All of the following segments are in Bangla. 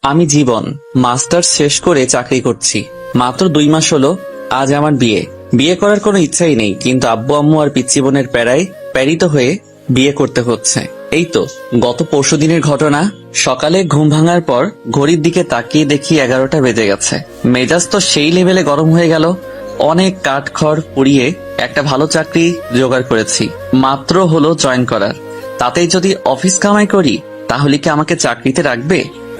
আমি জীবন মাস্টার্স শেষ করে চাকরি করছি। মাত্র 2 মাস হলো আজ আমার বিয়ে। বিয়ে করার কোনো ইচ্ছাই নেই, কিন্তু আব্বু আম্মু আর পিচ্চি বোনের প্যারায় প্রেরিত হয়ে বিয়ে করতে হচ্ছে। এই তো গত পরশুদিনের ঘটনা। সকালে ঘুম ভাঙার পর ঘড়ির দিকে তাকিয়ে দেখি 11টা বেজে গেছে। মেজাজ তো সেই লেভেলে গরম হয়ে গেল। অনেক কাঠখড় পুড়িয়ে একটা ভালো চাকরি জোগাড় করেছি, মাত্র হলো জয়েন করার। তাতেই যদি অফিস কামাই করি তাহলে কি আমাকে চাকরিতে রাখবে?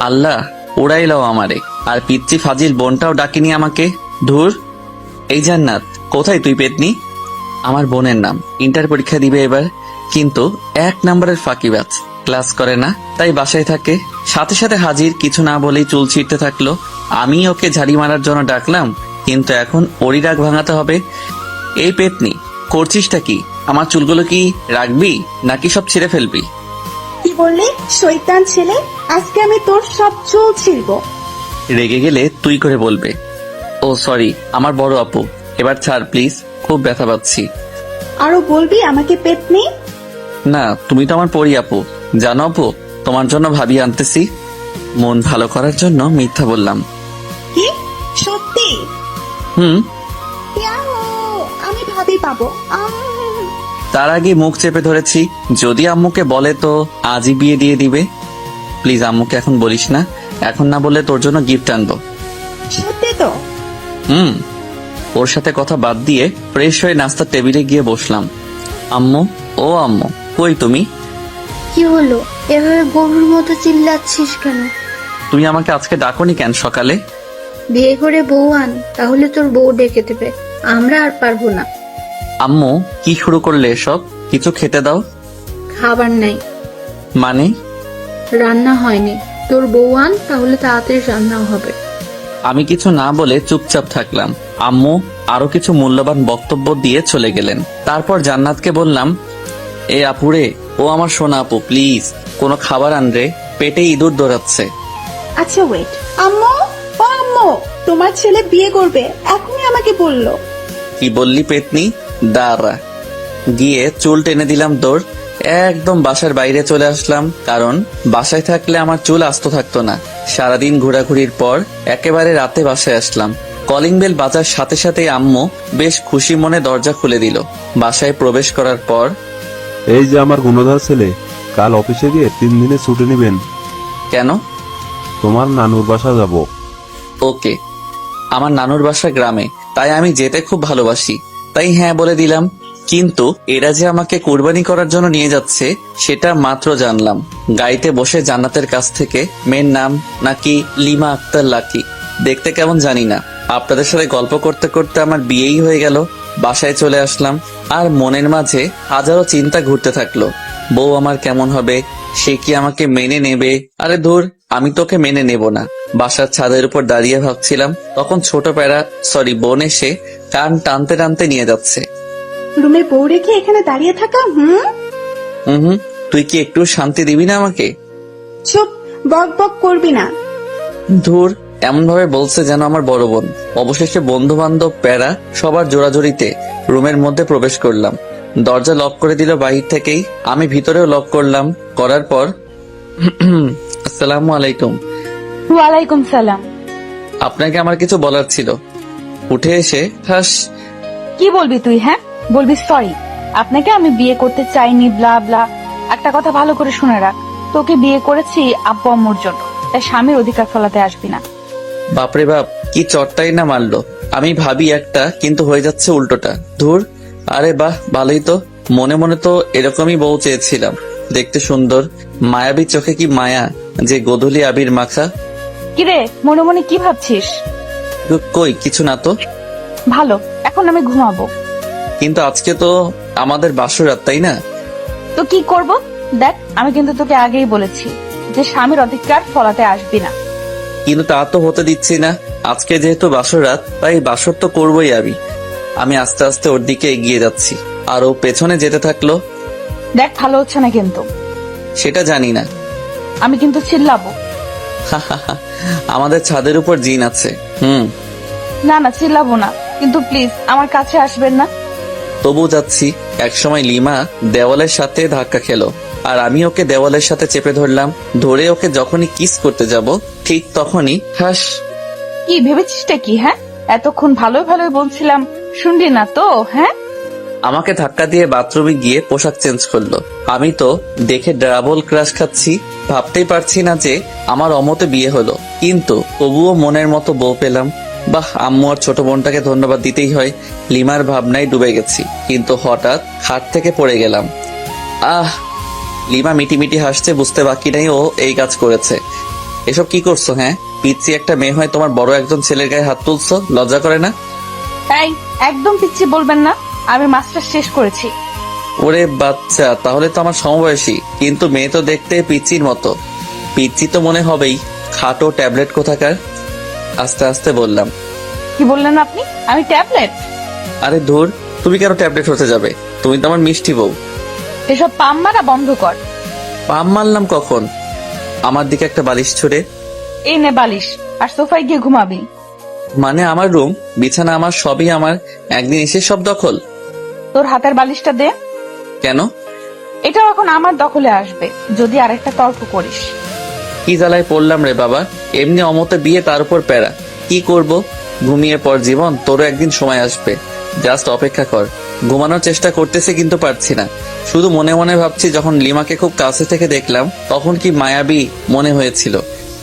আল্লাহ উড়াইলাও আমারে। আর পিচ্চি ফাজিল বোনটাও ডাকিনি আমাকে। ধুর। এই জান্নাত, কোথায় তুই পেতনি? আমার বোনের নাম। ইন্টার পরীক্ষা দিবে এবার, কিন্তু 1 নম্বরের ফাঁকিবাজ। ক্লাস করে না, তাই বাসায় থাকে। সাথে সাথে হাজির, কিছু না বলেই চুল ছিঁড়তে থাকলো। আমি ওকে ঝাড়ি মারার জন্য ডাকলাম, কিন্তু এখন ওরই রাগ ভাঙাতে হবে। এই পেতনি, করছিসটা কি? আমার চুলগুলো কি রাখবি নাকি সব ছিঁড়ে ফেলবি? কি বললি শয়তান ছেলে? আজকে আমি তোর সব চুল ছিঁড়বো। রেগে গেলে তুই করে বলবে। ও সরি, আমার বড় আপু। এবার ছাড় প্লিজ, খুব ব্যথা পাচ্ছি। আরো বলবি আমাকে পেতনি? না, তুমি তো আমার পরি আপু। জানো আপু, তোমার জন্য ভাবি আনতেছি। মন ভালো করার জন্য মিথ্যা বললাম। কি সত্যি? হুম। ইয়াহু, আমি ভাবি পাবো। তার আগে মুখ চেপে ধরেছি, যদি আম্মুকে বলে তো আজই বিয়ে দিয়ে দিবে। প্লিজ আম্মুকে এখন বলিস না, এখন না বললে তোর জন্য গিফট আনবো। সত্যি তো? হুম। ওর সাথে কথা বাদ দিয়ে ফ্রেশ হয়ে নাস্তার টেবিলে গিয়ে বসলাম। আম্মু, ও আম্মু, কই তুমি? কি হলো? এভাবে গরুর মতো চিল্লাচ্ছিস কেন? তুমি আমাকে আজকে ডাকোনি কেন সকালে? বিয়ে করে বউ আন, তাহলে তোর বউ ডেকে দেবে। আমরা আর পারবো না। আম্মু, কি শুরু করলে এসব? কিছু খেতে দাও। খাবার নাই, মানে? রান্না হয়নি। তোর বউ আন, তাহলে তাড়াতাড়ি রান্নাও হবে। আমি কিছু না বলে চুপচাপ থাকলাম। আম্মু আরো কিছু মূল্যবান বক্তব্য দিয়ে চলে গেলেন। তারপর জান্নাতকে বললাম, এ আপুরে, ও আমার সোনা আপু, প্লিজ কোনো খাবার আন রে, পেটে ইঁদুর দৌড়াচ্ছে। আচ্ছা ওয়েট। আম্মু, ও আম্মু, তোমার ছেলে বিয়ে করবে, এখনই আমাকে বললো। কি বললি পেতনি? দাঁড়া। গিয়ে চুল টেনে দিলাম তোর। একদম বাসার বাইরে চলে আসলাম, কারণ বাসায় থাকলে আমার চুল আস্ত থাকতো না। সারাদিন ঘোরাঘুরির পর একেবারে রাতে বাসায় আসলাম। কলিং বেল বাজার সাথে সাথে আম্মু বেশ খুশি মনে দরজা খুলে দিল। বাসায় প্রবেশ করার পর, এই যে আমার গুণধর ছেলে, কাল অফিসে গিয়ে 3 দিনে ছুটি নেবেন। কেন? তোমার নানুর বাসা যাব। ওকে। আমার নানুর বাসা গ্রামে, তাই আমি যেতে খুব ভালোবাসি, তাই হ্যাঁ বলে দিলাম। কিন্তু এরা যে আমাকে কুরবানি করার জন্য নিয়ে যাচ্ছে সেটা মাত্র জানলাম গাড়িতে বসে জান্নাতের কাছ থেকে। মেয়ের নাম নাকি লিমা আক্তার লাকি। দেখতে কেমন জানি না। আপনাদের সাথে গল্প করতে করতে আমার বিয়েই হয়ে গেল। বাসায় চলে আসলাম, আর মনের মাঝে হাজারো চিন্তা ঘুরতে থাকলো। বউ আমার কেমন হবে? সে কি আমাকে মেনে নেবে? আরে ধুর, আমি তোকে মেনে নেব না। বাসার ছাদের উপর দাঁড়িয়ে ভাবছিলাম, তখন ছোট প্যারা বোন এসে কান টানতে টানতে নিয়ে যাচ্ছে। রুমে বউ রেখে এখানে দাঁড়িয়ে থাকা? হুম, তুই কি একটু শান্তি দিবি না আমাকে? চুপ, বক বক করবি না। ধুর, এমন ভাবে বলছে যেন আমার বড় বোন। অবশেষে বন্ধু বান্ধব প্যারা সবার জোরাজোরিতে রুমের মধ্যে প্রবেশ করলাম। দরজা লক করে দিল বাহির থেকেই, আমি ভিতরেও লক করলাম। করার পর আসসালামু আলাইকুম। ওয়ালাইকুম সালাম। আপনাকে আমার কিছু বলার ছিল। উঠে এসে ঠাস। কি বলবি তুই? হ্যাঁ বলবি সরি, আপনাকে আমি বিয়ে করতে চাইনি, ব্লা ব্লা। একটা কথা ভালো করে শুনে রাখ, তোকে বিয়ে করেছি আব্বু আম্মুর জন্য, তাই স্বামীর অধিকার ফলাতে আসবি না। বাপরে বাপ, কি চটটাই না মারলো। আমি ভাবি একটা, কিন্তু হয়ে যাচ্ছে উল্টোটা। ধুর। আরে বাহ, ভালোই তো। মনে মনে তো এরকমই বউ চেয়েছিলাম, দেখতে সুন্দর, মায়াবী চোখে কি মায়া, যে গোধূলি আবির মাখা। কিরে, মনে মনে কি ভাবছিস? কই কিছু না তো। ভালো, এখন আমি ঘুমাবো। কিন্তু আজকে তো আমাদের বাসরাত, তাই না? তো কি করব? দেখ, আমি কিন্তু তোকে আগেই বলেছি যে স্বামীর অধিকার ফলাতে আসবি না। কিন্তু তা তো হতে দিচ্ছি না। আজকে যেহেতু বাসরাত, তাই বাসর তো করবোই আমি। আমি আস্তে আস্তে ওর দিকে এগিয়ে যাচ্ছি, আর ও পেছনে যেতে থাকলো। দেখ, ভালো হচ্ছে না কিন্তু। সেটা জানি না। আমি কিন্তু চিল্লাবো। আমাদের ছাদের উপর জিন আছে। না না, চিল্লাবো না, কিন্তু প্লিজ আমার কাছে আসবেন না। তবু যাচ্ছি। একসময় লিমা দেওয়ালের সাথে ধাক্কা খেলো, আর আমি ওকে দেওয়ালের সাথে চেপে ধরলাম। ধরে ওকে যখনই কিস করতে যাব, ঠিক তখনই হাস। কি ভেবেছিসটা কি? হ্যাঁ, এতক্ষণ ভালোই ভালোই বলছিলাম, শুনলি না তো? হ্যাঁ, আমাকে ধাক্কা দিয়ে বাথরুমে গিয়ে পোশাক চেঞ্জ করলো। আমি তো দেখে ডাবল ক্রাশ খাচ্ছি। ভাবতেই পারছি না যে আমার অমতে বিয়ে হলো, কিন্তু তবুও মনের মতো বউ পেলাম। বাহ, আম্মু আর ছোট বোনটাকে ধন্যবাদ দিতেই হয়। লিমার ভাবনায় ডুবে গেছি, কিন্তু হঠাৎ খাট থেকে পড়ে গেলাম। আহ! লিমা মিটিমিটি হাসছে, বুঝতে বাকি নেই ও এই কাজ করেছে। এসব কি করছো? হ্যাঁ, পিচ্ছি একটা মেয়ে হয় তোমার বড় একজন ছেলের গায়ে হাত তুলছো, লজ্জা করে না? তাই একদম পিচ্ছি বলবেন না। আমি মাস্টার শেষ করেছি। ওরে বাচ্চা, তাহলে তো আমার সমবয়সী, কিন্তু মেয়ে তো দেখতে পিচ্চির মতো। পিচ্চি তো মনে হবেই। খাটো ট্যাবলেট কোথাকার। আস্তে আস্তে বললাম। কি বললেন আপনি? আমি ট্যাবলেট? আরে ধুর, তুমি কেন ট্যাবলেট হতে যাবে? তুমি তো আমার মিষ্টি বউ। এসব পাম মারা বন্ধ কর। পাম মারলাম কখন? আমার দিকে একটা বালিশ ছুড়ে। এই নে বালিশ, আর সোফায় গিয়ে ঘুমাবি। মানে আমার রুম, বিছানা আমার, সবই আমার। একদিন এসে সব দখল। তোর হাতের বালিশটা দে। কেন? এটাও এখন আমার দখলে আসবে যদি আরেকটা তর্ক করিস। কি জ্বালায় পড়লাম রে বাবা। এমনি অমতে বিয়ে, তার উপর প্যারা। কি করব? ঘুমিয়ে পর জীবন, তোরও একদিন সময় আসবে। জাস্ট অপেক্ষা কর। ঘুমানোর চেষ্টা করতেছি কিন্তু পারছি না। শুধু মনে মনে ভাবছি, যখন লিমাকে খুব কাছে থেকে দেখলাম তখন কি মায়াবী মনে হয়েছিল,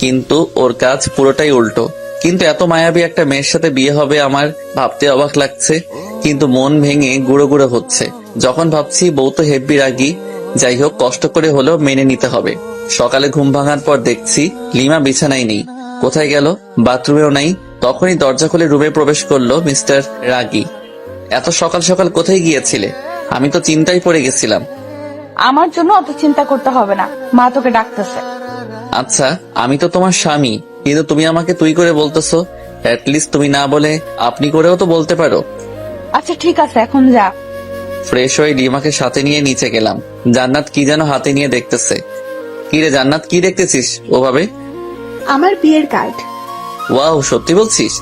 কিন্তু ওর কাজ পুরোটাই উল্টো। কিন্তু এত মায়াবী একটা মেয়ের সাথে বিয়ে হবে আমার ভাবতে অবাক লাগছে, কিন্তু মন ভেঙে গুঁড়ো গুঁড়ো হচ্ছে। যখন ভাবছি বউ তো হেব্বি রাগী। যাই হোক, কষ্ট করে হলেও মেনে নিতে হবে। সকালে ঘুম ভাঙার পর দেখছি লিমা বিছানায় নেই। কোথায় গেল? বাথরুমেও নাই। তখনই দরজা খুলে রুমে প্রবেশ করলো মিস্টার রাগী। এত সকাল সকাল কোথায় গিয়েছিলে? আমি তো চিন্তায় পড়ে গেছিলাম। আমার জন্য অত চিন্তা করতে হবে না, মা তোকে ডাকতেছে। আচ্ছা, আমি তো তোমার স্বামী, কিন্তু তুমি আমাকে তুই করে বলতেছো। অ্যাটলিস্ট তুমি না বলে আপনি করেও তো বলতে পারো। আচ্ছা ঠিক আছে, এখন যা। ফ্রেশ হয়ে লিমাকে সাথে নিয়ে নিচে গেলাম। জান্নাত কি যেন হাতে নিয়ে দেখতেছে। কি রে জান্নাত, কি দেখতেছিস ওভাবে? আমার বিয়ের কার্ড। ওয়াও, সত্যি বলছিস?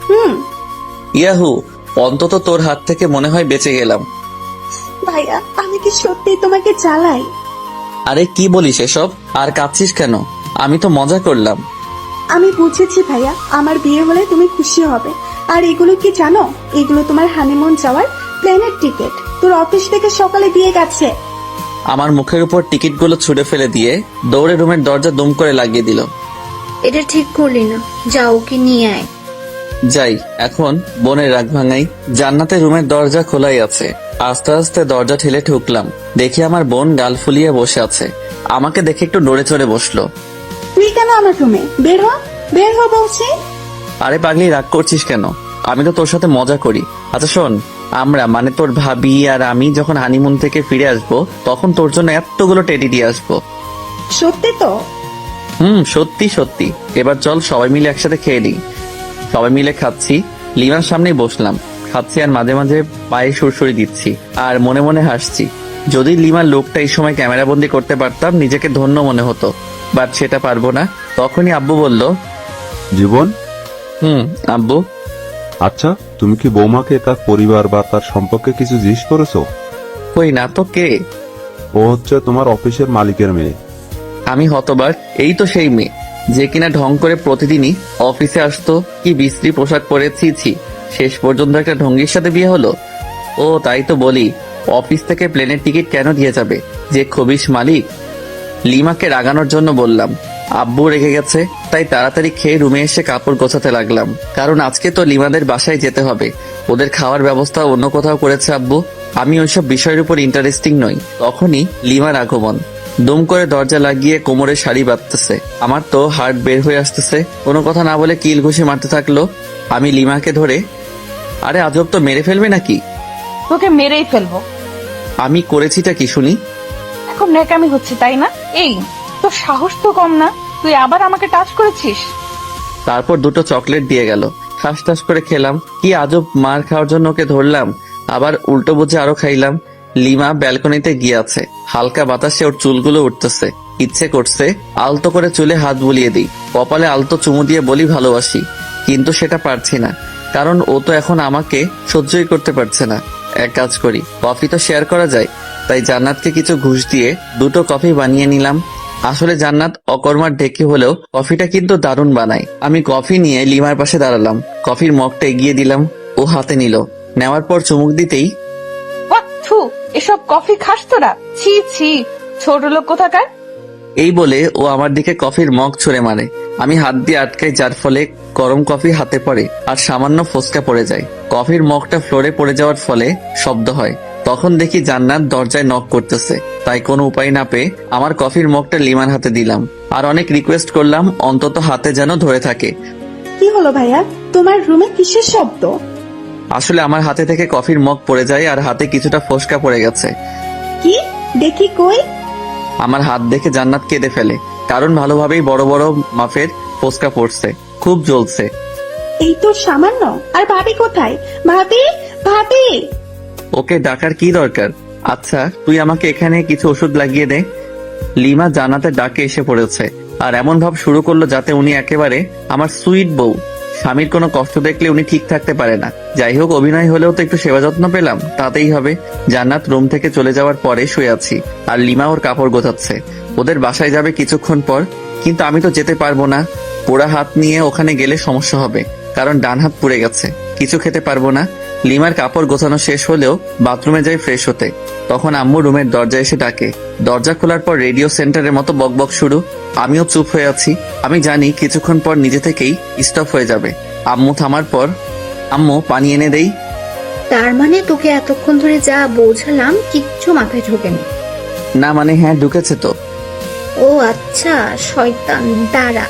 হুম। ইয়াহু, অন্তত তোর হাত থেকে মনে হয় বেঁচে গেলাম। ভাইয়া, আমি কি সত্যি তোমাকে জ্বালাই? আরে কি বলিস এসব? আর কাঁদছিস কেন? আমি তো মজা করলাম। আমি বুঝেছি ভাইয়া, আমার বিয়ে হলে তুমি খুশি হবে। আর এগুলো কি জানো? এগুলো তোমার হানিমুন যাওয়ার প্লেনের টিকিট। তোর অফিস থেকে সকালে দিয়ে গেছে। আমার মুখের উপর টিকিটগুলো ছুঁড়ে ফেলে দিয়ে দৌড়ে রুমের দরজা দুম করে লাগিয়ে দিল। এটা ঠিক করলি না, যাও ওকে নিয়ে আয়। যাই, এখন বোনের রাগ ভাঙাই। জান্নাতের রুমের দরজা খোলাই আছে। আস্তে আস্তে দরজা ঠেলে ঢুকলাম। দেখি আমার বোন গাল ফুলিয়ে বসে আছে। আমাকে দেখে একটু নড়ে চড়ে বসলো। তুই কেন আমার রুমে? বের হ, বের হ বলছি। আরে পাগলি, রাগ করছিস কেন? আমি তো তোর সাথে মজা করি। আচ্ছা শোন, আমরা মানে তোর ভাবি আর আমি যখন হানিমুন থেকে ফিরে আসবো, তখন তোর জন্য এতগুলো টেডি দিয়ে আসবো। সত্যি তো? সত্যি সত্যি। এবার চল সবাই মিলে একসাথে খেয়ে নিই। সবাই মিলে খাচ্ছি, লিমার সামনেই বসলাম। খাচ্ছি আর মাঝে মাঝে পায়ে সুরসুরি দিচ্ছি, আর মনে মনে হাসছি। যদি লিমার লোকটা এই সময় ক্যামেরা বন্দি করতে পারতাম, নিজেকে ধন্য মনে হতো। বাট সেটা পারবো না। তখনই আব্বু বলল, জীবন, আব্বু। আচ্ছা তুমি কি বৌমাকে তার পরিবার বা তার সম্পর্কে কিছু জিজ্ঞেস করেছো? কই না তো, কে? ও হচ্ছে তোমার অফিসের মালিকের মেয়ে। আমি হতবাক। এই তো সেই মেয়ে যে কিনা ঢং করে প্রতিদিনই অফিসে আসতো। কি বিশ্রী পোশাক পরেছি। শেষ পর্যন্ত একটা ঢঙ্গির সাথে বিয়ে হলো। ও তাই তো বলি, অফিস থেকে প্লেনের টিকিট কেন দিয়ে যাবে যে খবিশ মালিক? লিমাকে রাগানোর জন্য বললাম। আব্বু রেগে গেছে, তাই তাড়াতাড়ি খেয়ে রুমে এসে কাপড় গোছাতে লাগলাম। কারণ আজকে তো লিমাদের বাসায় যেতে হবে। ওদের খাওয়ার ব্যবস্থা অন্য কোথাও করেছে আব্বু। আমি ওইসব বিষয়ের উপর ইন্টারেস্টিং নই। তখনই লিমার আগমন। দুম করে দরজা লাগিয়ে কোমরে শাড়ি বাঁধতেছে। আমার তো হার্ট বের হয়ে আসতেছে। কোনো কথা না বলে কিল ঘুষি মারতে থাকলো। আমি লিমাকে ধরে, আরে আজব তো, মেরে ফেলবে নাকি? তোকে মেরেই ফেলবো। আমি করেছিটা কি শুনি? এখন ন্যাকামি হচ্ছে তাই না? এই তোর সাহস তো কম না, তুই আবার আমাকে টাচ করেছিস। তারপর দুটো চকলেট দিয়ে গেল। ঠাস ঠাস করে খেলাম। কি আজব, মার খাওয়ার জন্য ওকে ধরলাম, আবার উল্টো বুঝে আরো খাইলাম। লিমা ব্যালকনিতে গিয়ে আছে। হালকা বাতাসে ওর চুলগুলো উঠতেছে। ইচ্ছে করছে আলতো করে চুলে হাত বুলিয়ে দিই, কপালে আলতো চুমু দিয়ে বলি ভালোবাসি। কিন্তু সেটা পারছি না, কারণ ও তো এখন আমাকে সহ্যই করতে পারছে না। এক কাজ করি, কফি তো শেয়ার করা যায়, তাই জান্নাতকে কিছু ঘুষ দিয়ে 2টো কফি বানিয়ে নিলাম। আসলে জান্নাত অকর্মার ঢেকি হলেও কফিটা কিন্তু দারুণ বানায়। আমি কফি নিয়ে লিমার পাশে দাঁড়ালাম, কফির মগটা এগিয়ে দিলাম, ও হাতে নিল। নেওয়ার পর চুমুক দিতেই থু, এসব কফি খাস তোরা? ছি ছি, ছোট লোক কোথাকার। এই বলে ও আমার দিকে কফির মগ ছুঁড়ে মারে। আমি হাত দিয়ে আটকাই, যার ফলে গরম কফি হাতে পড়ে আর সামান্য ফোসকা পড়ে যায়। কফির মগটা ফ্লোরে পড়ে যাওয়ার ফলে শব্দ হয়। তখন দেখি জান্নাত দরজায় নক করতেছে, তাই কোনো উপায় না পেয়ে আমার কফির মগটা লিমার হাতে দিলাম আর অনেক রিকোয়েস্ট করলাম অন্তত হাতে যেন ধরে থাকে। কি হলো ভাইয়া, তোমার রুমে কিসের শব্দ? আসলে আমার হাতে থেকে কফির মগ পড়ে যায় আর হাতে কিছুটা ফোসকা পড়ে গেছে। কি দেখি কই? আমার হাত দেখে জান্নাত কেঁদে ফেলে, কারণ ভালোভাবেই বড় বড় মাপের ফোসকা পড়ছে, খুব জ্বলছে। এই তো সামান্য। আর ভাবি কোথায়? ভাবি, ভাবি। ওকে ডাকার কি দরকার? আচ্ছা তুই আমাকে এখানে কিছু ওষুধ লাগিয়ে দে। লিমা জান্নাতের ডাকে এসে পড়েছে আর এমন ভাব শুরু করলো যাতে উনি একেবারে আমার সুইট বউ। স্বামীর কোনো কষ্ট দেখলে উনি ঠিক থাকতে পারে না। যাই হোক, অভিনয় হলেও তো একটু সেবা যত্ন পেলাম, তাতেই হবে। জান্নাত রুম থেকে চলে যাওয়ার পরে শুয়ে আছি আর লিমা ওর কাপড় গোছাচ্ছে। ওদের বাসায় যাবে কিছুক্ষণ পর, কিন্তু আমি তো যেতে পারবো না। পোড়া হাত নিয়ে ওখানে গেলে সমস্যা হবে, কারণ ডান হাত পুড়ে গেছে, কিছু খেতে পারবো না। লিমার কাপড় গোছানো শেষ হলেও বাথরুমে যাই ফ্রেশ হতে। তখন আম্মু রুমের দরজা এসে ডাকে। দরজা খোলার পর রেডিও সেন্টারের মতো বকবক শুরু। আমিও চুপ হয়ে আছি। আমি জানি কিছুক্ষণ পর নিজে থেকেই স্টপ হয়ে যাবে। আম্মু থামার পর, আম্মু পানি এনে দেই। তার মানে তোকে এতক্ষণ ধরে যা বোঝালাম কিচ্ছু মাথায় ঢোকেনি? না মানে হ্যাঁ, ঢুকেছে তো। ও আচ্ছা, শয়তান, দাঁড়া।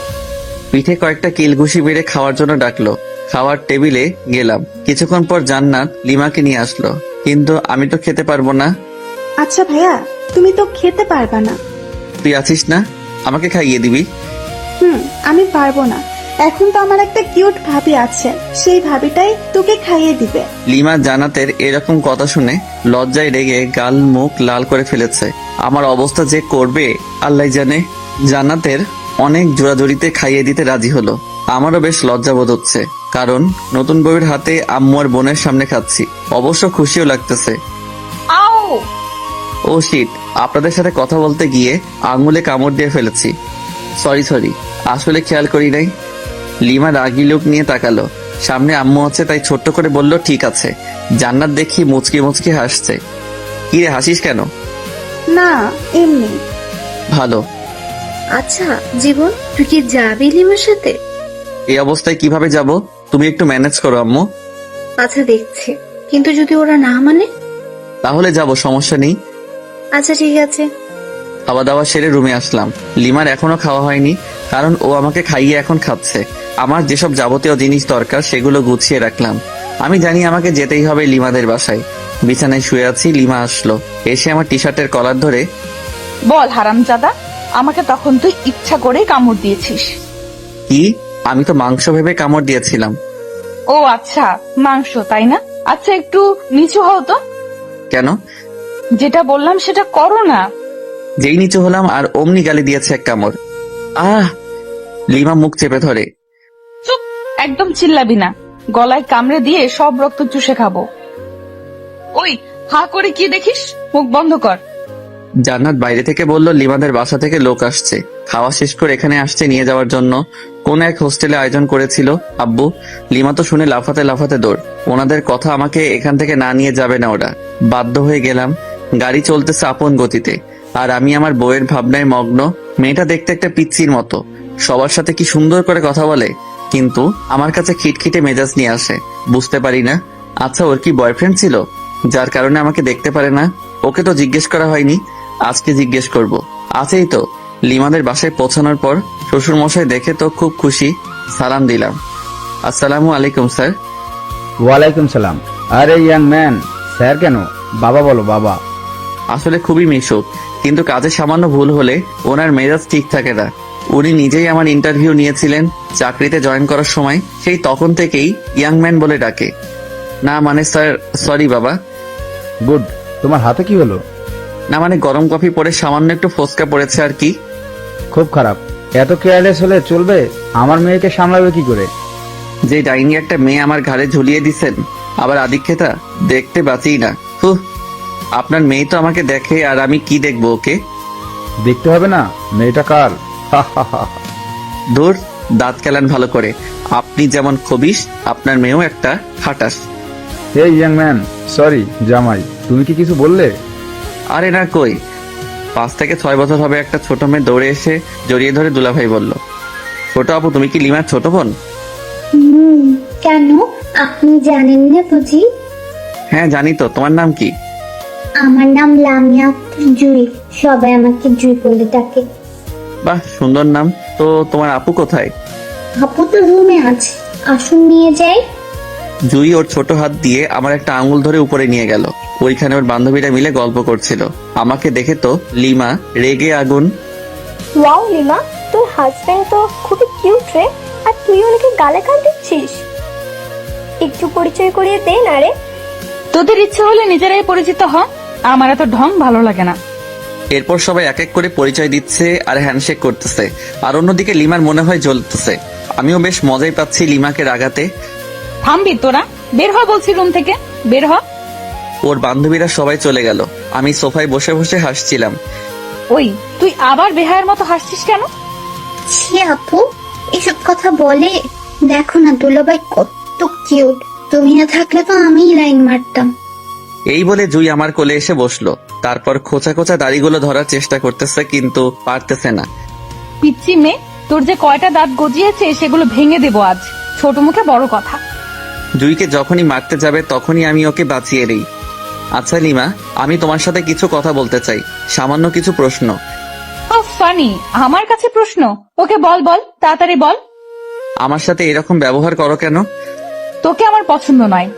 পিঠে কয়েকটা কিলঘুষি বেড়ে খাওয়ার জন্য ডাকলো। খাওয়ার টেবিলে গেলাম। কিছুক্ষণ পর জান্নাত লিমাকে নিয়ে আসলো, কিন্তু আমি তো খেতে পারবো না। আচ্ছা ভাইয়া, তুমি তো খেতে পারবা না। তুই আছিস না, আমাকে খাইয়ে দিবি। আমি পারবো না। এখন তো আমার একটা কিউট ভাবি আছে, সেই ভাবিটাই তোকে খাইয়ে দিবে। লিমা জান্নাতের এরকম কথা শুনে লজ্জায় রেগে গাল মুখ লাল করে ফেলেছে। আমার অবস্থা যে করবে আল্লাহ জানে। জান্নাতের অনেক জোরাজুরিতে খাইয়ে দিতে রাজি হলো। আমারও বেশ লজ্জা বোধ হচ্ছে, কারণ নতুন বউয়ের হাতে আম্মু আর বোনের সামনে খাচ্ছি। অবশ্য খুশিও লাগতেছে। আও, ও শিট, আপনাদের সাথে কথা বলতে গিয়ে আঙুলে কামড় দিয়ে ফেলেছি। সরি, আসলে খেয়াল করি নাই। লিমা রাগি লুক নিয়ে তাকালো। সামনে আম্মু আছে তাই ছোট্ট করে বলল ঠিক আছে। জান্নাত দেখি মুচকি মুচকি হাসছে। কি রে, হাসিস কেন? না, এমনি। ভালো। আচ্ছা জীবন, তুই কি যাবি লিমার সাথে? এই অবস্থায় কিভাবে যাব? তুমি একটু ম্যানেজ করো আম্মু। আচ্ছা দেখছি, কিন্তু যদি ওরা না মানে? তাহলে যাব, সমস্যা নেই। আচ্ছা ঠিক আছে। খাওয়া দাওয়া সেরে রুমে আসলাম। লিমার এখনো খাওয়া হয়নি, কারণ ও আমাকে খাইয়ে এখন খাচ্ছে। আমার যেসব যাবতীয় জিনিস দরকার সেগুলো গুছিয়ে রাখলাম। আমি জানি আমাকে যেতেই হবে লিমাদের বাসায়। বিছানায় শুয়ে আছি, লিমা আসলো। এসে আমার টি শার্টের কলার ধরে, বল হারামজাদা, আমাকে তখন তুই ইচ্ছা করে কামড় দিয়েছিস। কি? আমি তো মাংস ভেবে কামড় দিয়েছিলাম। ও আচ্ছা, মাংস তাই না? আচ্ছা একটু নিচু হও তো। কেন? যেটা বললাম সেটা করো না। যেই নিচু হলাম আর অমনি গালি দিয়েছে এক কামড়। আহ! লিমা মুখ চেপে ধরে। চুপ, একদম চিল্লাবি না, গলায় কামড়ে দিয়ে সব রক্ত চুষে খাবো। ওই হা করে কি দেখিস, মুখ বন্ধ কর। জান্নাত বাইরে থেকে বলল লিমাদের বাসা থেকে লোক আসছে, খাওয়া শেষ করে এখানে আসছে নিয়ে যাওয়ার জন্য। কোন এক হোস্টেলে আয়োজন করেছিল আব্বু। লিমা তো শুনে লাফাতে লাফাতে দৌড়। ওনাদের কথা আমাকে এখান থেকে না নিয়ে যাবে না ওরা। বাধ্য হয়ে গেলাম। গাড়ি চলতেছে আপন গতিতে, আর আমি আমার বউয়ের ভাবনায় মগ্ন। মেয়েটা দেখতে একটা পিচ্চির মতো, সবার সাথে কি সুন্দর করে কথা বলে, কিন্তু আমার কাছে খিটখিটে মেজাজ নিয়ে আসে। বুঝতে পারি না। আচ্ছা, ওর কি বয়ফ্রেন্ড ছিল যার কারণে আমাকে দেখতে পারে না? ওকে তো জিজ্ঞেস করা হয়নি, আজকে জিজ্ঞেস করব। আছেই তো। লিমাদের বাসায় পৌঁছানোর পর শ্বশুর মশাই দেখে তো খুব খুশি। সালাম দিলাম। আসসালামু আলাইকুম স্যার। ওয়ালাইকুম সালাম। আরে ইয়াং ম্যান, স্যার কেন? বাবা বলো, বাবা। আসলে খুবই মিশুক, কিন্তু কাজে সামান্য ভুল হলে ওনার মেজাজ ঠিক থাকে না। উনি নিজেই আমার ইন্টারভিউ নিয়েছিলেন চাকরিতে জয়েন করার সময়, সেই তখন থেকেই ইয়াং ম্যান বলে ডাকে। না মানে স্যার, সরি বাবা। গুড। তোমার হাতে কি হলো? না মানে গরম কফি পরে সামান্য একটু ফোসকা পড়েছে আর কি। খুব খারাপ। এত কেয়ারলেস হলে চলবে? আমার মেয়েকে সামলাবে কি করে? যে ডাইনি একটা মেয়ে আমার ঘাড়ে ঝুলিয়ে দিছেন, আবার আদিক্ষেতা দেখতে বাঁচি না। হুহ, আপনার মেয়ে তো আমাকে দেখে, আর আমি কি দেখবো ওকে? দেখতে হবে না, মেয়েটা কার? হা হা হা। দূর, দাঁত কেলান ভালো করে। আপনি যেমন খবিস, আপনার মেয়েও একটা খাটাস। এই ইয়াং ম্যান, সরি জামাই, তুমি কি কিছু বললে? আরে না, কই। 5 থেকে 6 বছর হবে একটা ছোট মেয়ে দৌড়ে এসে জড়িয়ে ধরে দুলাভাই বলল। ছোট আপু, তুমি কি লিমার ছোট বোন? কেন, আপনি জানেন না বুঝি? হ্যাঁ জানি তো। তোমার নাম কি? আমার নাম লামিয়া জুই, সবাই আমাকে জুই বলে ডাকে। বাহ, সুন্দর নাম। তো তোমার আপু কোথায়? আপু তো রুমে আছে, আসুন নিয়ে যাই। জুই ওর ছোট হাত দিয়ে আমার একটা আঙুল ধরে উপরে নিয়ে গেল। ওইখানে ওর বান্ধবীরা মিলে গল্প করছিল। আমাকে দেখে তো লিমা রেগে আগুন। ওয়াও লিমা, তোর হাজবেন্ড তো খুবই কিউট রে, আর তুই ওনাকে গালাগাল দিচ্ছিস। একটু পরিচয় করিয়ে দে না রে। তোদের ইচ্ছে হলে নিজেরাই পরিচিত হ, আমার এত ঢং ভালো লাগে না। এরপর সবাই এক এক করে পরিচয় দিচ্ছে আর হ্যান্ডশেক করতেছে। আর অন্যদিকে লিমার মনে হয় জ্বলতেছে। আমিও বেশ মজাই পাচ্ছি লিমাকে রাগাতে। থামবি তোরা? বের হ বলছি রুম থেকে, বের হ। ওর বান্ধবীরা সবাই চলে গেল। আমি সোফায় বসে বসে হাসছিলাম। ওই, তুই আবার বেহায়ের মতো হাসছিস কেন? ছি আপু, এসব কথা বলে? দেখো না দুলাভাই কত কিউট, তুমি না থাকলে তো আমি লাইন মারতাম। এই বলে জুই আমার কোলে এসে বসলো। তারপর খোঁচা খোঁচা দাড়িগুলো ধরার চেষ্টা করতেছে, কিন্তু পারতেছে না। পিচ্ছি মেয়ে, তোর যে কয়টা দাঁত গজিয়েছে সেগুলো ভেঙে দেবো আজ। ছোট মুখে বড় কথা। জুইকে যখনই মারতে যাবে তখনই আমি ওকে বাঁচিয়ে দিই। আচ্ছা লিমা, আমি তোমার সাথে কিছু কথা বলতে চাই, সামান্য কিছু প্রশ্ন। ফানি, আমার কাছে প্রশ্ন? ওকে বল বল, তাড়াতাড়ি বল। আমার সাথে এরকম ব্যবহার করো কেন? তোকে আমার পছন্দ নয়।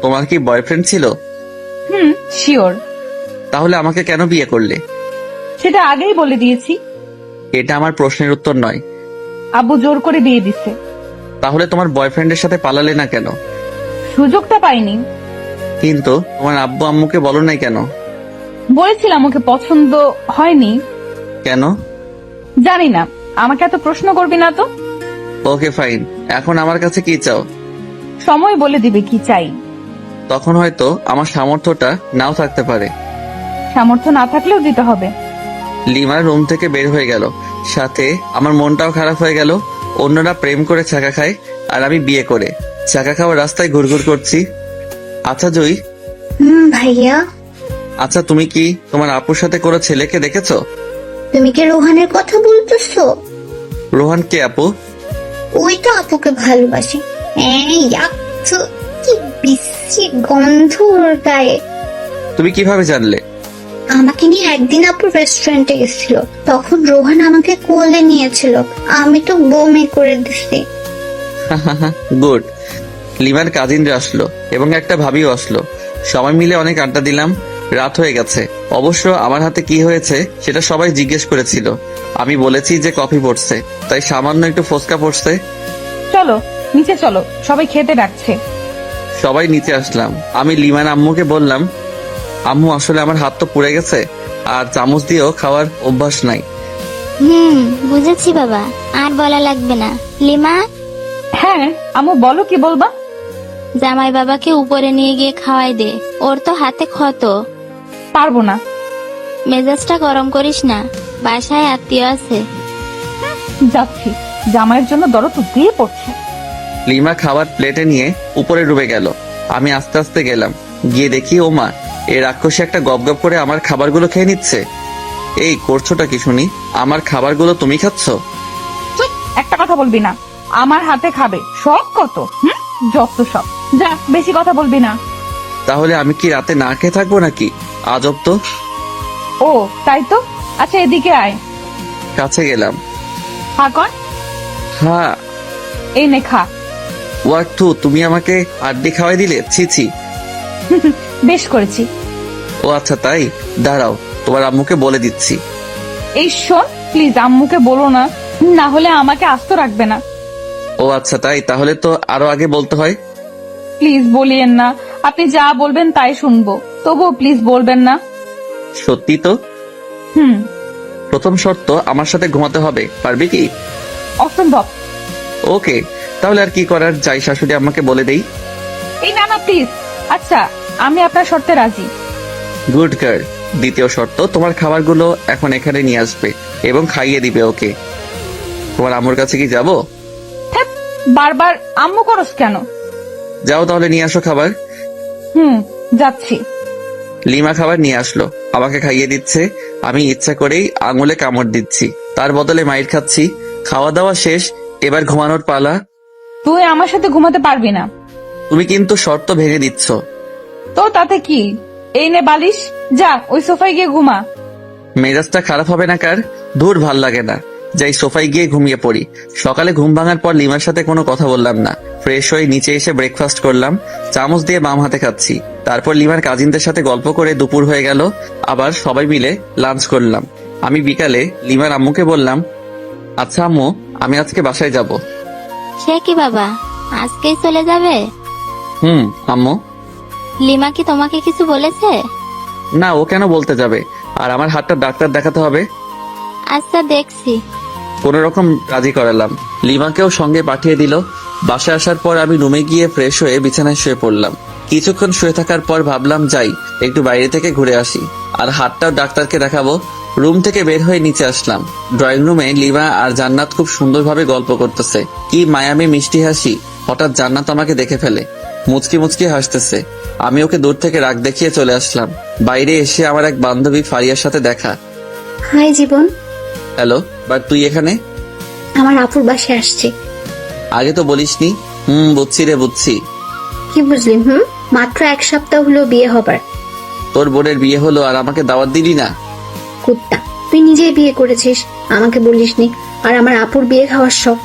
তোমার কি বয়ফ্রেন্ড ছিল? শিওর। তাহলে আমাকে কেন বিয়ে করলে? সেটা আগেই বলে দিয়েছি। এটা আমার প্রশ্নের উত্তর নয়। আব্বু জোর করে বিয়ে দিচ্ছে। তাহলে তোমার বয়ফ্রেন্ডের সাথে পালালে না কেন? সুযোগটা পাইনি। কিন্তু তোমার আব্বু আম্মুকে বলো নাই কেন? বলেছিলাম ওকে পছন্দ হয়নি। কেন? জানি না, আমাকে এত প্রশ্ন করবি না তো। ওকে ফাইন, এখন আমার কাছে কি চাও? সময় বলে দিবে কি চাই। তখন হয়তো আমার সামর্থ্যটা নাও থাকতে পারে। সামর্থ্য না থাকলেও দিতে হবে। লিমা রুম থেকে বের হয়ে গেল, সাথে আমার মনটাও খারাপ হয়ে গেল। অন্যরা প্রেম করে ছাকা খায়, আর আমি বিয়ে করে ছাকা খাওয়ার রাস্তায় ঘুরঘুর করছি। আচ্ছা জুই, ভাইয়া, আচ্ছা তুমি কি তোমার আপুর সাথে কোনো ছেলেকে দেখেছো? তুমি কি রোহানের কথা বলতেছো? রোহান কে আপু? ওই তো আপুকে ভালোবাসে। এই তো, কি বিশ্রী গন্ধ ওর গায়ে। তুমি কিভাবে জানলে? আমাকে নিয়ে একদিন আপু রেস্টুরেন্টে গেছিল, তখন রোহান আমাকে কোলে নিয়েছিল, আমি তো বমি করে দিছি। গুড। লিমার কাজিনরা আসলো এবং একটা ভাবিও আসলো। সবাই মিলে অনেক আড্ডা দিলাম। রাত হয়ে গেছে। অবশ্য আমার হাতে কি হয়েছে সেটা সবাই জিজ্ঞেস করেছিল। আমি বলেছি যে কফি পড়ছে, তাই সামান্য একটু ফোসকা পড়ছে। চলো নিচে চলো, সবাই খেতে ডাকছে। সবাই নিচে আসলাম। আমি লিমার আম্মুকে বললাম, আম্মু আসলে আমার হাত তো পুড়ে গেছে, আর চামচ দিয়েও খাওয়ার অভ্যাস নাই। বুঝেছি বাবা, আর বলা লাগবে না। লিমা, হ্যাঁ আম্মু বলো, কি বলবা? জামাই বাবাকে উপরে নিয়ে গিয়ে খাওয়াই দে, ওর তো হাতে ক্ষত। পারবো না। মেজাজটা গরম করিস না, বাসায় আত্মীয় আছে। যাচ্ছি, জামাইয়ের জন্য দরদ দিয়ে পড়ছে। লিমা খাবার প্লেটে নিয়ে উপরে ডুবে গেল। আমি আস্তে আস্তে গেলাম, গিয়ে দেখি ও মা, এই রাক্ষসী একটা গপ করে আমার খাবারগুলো খেয়ে নিচ্ছে। এই করছোটা কি শুনি? আমার খাবারগুলো তুমি খাচ্ছ? একটা কথা বলবি না, আমার হাতে খাবে। শখ কত, যত সব। যা, বেশি কথা বলবি না। তাহলে আমি কি রাতে না খেয়ে থাকবো নাকি? আজব তো। ও তাই তো। আচ্ছা এদিকে আয়। কাছে গেলাম। হা কর। হ্যাঁ। এই নে খা। ওয়াক্তু, তুমি আমাকে আড্ডি খাওয়াই দিলে? ছি। বেশ করেছি। ও আচ্ছা তাই, দাঁড়াও তোমার আম্মুকে বলে দিচ্ছি। এই শোন, প্লিজ আম্মুকে বলো না, না হলে আমাকে আস্ত রাখবে না। ও আচ্ছা তাই, তাহলে তো আরো আগে বলতে হয়। প্লিজ বলিয়েন না, আপনি যা বলবেন তাই শুনবো, তবুও প্লিজ বলবেন না। সত্যি তো? প্রথম শর্ত, আমার সাথে ঘুমাতে হবে, পারবি কি? অসম্ভব। ওকে, তাহলে আর কি করার, যাই শাশুড়ি আমাকে বলে দেই। এই না না প্লিজ। আচ্ছা, আমি আপনার শর্তে রাজি। Good girl. দ্বিতীয় শর্ত, তোমার খাবারগুলো এখন এখানে নিয়ে আসবে এবং খাইয়ে দিবে ওকে। তোমার আম্মুর কাছে কি যাবো? হ্যাঁ, বারবার আম্মু করস কেন? যাও তাহলে নিয়ে আসো খাবার। যাচ্ছি। লিমা খাবার নিয়ে আসলো, আমাকে খাইয়ে দিচ্ছে। আমি ইচ্ছা করেই আঙুলে কামড় দিচ্ছি, তার বদলে মাইর খাচ্ছি। খাওয়া দাওয়া শেষ, এবার ঘুমানোর পালা। তুই আমার সাথে ঘুমাতে পারবি না। তুমি কিন্তু শর্ত ভেঙে দিচ্ছ। তো তাতে কি? এই নে বালিশ, যা ওই সোফায় গিয়ে ঘুমা। মেজাজটা খারাপ হবে না কার? দূর, ভাল লাগে না। যাই সোফায় গিয়ে ঘুমিয়ে পড়ি। সকালে ঘুম ভাঙার পর লিমার সাথে কোনো কথা বললাম না। ফ্রেশ হয়ে নিচে এসে ব্রেকফাস্ট করলাম। চামচ দিয়ে বাম হাতে খাচ্ছি। তারপর লিমার কাজিনদের সাথে গল্প করে দুপুর হয়ে গেল। আবার সবাই মিলে লাঞ্চ করলাম। আমি বিকালে লিমার আম্মুকে বললাম, আচ্ছা আম্মু, আমি আজকে বাসায় যাব। সে কি বাবা, আজকেই চলে যাবে? আম্মু। লিমা কি তোমাকে কিছু বলেছে? না, ও কেন বলতে যাবে? আর আমার হাতটা ডাক্তার দেখাতে হবে। আচ্ছা, দেখছি। কোন রকম রাজি করালাম। লিমাকেও সঙ্গে পাঠিয়ে দিল। বাসায় আসার পর আমি রুমে গিয়ে ফ্রেশ হয়ে বিছানায় শুয়ে পড়লাম। কিছুক্ষণ শুয়ে থাকার পর ভাবলাম যাই একটু বাইরে থেকে ঘুরে আসি, আর হাতটাও ডাক্তারকে দেখাবো। রুম থেকে বের হয়ে নিচে আসলাম। ড্রয়িং রুমে লিমা আর জান্নাত খুব সুন্দরভাবে গল্প করতেছে। কি মায়ামি মিষ্টি হাসি। হঠাৎ জান্নাত আমাকে দেখে ফেলে, মুচকি মুচকি হাসতেছে। আমি ওকে দূর থেকে রাগ দেখিয়ে চলে আসলাম। বাইরে এসে আমার এক বান্ধবী ফারিয়ার সাথে দেখা। High Jibon. হ্যালো, বাট তুই এখানে? আমার আপুর বাসায় আসছি। আগে তো বলিসনি। বুঝছি রে, বুঝছি। কি বুঝলি? মাত্র 1 সপ্তাহ হলো বিয়ে হবার। তোর বোনের বিয়ে হলো আর আমাকে দাওয়াত দিলি না? কুত্তা, তুই নিজেই বিয়ে করেছিস, আমাকে বলিসনি। আর আমার আপুর বিয়ে খাওয়ার শখ।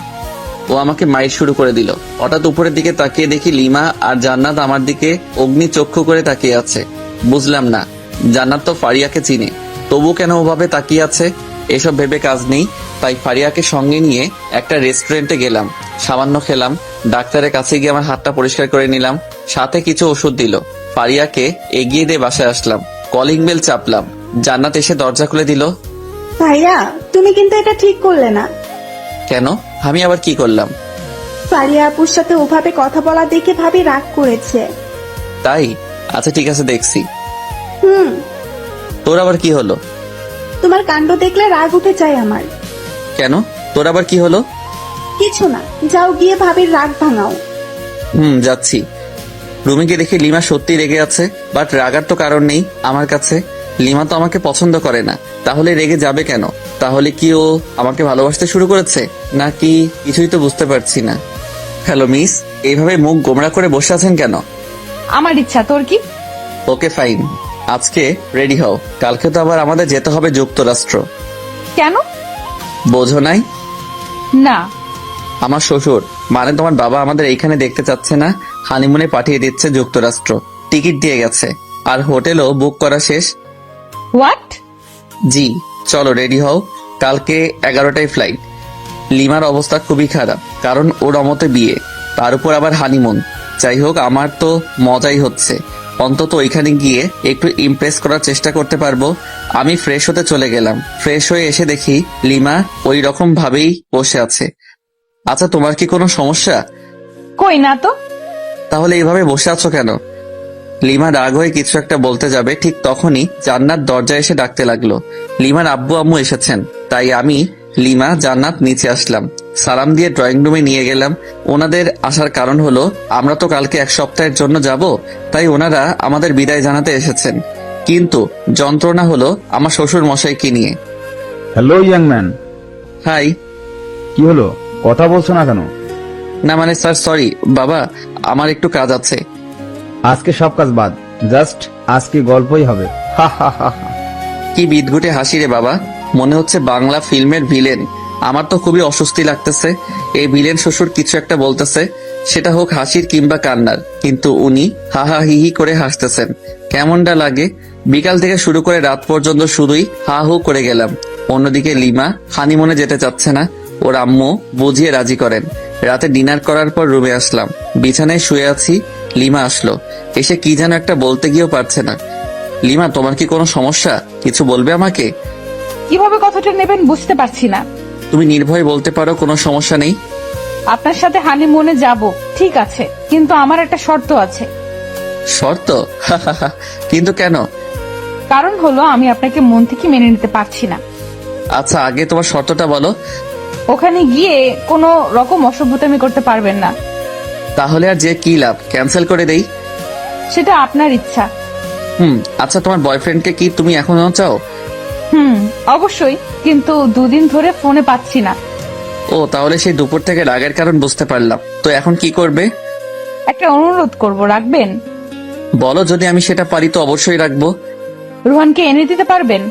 ও আমাকে মাইর শুরু করে দিল। হঠাৎ উপরের দিকে তাকিয়ে দেখি লিমা আর জান্নাত আমার দিকে অগ্নি চক্ষু করে তাকিয়ে আছে। বুঝলাম না, জান্নাত তো ফারিয়াকে চিনে, তবু কেন ওভাবে তাকিয়ে আছে? এসব ভেবে কাজ নেই, তাই ফারিয়াকে সঙ্গে নিয়ে একটা রেস্টুরেন্টে গেলাম। সামান্য খেলাম। ডাক্তারের কাছে গিয়ে আমার হাতটা পরিষ্কার করে নিলাম, সাথে কিছু ওষুধ দিল। ফারিয়াকে এগিয়ে দিয়ে বাসায় আসলাম। Calling bell চাপলাম। জান্নাত এসে দরজা খুলে দিল। ভাইয়া, তুমি কিন্তু এটা ঠিক করলে না। কেন? আমি আবার কি করলাম? ফারিয়া আপুর সাথে ওভাবে কথা বলা দেখে ভাবি রাগ করেছে। তাই? আচ্ছা ঠিক আছে, দেখছি। হুম তোর আবার কি হলো? তোমার কাণ্ড দেখলে রাগ উঠে যায় আমার। কেন? তোর আবার কি হলো? কিছু না, যাও গিয়ে ভাবির রাগ ভাঙাও। যাচ্ছি। রুমে গিয়ে দেখি লিমা সত্যি রেগে আছে, বাট রাগার তো কারণ নেই আমার কাছে। লিমা তো আমাকে পছন্দ করে না, তাহলে রেগে যাবে কেন? তাহলে কি ও আমাকে ভালোবাসতে শুরু করেছে নাকি? কিছুই তো বুঝতে পারছি না। হ্যালো মিস, এইভাবে মুখ গোমড়া করে বসে আছেন কেন? আমার ইচ্ছা, তোর কি? ওকে ফাইন, আজকে রেডি হও। কালকে তো আবার আমাদের যেতে হবে যুক্তরাষ্ট্র। কেন? বোঝো নাই? না। আমার শ্বশুর মানে তোমার বাবা আমাদের এইখানে দেখতে চাচ্ছে না, হানিমুনে পাঠিয়ে দিচ্ছে যুক্তরাষ্ট্র। টিকিট দিয়ে গেছে, আর হোটেলও বুক করা শেষ। হোয়াট? জি, চলো রেডি হও। কালকে 11টায় ফ্লাইট। লিমার অবস্থা খুবই খারাপ, কারণ ওর অমতে বিয়ে, তার উপর আবার হানিমুন। যাই হোক, আমার তো মজাই হচ্ছে। অন্তত ওইখানে গিয়ে একটু ইমপ্রেস করার চেষ্টা করতে পারবো। আমি ফ্রেশ হতে চলে গেলাম। ফ্রেশ হয়ে এসে দেখি লিমা ওই রকম ভাবেই বসে আছে। আচ্ছা, তোমার কি কোনো সমস্যা? কই না তো। তাহলে এইভাবে বসে আছো কেন? লিমা রাগ হয়ে কিছু একটা বলতে যাবে, ঠিক তখনই জান্নাত দরজায় এসে ডাকতে লাগলো। লিমার আব্বু আম্মু এসেছেন, তাই আমি, লিমা, জান্নাত নিচে আসলাম। সালাম দিয়ে ড্রয়িং রুমে নিয়ে গেলাম। ওনাদের আসার কারণ হলো আমরা তো কালকে 1 সপ্তাহের জন্য যাব, তাই ওনারা আমাদের বিদায় জানাতে এসেছেন। কিন্তু যন্ত্রণা হলো আমার শ্বশুর মশাইকে নিয়ে। Hello young man. হাই। কি হলো, কথা বলছো না কেন? না মানে স্যার, সরি বাবা, আমার একটু কাজ আছে। আজকে সব কাজ বাদ, জাস্ট আজকে গল্পই হবে। হা হা হা হা। কি বিদঘুটে হাসি রে বাবা, মনে হচ্ছে বাংলা ফিল্মের ভিলেন। আমার তো খুবই অস্বস্তি লাগতেছে। এই ভিলেন শ্বশুর কিছু একটা বলতেছে, সেটা হোক হাসির কিংবা কান্নার, কিন্তু উনি হা হা হি হি করে হাসতেছেন। কেমনটা লাগে? বিকাল থেকে শুরু করে রাত পর্যন্ত শুধুই হা হু করে গেলাম। অন্যদিকে লিমা হানিমুনে যেতে চাচ্ছে না, ওর আম্মু বুঝিয়ে রাজি করেন। রাতে ডিনার করার পর রুমে আসলাম। বিছানায় শুয়ে আছি, লিমা আসলো। এসে কি যেন একটা বলতে গিয়েও পারছে না। লিমা, তোমার কি কোনো সমস্যা? কিছু বলবে আমাকে? কিভাবে কথাটা নেবেন বুঝতে পারছি না। তুমি নির্ভয়ে বলতে পারো, কোনো সমস্যা নেই। আপনার সাথে হানিমুনে যাব ঠিক আছে, কিন্তু আমার একটা শর্ত আছে। শর্ত? কিন্তু কেন? কারণ হলো আমি আপনাকে মন থেকে মেনে নিতে পারছি না। আচ্ছা, আগে তোমার শর্তটা বলো। ওখানে গিয়ে কোনো রকম অসভ্যতামি করতে পারবেন না। তাহলে আর যে কি লাভ, ক্যান্সেল করে দেই? সেটা আপনার ইচ্ছা। আচ্ছা, তোমার বয়ফ্রেন্ডকে কি তুমি এখনো চাও? অবশ্যই, কিন্তু 2 দিন ধরে ফোনে পাচ্ছি না। ও, তাহলে সেই দুপুর থেকে রাগের কারণ বুঝতে পারলাম। তো এখন কি করবে? একটা অনুরোধ করব, রাখবেন? বলো, যদি আমি সেটা পারি তো অবশ্যই রাখবো। রোহানকে এনে দিতে পারবেন?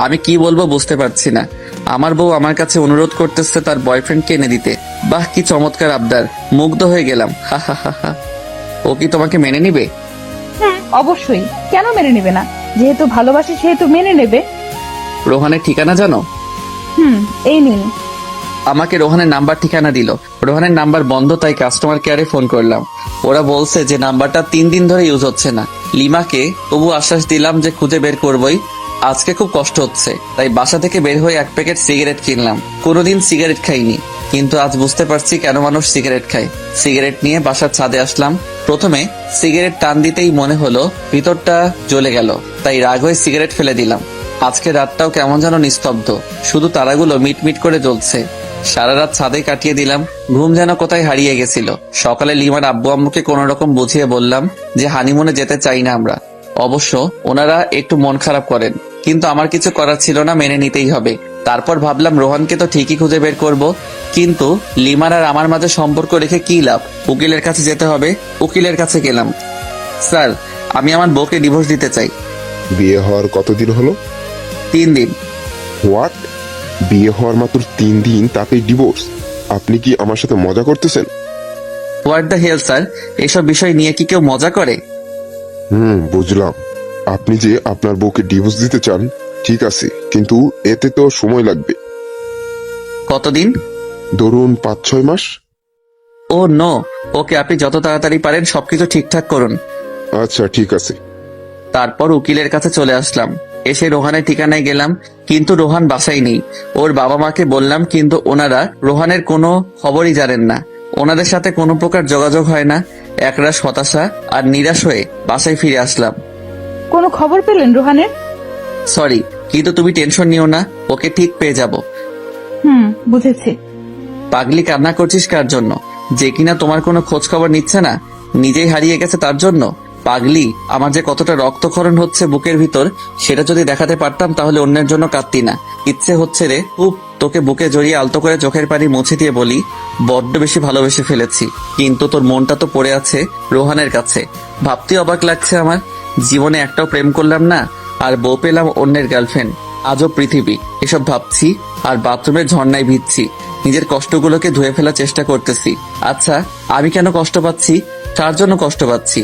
আমি কি বলবো বুঝতে পারছি না। আমার বউ আমার কাছে অনুরোধ করতেছে তার বয়ফ্রেন্ডকে এনে দিতে। বাহ, কি চমৎকার আবদার, মুগ্ধ হয়ে গেলাম। ও কি তোমাকে মেনে নিবে? অবশ্যই, কেন মেনে নেবে না? যেহেতু ভালোবাসে সেহেতু মেনে নেবে। রোহানের ঠিকানা জানো? এই নিন। আমাকে রোহানের নাম্বার ঠিকানা দিল। রোহানের নাম্বার বন্ধ, তাই কাস্টমার কেয়ারে ফোন করলাম। ওরা বলছে যে নাম্বারটা 3 দিন ধরে ইউজ হচ্ছে না। লিমাকে তবু আশ্বাস দিলাম যে খুঁজে বের করবই। আজকে খুব কষ্ট হচ্ছে, তাই বাসা থেকে বের হয়ে 1 প্যাকেট সিগারেট কিনলাম। কোনোদিন সিগারেট খাইনি, কিন্তু আজ বুঝতে পারছি কেন মানুষ সিগারেট খায়। সিগারেট নিয়ে বাসার ছাদে আসলাম। প্রথমে সিগারেট টান দিতেই মনে হলো ভিতরটা জ্বলে গেল, তাই রাগ হয়ে সিগারেট ফেলে দিলাম। আজকে রাতটাও কেমন যেন নিস্তব্ধ, শুধু তারাগুলো মিটমিট করে জ্বলছে। সারা রাত ছাদে কাটিয়ে দিলাম, ঘুম যেন কোথায় হারিয়ে গেছিল। সকালে লিমার আব্বু আম্মুকে কোন রকম বুঝিয়ে বললাম যে হানিমুনে যেতে চাই না আমরা। অবশ্য ওনারা একটু মন খারাপ করেন, কিন্তু আমার কিছু করার ছিল না, মেনে নিতেই হবে। তারপর ভাবলাম রোহানকে তো ঠিকই খুঁজে বের করব, কিন্তু লিমার আর আমার মাঝে সম্পর্ক রেখে কি লাভ? উকিলের কাছে যেতে হবে। উকিলের কাছে গেলাম। স্যার, আমি আমার বউকে ডিভোর্স দিতে চাই। বিয়ে হওয়ার কতদিন হলো? 3 দিন। হোয়াট? বিয়ে হওয়ার মাত্র 3 দিন, তাতেই ডিভোর্স? আপনি কি আমার সাথে মজা করতেছেন? হোয়াট দ্য হেল স্যার, এসব বিষয় নিয়ে কি কেউ মজা করে? বুঝলাম। আপনি যে আপনার বউকে ডিভোর্স দিতে চান, ঠিক আছে, কিন্তু এতে তো সময় লাগবে। কতদিন? ধরুন 5-6 মাস। ও নো, ওকে, আপনি যত তাড়াতাড়ি পারেন সবকিছু ঠিকঠাক করুন। আচ্ছা, ঠিক আছে। তারপর উকিলের কাছে চলে আসলাম। এসে রোহানের ঠিকানায় গেলাম, কিন্তু রোহান বাসায় নেই। ওর বাবা মাকে বললাম, কিন্তু ওনারা রোহানের কোনো খবরই জানেন না। ওনাদের সাথে কোনো প্রকার যোগাযোগ হয় না। একরাশ হতাশা আর নিরাশ হয়ে বাসায় ফিরে আসলাম। কোনো খবর পেলেন রোহানের? সরি, কিন্তু তুমি টেনশন নিও না, ওকে ঠিক পেয়ে যাব। বুঝেছি। পাগলি, কান্না করছিস কার জন্য? যে কিনা তোমার কোনো খোঁজ খবর নিচ্ছে না, নিজেই হারিয়ে গেছে তার জন্য? পাগলি, আমার যে কতটা রক্তক্ষরণ হচ্ছে বুকের ভিতর, সেটা যদি দেখাতে পারতাম তাহলে অন্যের জন্য কাঁদতি না। ইচ্ছে হচ্ছে রে খুব তোকে বুকে জড়িয়ে আলতো করে চোখের পানি মুছে দিয়ে বলি, বড্ড বেশি ভালোবেসে ফেলেছি। কিন্তু তোর মনটা তো পড়ে আছে রোহানের কাছে। ভাবতে অবাক লাগছে আমার, জীবনে একটাও প্রেম করলাম না, আর বউ পেলাম অন্যের গার্লফ্রেন্ড। আজব পৃথিবী। এসব ভাবছি আর বাথরুমের ঝর্ণায় ভিজছি। নিজের কষ্টগুলোকে ধুয়ে ফেলার চেষ্টা করতেছি। আচ্ছা, আমি কেন কষ্ট পাচ্ছি? কার জন্য কষ্ট পাচ্ছি?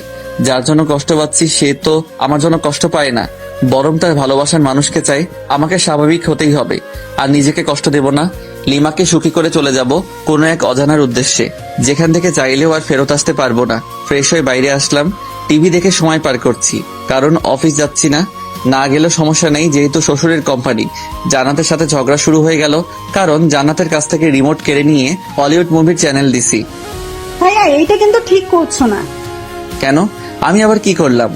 যার জন্য কষ্ট পাচ্ছি সে তো আমার জন্য কষ্ট পায় না, বরং তার ভালোবাসার মানুষকে চাই। আমাকে স্বাভাবিক হতেই হবে, আর নিজেকে কষ্ট দেব না। লিমাকে সুখী করে চলে যাব কোনো এক অজানার উদ্দেশ্যে, যেখান থেকে চাইলেও আর ফেরত আসতে পারবো না। ফ্রেশ হয়ে বাইরে আসলাম, টিভি দেখে সময় পার করছি, কারণ অফিস যাচ্ছি না। না গেলেও সমস্যা নেই, যেহেতু শ্বশুরের কোম্পানি। জান্নাতের সাথে ঝগড়া শুরু হয়ে গেল, কারণ জান্নাতের কাছ থেকে রিমোট কেড়ে নিয়ে হলিউড মুভির চ্যানেল দিছি। ভাইয়া, এইটা কিন্তু ঠিক করছো না। কেন? আমি আবার কি করলাম?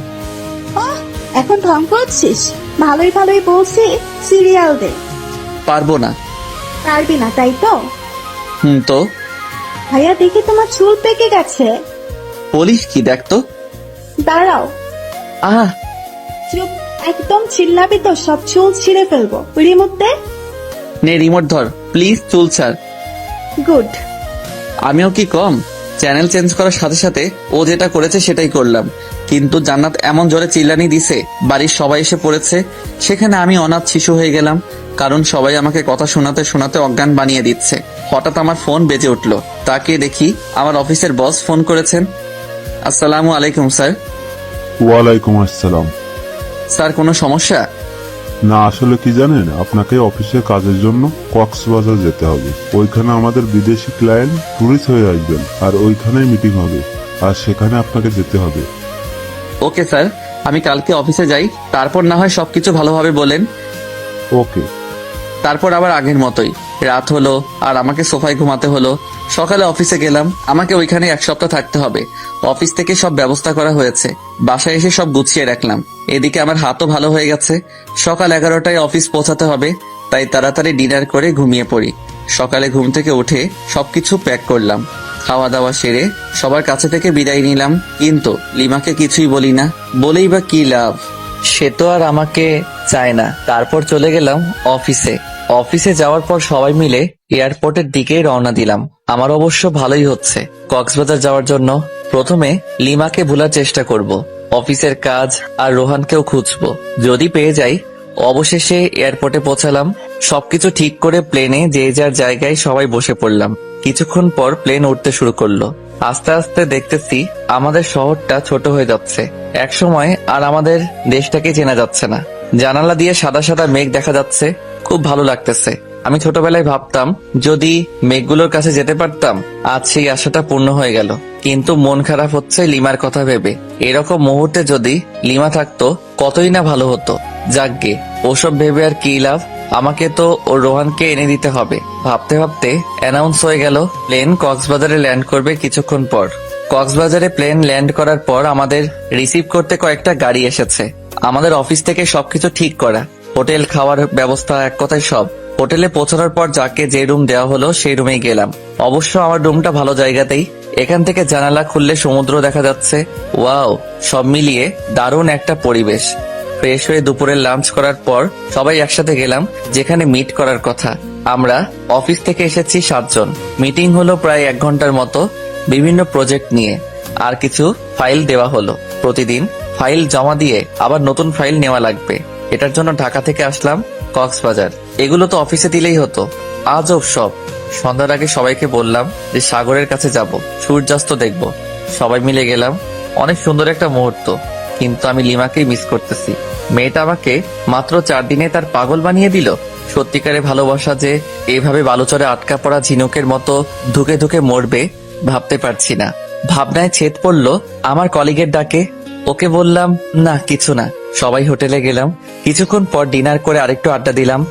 এখন ঢং করছিস? ভালোই ভালোই বলছি সিরিয়াল দে। পারবো না। পারবি না তাই তো? তো ভাইয়া, দেখি তোমার চুল পেকে গেছে। বলিস কি? দেখতো। দাঁড়াও। আহ, চুপ, একদম চিল্লাবি তো সব চুল ছিঁড়ে ফেলবো। রিমোট দে। নে রিমোট ধর প্লিজ, চুল ছাড়। গুড। আমিও কি কম? চ্যানেল চেঞ্জ করার সাথে সাথে ও যেটা করেছে সেটাই করলাম, কিন্তু জান্নাত এমন জোরে চিল্লানি দিছে, বাড়ির সবাই এসে পড়েছে। সেখানে আমি অনাথ শিশু হয়ে গেলাম, কারণ সবাই আমাকে কথা শোনাতে শোনাতে অজ্ঞান বানিয়ে দিচ্ছে। হঠাৎ আমার ফোন বেজে উঠলো, তাকে দেখি আমার অফিসের বস ফোন করেছেন। আসসালামু আলাইকুম স্যার। ওয়ালাইকুম আসসালাম। স্যার, কোনো সমস্যা? না, আসলে কি জানেন, আপনাকে অফিসের কাজের জন্য কক্সবাজার যেতে হবে। ওইখানে আমাদের বিদেশি ক্লায়েন্ট টুরিস্ট হয়ে আসবেন, আর ওইখানে মিটিং হবে, আর সেখানে আপনাকে যেতে হবে। ওকে স্যার, আমি কালকে অফিসে যাই, তারপর না হয় সবকিছু ভালোভাবে বলেন। ওকে। তারপর আবার আগের মতোই রাত হলো আর আমাকে সোফায় ঘুমাতে হলো। সকালে অফিসে গেলাম, আমাকে ওইখানে 1 সপ্তাহ থাকতে হবে। অফিস থেকে সব ব্যবস্থা করা হয়েছে, বাসায় এসে সব গুছিয়ে রাখলাম। এদিকে আমার হাতও ভালো হয়ে গেছে। সকাল 11টায় অফিস পৌঁছাতে হবে, তাই তাড়াতাড়ি ডিনার করে ঘুমিয়ে পড়ি। সকালে ঘুম থেকে উঠে সবকিছু প্যাক করলাম, খাওয়া দাওয়া সেরে সবার কাছে থেকে বিদায় নিলাম। কিন্তু লিমাকে কিছুই বলি না, বলেই বা কি লাভ, সে তো আর আমাকে চায় না। তারপর চলে গেলাম অফিসে। অফিসে যাওয়ার পর সবাই মিলে এয়ারপোর্টের দিকেই রওনা দিলাম। আমার অবশ্য ভালোই হচ্ছে কক্সবাজার যাওয়ার জন্য। প্রথমে লিমাকে ভোলার চেষ্টা করব, অফিসের কাজ আর রোহানকেও খুঁজবো, যদি পেয়ে যাই। অবশেষে এয়ারপোর্টে পৌঁছালাম। সবকিছু ঠিক করে প্লেনে যে যার জায়গায় সবাই বসে পড়লাম। কিছুক্ষণ পর প্লেন উঠতে শুরু করলো। আস্তে আস্তে দেখতেছি আমাদের শহরটা ছোট হয়ে যাচ্ছে। একসময় আর আমাদের দেশটাকে চেনা যাচ্ছে না। জানালা দিয়ে সাদা সাদা মেঘ দেখা যাচ্ছে, খুব ভালো লাগতেছে। আমি ছোটবেলায় ভাবতাম যদি মেঘগুলোর কাছে যেতে পারতাম, আজ সেই আশাটা পূর্ণ হয়ে গেল। কিন্তু মন খারাপ হচ্ছে লিমার কথা ভেবে। এরকম মুহূর্তে যদি লিমা থাকতো কতই না ভালো হতো। যাকগে, ওসব ভেবে আর কি লাভ, আমাকে তো ওর রোহানকে এনে দিতে হবে। ভাবতে ভাবতে অ্যানাউন্স হয়ে গেল প্লেন কক্সবাজারে ল্যান্ড করবে কিছুক্ষণ পর। কক্সবাজারে প্লেন ল্যান্ড করার পর আমাদের রিসিভ করতে কয়েকটা গাড়ি এসেছে। আমাদের অফিস থেকে সবকিছু ঠিক করা, হোটেল, খাওয়ার ব্যবস্থা, এক কথায় সব। হোটেলে পৌঁছানোর পর যাকে যে রুম দেওয়া হলো সেই রুমেই গেলাম। অবশ্য আমার রুমটা ভালো জায়গাতেই, এখান থেকে জানালা খুললে সমুদ্র দেখা যাচ্ছে। ওয়াও, সব মিলিয়ে দারুণ একটা পরিবেশ। ফ্রেশ হয়ে দুপুরের লাঞ্চ করার পর সবাই একসাথে গেলাম যেখানে মিট করার কথা। আমরা অফিস থেকে এসেছি 7 জন। মিটিং হলো প্রায় 1 ঘন্টার মতো, বিভিন্ন প্রজেক্ট নিয়ে। আর কিছু ফাইল দেওয়া হলো। প্রতিদিন ফাইল জমা দিয়ে আবার নতুন ফাইল নেওয়া লাগবে। এটার জন্য ঢাকা থেকে আসলাম কক্সবাজার। এগুলো তো অফিসে দিলেই হতো, আজব সব। সন্ধ্যার আগে সবাইকে বললাম যে সাগরের কাছে যাব, সূর্যাস্ত দেখব। সবাই মিলে গেলাম। অনেক সুন্দর একটা মুহূর্ত, কিন্তু আমি লিমাকেই মিস করতেছি। মেয়েটা আমাকে মাত্র 4 দিনে তার পাগল বানিয়ে দিল। সত্যিকারে ভালোবাসা যে এভাবে বালুচরে আটকা পড়া ঝিনুকের মতো ধুকে ধুকে মরবে ভাবতে পারছি না। ভাবনায় ছেদ পড়লো আমার কলিগের ডাকে। ওকে বললাম না, কিছু না। সবাই হোটেলে গেলাম। কিছুক্ষণ পর ডিনার করে আরেকটু আড্ডা দিলাম।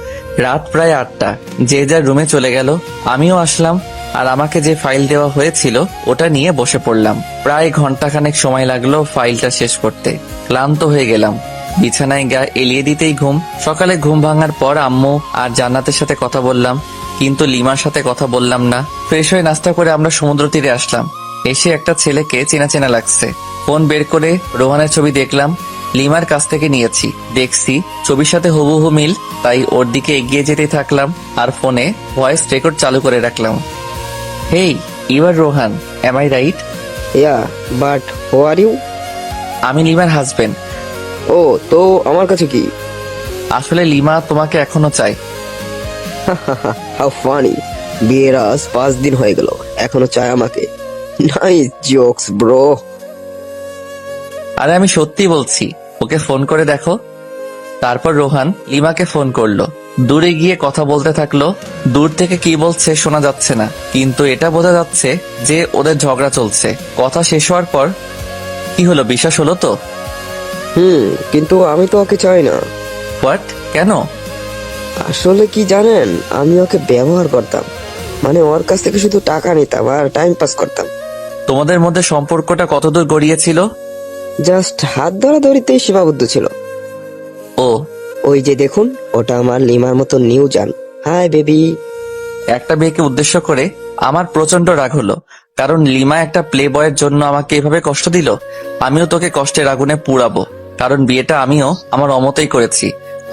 রাত প্রায় 8টা, যে যার রুমে চলে গেল। আমিও আসলাম আর আমাকে যে ফাইল দেওয়া হয়েছিল ওটা নিয়ে বসে পড়লাম। প্রায় ঘন্টাখানেক সময় লাগলো ফাইলটা শেষ করতে। ক্লান্ত হয়ে গেলাম, বিছানায় গা এলিয়ে দিতেই ঘুম। সকালে ঘুম ভাঙার পর আম্মু আর জান্নাতের সাথে কথা বললাম, কিন্তু লিমার সাথে কথা বললাম না। ফ্রেশ হয়ে নাস্তা করে আমরা সমুদ্র তীরে আসলাম। এসে একটা ছেলেকে চেনা চেনা লাগছে। ফোন বের করে রোহানের ছবি দেখলাম, লিমার কাছ থেকে নিয়েছি। দেখছি ছবির সাথে হুবহু মিল, তাই ওর দিকে এগিয়ে যেতে থাকলাম আর ফোনে ভয়েস রেকর্ড চালু করে রাখলাম। Hey, you are Rohan, am I right? Yeah, but who are you? আমি লিমার হাজবেন্ড। ও, তো আমার কাছে কি? আসলে লিমা তোমাকে এখনো চাই। How funny. বিয়ের আজ 5 দিন হয়ে গেল, এখনো চায় আমাকে। Nice jokes bro. আরে আমি সত্যি বলছি, ওকে ফোন করে দেখো। তারপর রোহান লিমাকে ফোন করলো। দূরে গিয়ে কথা বলতে থাকলো। দূর থেকে কি বলছে শোনা যাচ্ছে না, কিন্তু এটা বোঝা যাচ্ছে যে ওদের ঝগড়া চলছে। কথা শেষ হওয়ার পর, কি হলো, বিশ্বাস হলো তো? কিন্তু আমি তো ওকে চাই না। হোয়াট? কেন? আসলে কি জানেন, আমি ওকে ব্যবহার করতাম। মানে ওর কাছ থেকে শুধু টাকা নিতাম আর টাইম পাস করতাম। তোমাদের মধ্যে সম্পর্কটা কতদূর গড়িয়েছিল? জাস্ট হাত ধরাধরিতেই সীমাবদ্ধ ছিল। ও, ওই যে দেখুন, ওটা আমার লিমার মতো নিউ জান। Hi baby. একটা মেয়েকে উদ্দেশ্য করে আমার প্রচন্ড রাগ হলো, কারণ লিমা একটা প্লে বয়ের জন্য আমাকে এভাবে কষ্ট দিল। আমিও তোকে কষ্টের আগুনে পুড়াবো, কারণ বিয়েটা আমিও আমার অমতেই করেছি।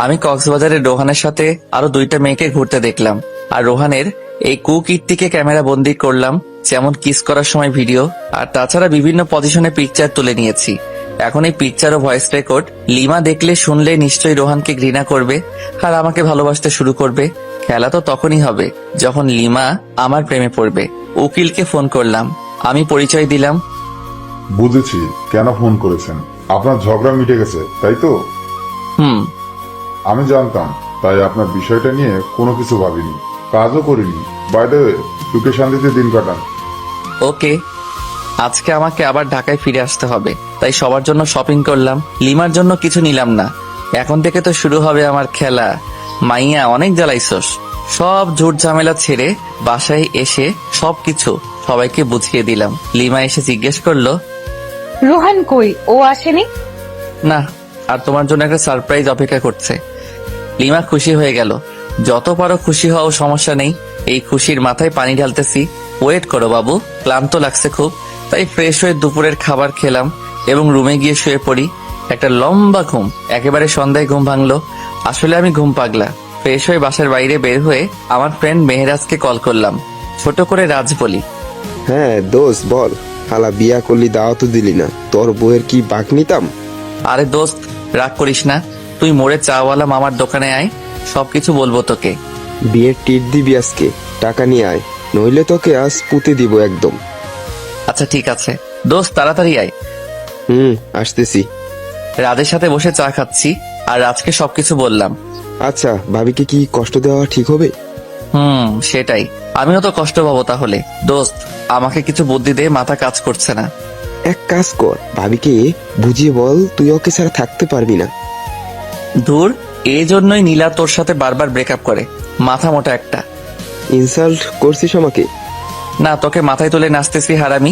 আমি কক্সবাজারের রোহানের সাথে আরো 2টা মেয়েকে ঘুরতে দেখলাম, আর রোহানের এই কুকীর্তিকে ক্যামেরা বন্দি করলাম, যেমন কিস করার সময় ভিডিও, আর তাছাড়া বিভিন্ন পজিশনে পিকচার তুলে নিয়েছি। এখন এই পিকচার ও ভয়েস রেকর্ড লিমা দেখলে শুনলে নিশ্চয়ই রোহানকে ঘৃণা করবে আর আমাকে ভালোবাসতে শুরু করবে। খেলা তো তখনই হবে যখন লিমা আমার প্রেমে পড়বে। উকিলকে ফোন করলাম, আমি পরিচয় দিলাম। বুঝেছি কেন ফোন করেছেন, আপনার ঝগড়া মিটে গেছে তাই তো? আমি জানতাম, তাই আপনার বিষয়টা নিয়ে কোনো কিছু ভাবিনি, কাজও করিনি। বাই দ্য ওয়ে, সুখে শান্তিতে দিন কাটান। ওকে। আজকে আমাকে আবার ঢাকায় ফিরে আসতে হবে, তাই সবার জন্য শপিং করলাম। লিমার জন্য কিছু নিলাম না। এখন থেকে তো শুরু হবে আমার খেলা। মাইয়া, অনেক জ্বালাইছস। সব ঝুট ঝামেলা ছেড়ে বাসায় এসে সবকিছু সবাইকে বুঝিয়ে দিলাম। লিমা এসে জিজ্ঞেস করলো, রোহান কই? ও আসেনি? না, আর তোমার জন্য একটা সারপ্রাইজ অপেক্ষা করছে। লিমা খুশি হয়ে গেল। যত পারো খুশি হও, সমস্যা নেই। এই খুশির মাথায় পানি ঢালতেছি। ওয়েট করো বাবু, ক্লান্ত লাগছে খুব। তাই ফ্রেশ হয়ে দুপুরের খাবার খেলাম এবং রুমে গিয়ে শুয়ে পড়ি। একটা লম্বা ঘুম, একেবারে সন্ধ্যায় ঘুম ভাঙলো। আসলে আমি ঘুম পাগলা। ফ্রেশ হয়ে বাসার বাইরে বের হয়ে আমার ফ্রেন্ড মেহেরাজকে কল করলাম। ছোট করে রাজ বলি, হ্যাঁ দোস্ত বল, হালা বিয়া করলি দাওয়া তো দিলি না, তোর বউয়ের কি বাক নিতাম? আরে দোস্ত রাগ করিস না, তুই মোড়ে চাওয়ালা মামার দোকানে আয়, সবকিছু বলবো তোকে। বিয়ের টিট দিবি আজকে, টাকা নিয়ে আয়, নইলে তোকে আজ পুঁতে দিব একদম। আচ্ছা ঠিক আছে দোস্ত, তাড়াতাড়ি আয়। আসতেছি। রাজের সাথে বসে চা খাচ্ছি আর রাজকে সবকিছু বললাম। আচ্ছা, ভাবিকে কি কষ্ট দেওয়া ঠিক হবে? সেটাই, আমিও তো কষ্ট পাবো তাহলে। দোস্ত আমাকে কিছু বুদ্ধি দে, মাথা কাজ করছে না। এক কাজ কর, ভাবিকে বুঝিয়ে বল তুই ওকে ছাড়া থাকতে পারবি না। দূর, এই জন্যই নীলা তোর সাথে বারবার ব্রেকআপ করে, মাথা মোটা একটা। ইনসাল্ট করছিস আমাকে? না, তোকে মাথায় তুলে নাচতেছি হারামি।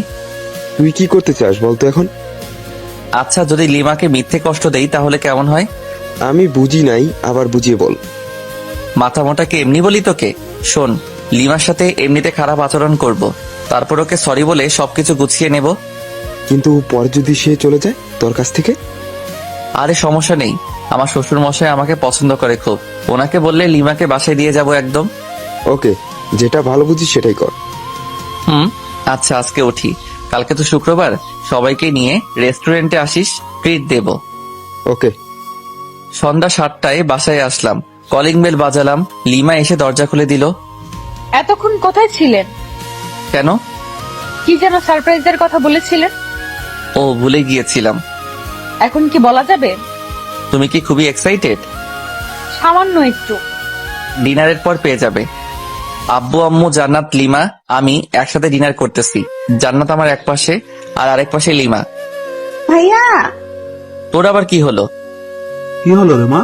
তুই কি করতে চাস বলতো এখন? আচ্ছা, যদি লিমাকে মিথ্যে কষ্ট দেই তাহলে কেমন হয়? আমি বুঝি নাই, আবার বুঝিয়ে বল। মাথা মোটাকে এমনি বলি তোকে? শোন, লিমার সাথে এমনিতে খারাপ আচরণ করব, তারপর ওকে সরি বলে সবকিছু গুছিয়ে নেব। কিন্তু পরে যদি সে চলে যায় তোর কাছ থেকে? আরে সমস্যা নেই, আমার শ্বশুর মশাই আমাকে পছন্দ করে খুব। ওনাকে বললে লিমাকে বাসায় দিয়ে যাব একদম। ওকে, যেটা ভালো বুঝিস সেটাই কর। আচ্ছা আজকে উঠি, কালকে তো শুক্রবার, সবাইকে নিয়ে রেস্টুরেন্টে আসিস, ট্রিট দেব। ওকে। সন্ধ্যা 7টায় বাসায় আসলাম, কলিং বেল বাজালাম। লিমা এসে দরজা খুলে দিল। এতক্ষণ কোথায় ছিলেন? কেন? কি যেন সারপ্রাইজের কথা বলেছিলেন? ও ভুলে গিয়েছিলাম। এখন কি বলা যাবে? তুমি কি খুবই এক্সাইটেড? সামান্য একটু। ডিনারের পর পেয়ে যাবে। আব্বু আম্মু জান্নাত লিমা আমি একসাথে ডিনার করতেছি। জান্নাত আমার এক পাশে আর আরেক পাশে লিমা। ভাইয়া, তোর আবার কি হলো? কি হলো রে মা?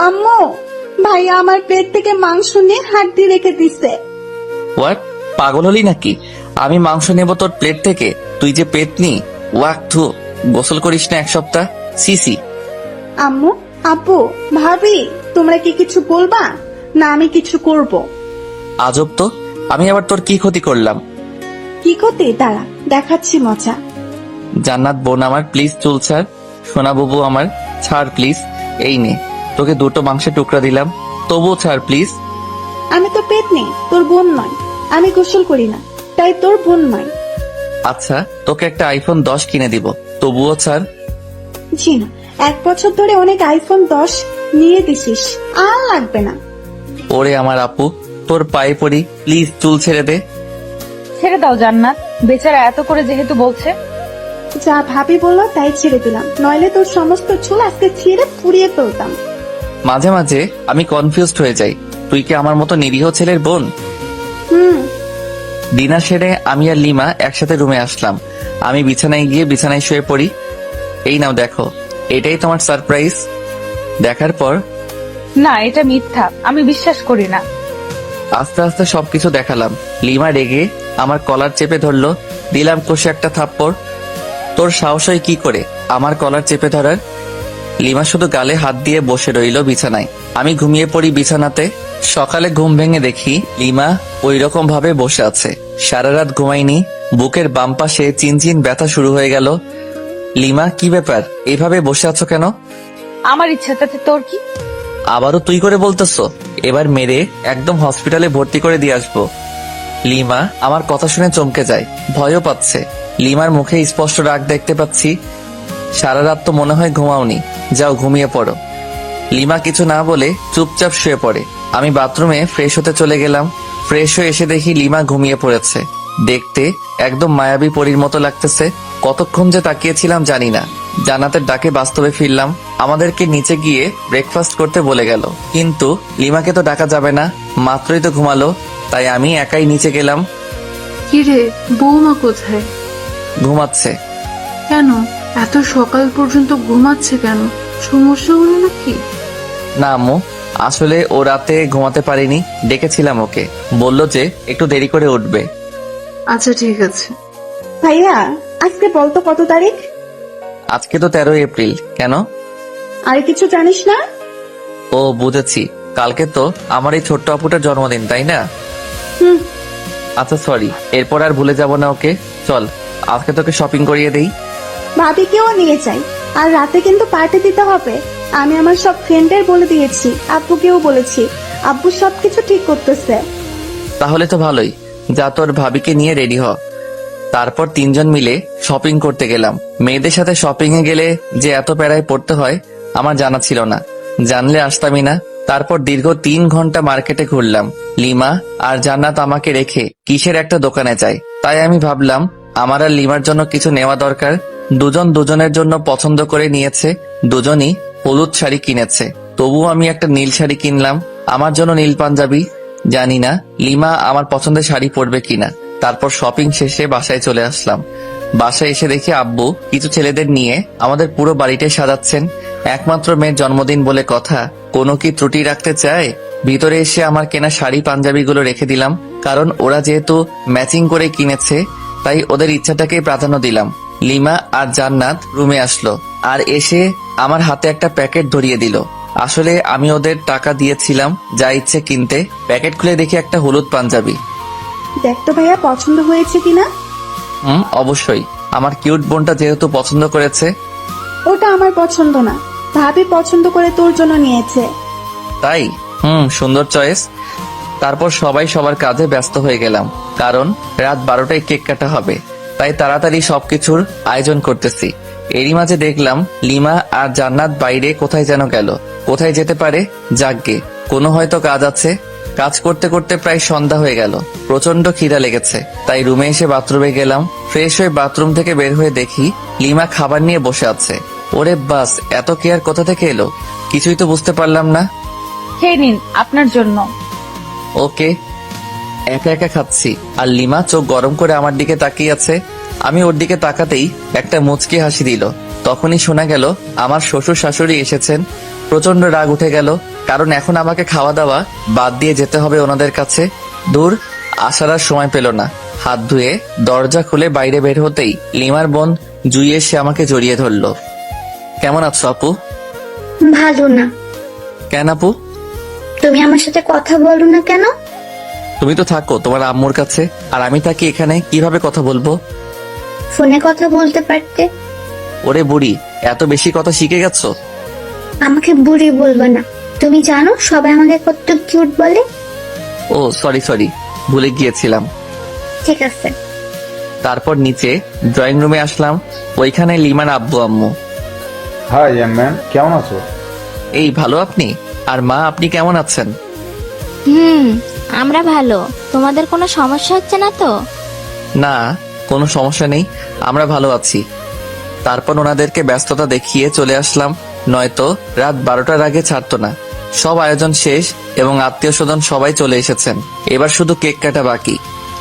আম্মু, ভাইয়া আমার পেট থেকে মাংস নিয়ে হাড্ডি রেখে দিছে। হোয়াট, পাগল হলি নাকি? আমি মাংস নেব তোর প্লেট থেকে? তুই যে পেট নি, ওয়াক থু, গোসল করিস না এক সপ্তাহ। সিসি। আম্মু, আপু, ভাবি, তোমরা কি কিছু বলবা না আমি কিছু করব? আজব তো, আমি আবার তোর কি ক্ষতি করলাম? কি করতে? দাঁড়া, দেখাচ্ছি মজা। জান্নাত বোন আমার, প্লিজ চুল ছাড়। সোনা বুবু আমার, ছাড় প্লিজ। এই নে, তোকে 2টো মাংসের টুকরা দিলাম, তবুও ছাড় প্লিজ। আমি তো পেট নেই, তোর বোন নয়। আমি গোসল করি না, তাই তোর বোন নয়। আচ্ছা, তোকে একটা আইফোন 10 কিনে দিব, তবুও ছাড়। জি না, 1 বছর ধরে অনেক আইফোন 10 নিয়ে দিছিস, আর লাগবে না। ওরে আমার আপু, তোর পায়ে পড়ি, প্লিজ চুল ছেড়ে দে। ছেড়ে দাও জান্নাত, বেচারা এত করে যেহেতু বলছে। যা ভাবি বললো তাই ছেড়ে দিলাম, নইলে তোর সমস্ত চুল আজকে ছিঁড়ে পুড়িয়ে ফেলতাম। মাঝে মাঝে আমি কনফিউজড হয়ে যাই, তুই কি আমার মতো নিরীহ ছেলের বোন? ডিনার সেরে আমি আর লিমা একসাথে রুমে আসলাম। আমি বিছানায় গিয়ে বিছানায় শুয়ে পড়ি। এই নাও দেখো, এটাই তোমার সারপ্রাইজ। দেখার পর, না, এটা মিথ্যা, আমি বিশ্বাস করি না। আস্তে আস্তে সবকিছু দেখালাম। লিমা রেগে আমার কলার চেপে ধরলো, দিলাম কষে একটা থাপ্পড়। তোর সাহস হয় কি করে আমার কলার চেপে ধরার? লিমা শুধু গালে হাত দিয়ে বসে রইল বিছানায়। আমি ঘুমিয়ে পড়ি বিছানাতে। সকালে ঘুম ভেঙে দেখি লিমা ওই রকম ভাবে বসে আছে। সারা রাত ঘুমাইনি, বুকের বাম পাশে চিনচিন ব্যথা শুরু হয়ে গেল। লিমা, কি ব্যাপার, এইভাবে বসে আছো কেন? আমার ইচ্ছা, তাতে তোর কি? আবারও তুই করে বলতেছো? এবার মেরে একদম হসপিটালে ভর্তি করে দিয়ে আসবো। লিমা আমার কথা শুনে চমকে যায়, ভয়ও পাচ্ছে। লিমার মুখে স্পষ্ট রাগ দেখতে পাচ্ছি। সারা রাত তো মনে হয় ঘুমাওনি, যাও ঘুমিয়ে পড়ো। লিমা কিছু না বলে চুপচাপ শুয়ে পড়ে। আমি বাথরুমে ফ্রেশ হতে চলে গেলাম। ফ্রেশ হয়ে এসে দেখি লিমা ঘুমিয়ে পড়েছে। দেখতে একদম মায়াবী পরীর মতো লাগতেছে। কতক্ষণ যে তাকিয়েছিলাম জানি না। জান্নাতের ডাকে বাস্তবে ফিরলাম। আমাদেরকে নিচে গিয়ে ব্রেকফাস্ট করতে বলে গেল, কিন্তু লিমাকে তো ডাকা যাবে না, মাত্রই তো ঘুমালো। তাই আমি একাই নিচে গেলাম। কিরে, বৌমা কোথায়? ঘুমাচ্ছে। কেন এত সকাল পর্যন্ত ঘুমাচ্ছে কেন? সমস্যা হলো নাকি? না আম্মু, আসলে ও রাতে ঘুমাতে পারেনি, ডেকেছিলাম ওকে, বলল যে একটু দেরি করে উঠবে। আচ্ছা ঠিক আছে। ভাইয়া আজকে বলতো কত তারিখ? আজকে তো 13 এপ্রিল। কেন? আর কিছু জানিস না? ও বুঝেছি, কালকে তো আমার এই ছোট্ট আপুটার জন্মদিন, তাই না? হুম। আচ্ছা সরি, এরপর আর ভুলে যাব না ওকে। চল আজকে তোকে শপিং করিয়ে দেই। ভাবিকেও নিয়ে যাই, আর রাতে কিন্তু পার্টি দিতে হবে। আমি আমার সব ফ্রেন্ডদের বলে দিয়েছি, আব্বুকেও বলেছি। আব্বু সবকিছু ঠিক করতেছে। তাহলে তো ভালোই, যা তোর ভাবিকে নিয়ে রেডি হ। তারপর তিনজন মিলে শপিং করতে গেলাম। মেয়েদের সাথে শপিং এ গেলে যে এত প্যারায় পড়তে হয় আমার জানা ছিল না, জানলে আসতামই না। তারপর দীর্ঘ 3 ঘন্টা মার্কেটে ঘুরলাম। লিমা আর জান্নাত আমাকে রেখে কিসের একটা দোকানে যায়, তাই আমি ভাবলাম আমার আর লিমার জন্য কিছু নেওয়া দরকার। দুজন দুজনের জন্য পছন্দ করে নিয়েছে, দুজনই হলুদ শাড়ি কিনেছে। তবুও আমি একটা নীল শাড়ি কিনলাম, আমার জন্য নীল পাঞ্জাবি। জানি না লিমা আমার পছন্দের শাড়ি পরবে কিনা। তারপর শপিং শেষে বাসায় চলে আসলাম। বাসায় এসে দেখি আব্বু কিছু ছেলেদের নিয়ে আমাদের পুরো বাড়িটাই সাজাচ্ছেন। একমাত্র মেয়ের জন্মদিন বলে কথা, কোনো কি ত্রুটি রাখতে চায়? ভিতরে এসে আমার কেনা শাড়ি পাঞ্জাবিগুলো রেখে দিলাম, কারণ ওরা যেহেতু ম্যাচিং করে কিনেছে তাই ওদের ইচ্ছাটাকেই প্রাধান্য দিলাম। লিমা আর জান্নাত রুমে আসলো আর এসে আমার হাতে একটা প্যাকেট ধরিয়ে দিল। আসলে আমি ওদের টাকা দিয়েছিলাম যা ইচ্ছে কিনতে। প্যাকেট খুলে দেখি একটা হলুদ পাঞ্জাবি। দেখ তো ভাইয়া পছন্দ হয়েছে কিনা। অবশ্যই, আমার কিউট বোনটা যেহেতু পছন্দ করেছে। ওটা আমার পছন্দ না, ভাবি পছন্দ করে তোর জন্য নিয়েছে। তাই? সুন্দর চয়েস। তারপর সবাই সবার কাজে ব্যস্ত হয়ে গেলাম, কারণ রাত 12টায় কেক কাটা হবে, তাই তাড়াতাড়ি সবকিছুর আয়োজন করতেছি। এরই মাঝে দেখলাম লিমা আর জান্নাত বাইরে কোথায় যেন গেল। কোথায় যেতে পারে? যাকগে, কোনো হয়তো কাজ আছে। কাজ করতে করতে প্রায় সন্ধ্যা হয়ে গেল। প্রচন্ড খিদা লেগেছে, তাই রুমে এসে বাথরুমে গেলাম। ফ্রেশ হয়ে বাথরুম থেকে বের হয়ে দেখি লিমা খাবার নিয়ে বসে আছে। ওরে বাস, এত কেয়ার কোথা থেকে এলো? কিছুই তো বুঝতে পারলাম না। খেয়ে নিন, আপনার জন্য। ওকে। একা একা খাচ্ছি, আর লিমা চোখ গরম করে আমার দিকে তাকিয়ে আছে। আমি ওর দিকে তাকাতেই একটা মুচকি হাসি দিল। তখনই শোনা গেল আমার শ্বশুর শাশুড়ি এসেছেন। প্রচন্ড রাগ উঠে গেল, কারণ এখন আমাকে খাওয়া দাওয়া বাদ দিয়ে যেতে হবে ওনাদের কাছে। দূর, আসার আর সময় পেল না। হাত ধুয়ে দরজা খুলে বাইরে বের হতেই লিমার বোন জুই এসে আমাকে জড়িয়ে ধরলো। কেমন আছো আপু? ভালো না। কেন আপু? তুমি আমার সাথে কথা বলো না কেন? তুমি তো থাকো তোমার আম্মুর কাছে, আর আমি থাকি এখানে, কিভাবে কথা বলবো? ফোনে কথা বলতে পারতে। ওরে বুড়ি, এত বেশি কথা শিখে গেছো? আমাকে বুড়ি বলবে না। তুমি জানো সবাই আমাকে কত কিউট বলে। ও সরি, ভুলে গিয়েছিলাম। ঠিক আছে। তারপর নিচে ড্রয়িং রুমে আসলাম। ওইখানে লিমার আব্বু আম্মু। হাই ইয়াং ম্যান, কেমন আছো? এই ভালো, আপনি? আর মা, আপনি কেমন আছেন? আমরা ভালো। তোমাদের কোনো সমস্যা হচ্ছে না তো? না, কোনো সমস্যা নেই, আমরা ভালো আছি। তারপর ওনাদেরকে ব্যস্ততা দেখিয়ে চলে আসলাম, নয়তো রাত 12টার আগে ছাড়তো না। সব আয়োজন শেষ এবং আত্মীয় স্বজন সবাই চলে এসেছেন। এবার শুধু কেক কাটা বাকি।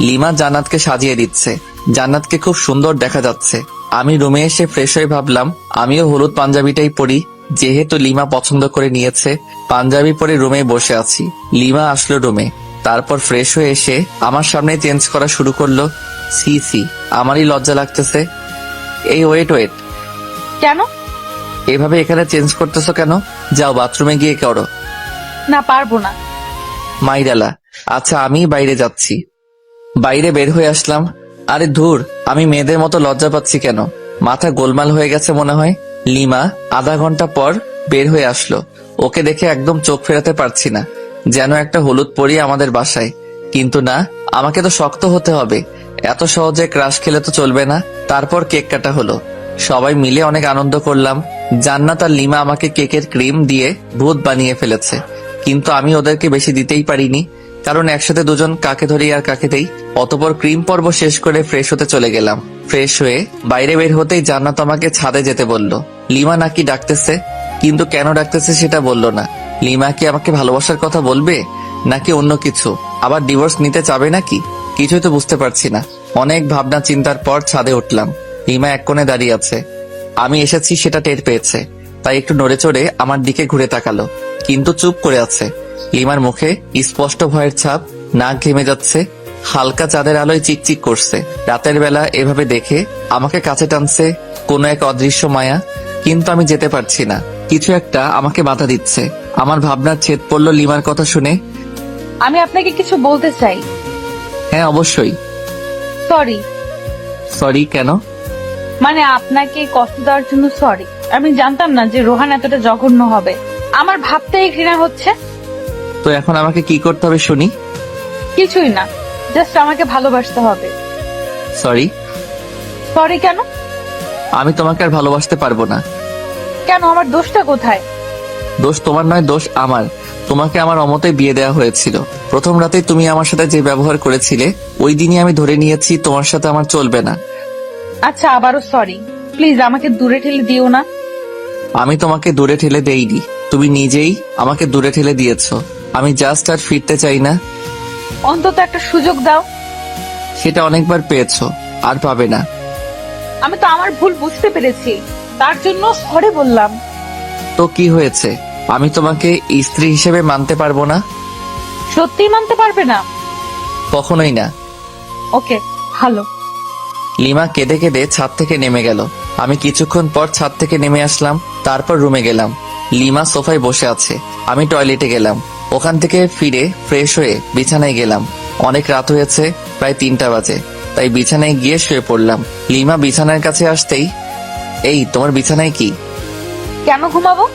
লিমা জান্নাতকে সাজিয়ে দিচ্ছে। জান্নাতকে খুব সুন্দর দেখা যাচ্ছে। আমি রুমে এসে ফ্রেশ হয়ে ভাবলাম আমিও হলুদ পাঞ্জাবিটাই পরি, যেহেতু লিমা পছন্দ করে নিয়েছে। পাঞ্জাবি পরে রুমে বসে আছি। লিমা আসলো রুমে, তারপর ফ্রেশ হয়ে এসে আমার সামনে চেঞ্জ করা শুরু করলো। সি, আমারই লজ্জা লাগতেছে। এই ওয়েট। কেন? এভাবে এখানে চেঞ্জ করতেছো কেন? যাও বাথরুমে গিয়ে করো। না, পারবো না। মাইরালা, আচ্ছা আমি বাইরে যাচ্ছি। বাইরে বের হয়ে আসলাম। আরে ধুর, আমি মেয়েদের মতো লজ্জা পাচ্ছি কেন? মাথা গোলমাল হয়ে গেছে মনে হয়। লিমা আধা ঘন্টা পর বের হয়ে আসলো। ওকে দেখে একদম চোখ ফেরাতে পারছি না, যেন একটা হলুদ পরি আমাদের বাসায়। কিন্তু না, আমাকে তো শক্ত হতে হবে, এত সহজে ক্রাশ খেলে তো চলবে না। তারপর কেক কাটা হলো, সবাই মিলে অনেক আনন্দ করলাম। জান্নাত আর লিমা আমাকে কেকের ক্রিম দিয়ে ভূত বানিয়ে ফেলেছে, কিন্তু আমি ওদেরকে বেশি দিতেই পারিনি, কারণ একসাথে দুজন কাকে ধরি আর কাকে দেই। অতপর ক্রিম পর্ব শেষ করে ফ্রেশ হতে চলে গেলাম। ফ্রেশ হয়ে বাইরে বের হতেই জান্নাত আমাকে ছাদে যেতে বলল। লিমা নাকি ডাকতেছে, কিন্তু কেন ডাকতেছে সেটা বলল না। লিমা কি আমাকে ভালোবাসার কথা বলবে নাকি অন্য কিছু? আবার ডিভোর্স নিতে চাবে নাকি? কিছুই তো বুঝতে পারছি না। অনেক ভাবনা চিন্তার পর ছাদে উঠলাম। লিমা এক কোণে দাঁড়িয়ে আছে। আমি এসেছি সেটা টের পেয়েছে, তাই একটু নড়ে চড়ে আমার দিকে ঘুরে তাকালো। কিন্তু চুপ করে আছে। লিমার মুখে স্পষ্ট ভয়ের ছাপ, নাক ঘেমে যাচ্ছে, হালকা চাঁদের আলোয় চিকচিক করছে। রাতের বেলা এভাবে দেখে আমাকে কাছে টানছে কোনো এক অদৃশ্য মায়া, কিন্তু আমি যেতে পারছি না। কিছু একটা আমাকে বাধা দিচ্ছে। আমার ভাবনার ছেদ পড়ল লিমার কথা শুনে। আমি আপনাকে কিছু বলতে চাই। হ্যাঁ অবশ্যই। সরি। সরি কেন? মানে আপনাকে কষ্ট দেওয়ার জন্য সরি। আমি জানতাম না যে রোহান এতটা জঘন্য হবে। আমার ভাবতেই ঘৃণা হচ্ছে। তো এখন আমাকে কি করতে হবে শুনি? কিছুই না, জাস্ট আমাকে ভালোবাসতে হবে। সরি। সরি কেন? আমি তোমাকে আর ভালোবাসতে পারবো না। কেন, আমার দোষটা কোথায়? দোষ তোমার নয়, দোষ আমার। তোমাকে আমার অমতে বিয়ে দেওয়া হয়েছিল। প্রথম রাতে তুমি আমার সাথে যে ব্যবহার করেছিলে, ওই দিনই আমি ধরে নিয়েছি তোমার সাথে আমার চলবে না। আচ্ছা, আবারও সরি। প্লিজ আমাকে দূরে ঠেলে দিও না। আমি তোমাকে দূরে ঠেলে দেইনি, তুমি নিজেই আমাকে দূরে ঠেলে দিয়েছো। আমি জাস্ট আর ফিরতে চাই না। অন্তত একটা সুযোগ দাও। সেটা অনেকবার পেয়েছো, আর পাবে না। আমি তো আমার ভুল বুঝতে পেরেছি, তার জন্য সরি বললাম। তো কি হয়েছে? আমি তোমাকে স্ত্রী হিসেবে মানতে পারবো না? সত্যি মানতে পারবে না? কখনোই না। ওকে, ভালো। লিমা কেঁদে কেঁদে ছাদ থেকে নেমে গেল। আমি কিছুক্ষণ পর ছাদ থেকে নেমে আসলাম, তারপর রুমে গেলাম। লিমা সোফায় বসে আছে। আমি টয়লেটে গেলাম। ওখান থেকে ফিরে ফ্রেশ হয়ে বিছানায় গেলাম। অনেক রাত হয়েছে, প্রায় 3টা বাজে, তাই বিছানায় গিয়ে শুয়ে পড়লাম। লিমা বিছানার কাছে আসতেই, এই তোমার বিছানায় কি? কেন ঘুমাবো?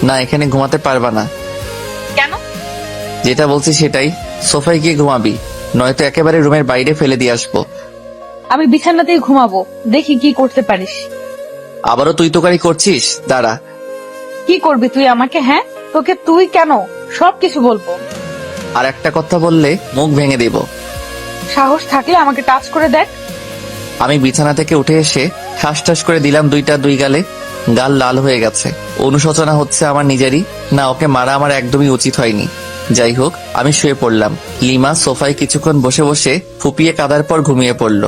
না, এখানে ঘুমাতে পারবা না। কেন? যেটা বলছি সেটাই, সোফায় গিয়ে ঘুমাবি, নয়তো একেবারে রুমের বাইরে ফেলে দিয়ে আসবো। আমি বিছানাতেই ঘুমাবো, দেখি কি করতে পারিস। আবারও তুই তোকারি করছিস? দাঁড়া। কি করবি তুই আমাকে? হ্যাঁ, তোকে তুই কেন? সবকিছু বলবো। আর একটা কথা বললে মুখ ভেঙে দেব। সাহস থাকলে আমাকে টাচ করে দেখ। আমি বিছানা থেকে উঠে এসে ঠাস ঠাস করে দিলাম দুই গালে। গাল লাল হয়ে গেছে। অনুশোচনা হচ্ছে আমার নিজেরই। না, ওকে মারা আমার একদমই উচিত হয়নি। যাই হোক, আমি শুয়ে পড়লাম। লিমা সোফায় কিছুক্ষণ বসে বসে ফুপিয়ে কাদার পর ঘুমিয়ে পড়ল।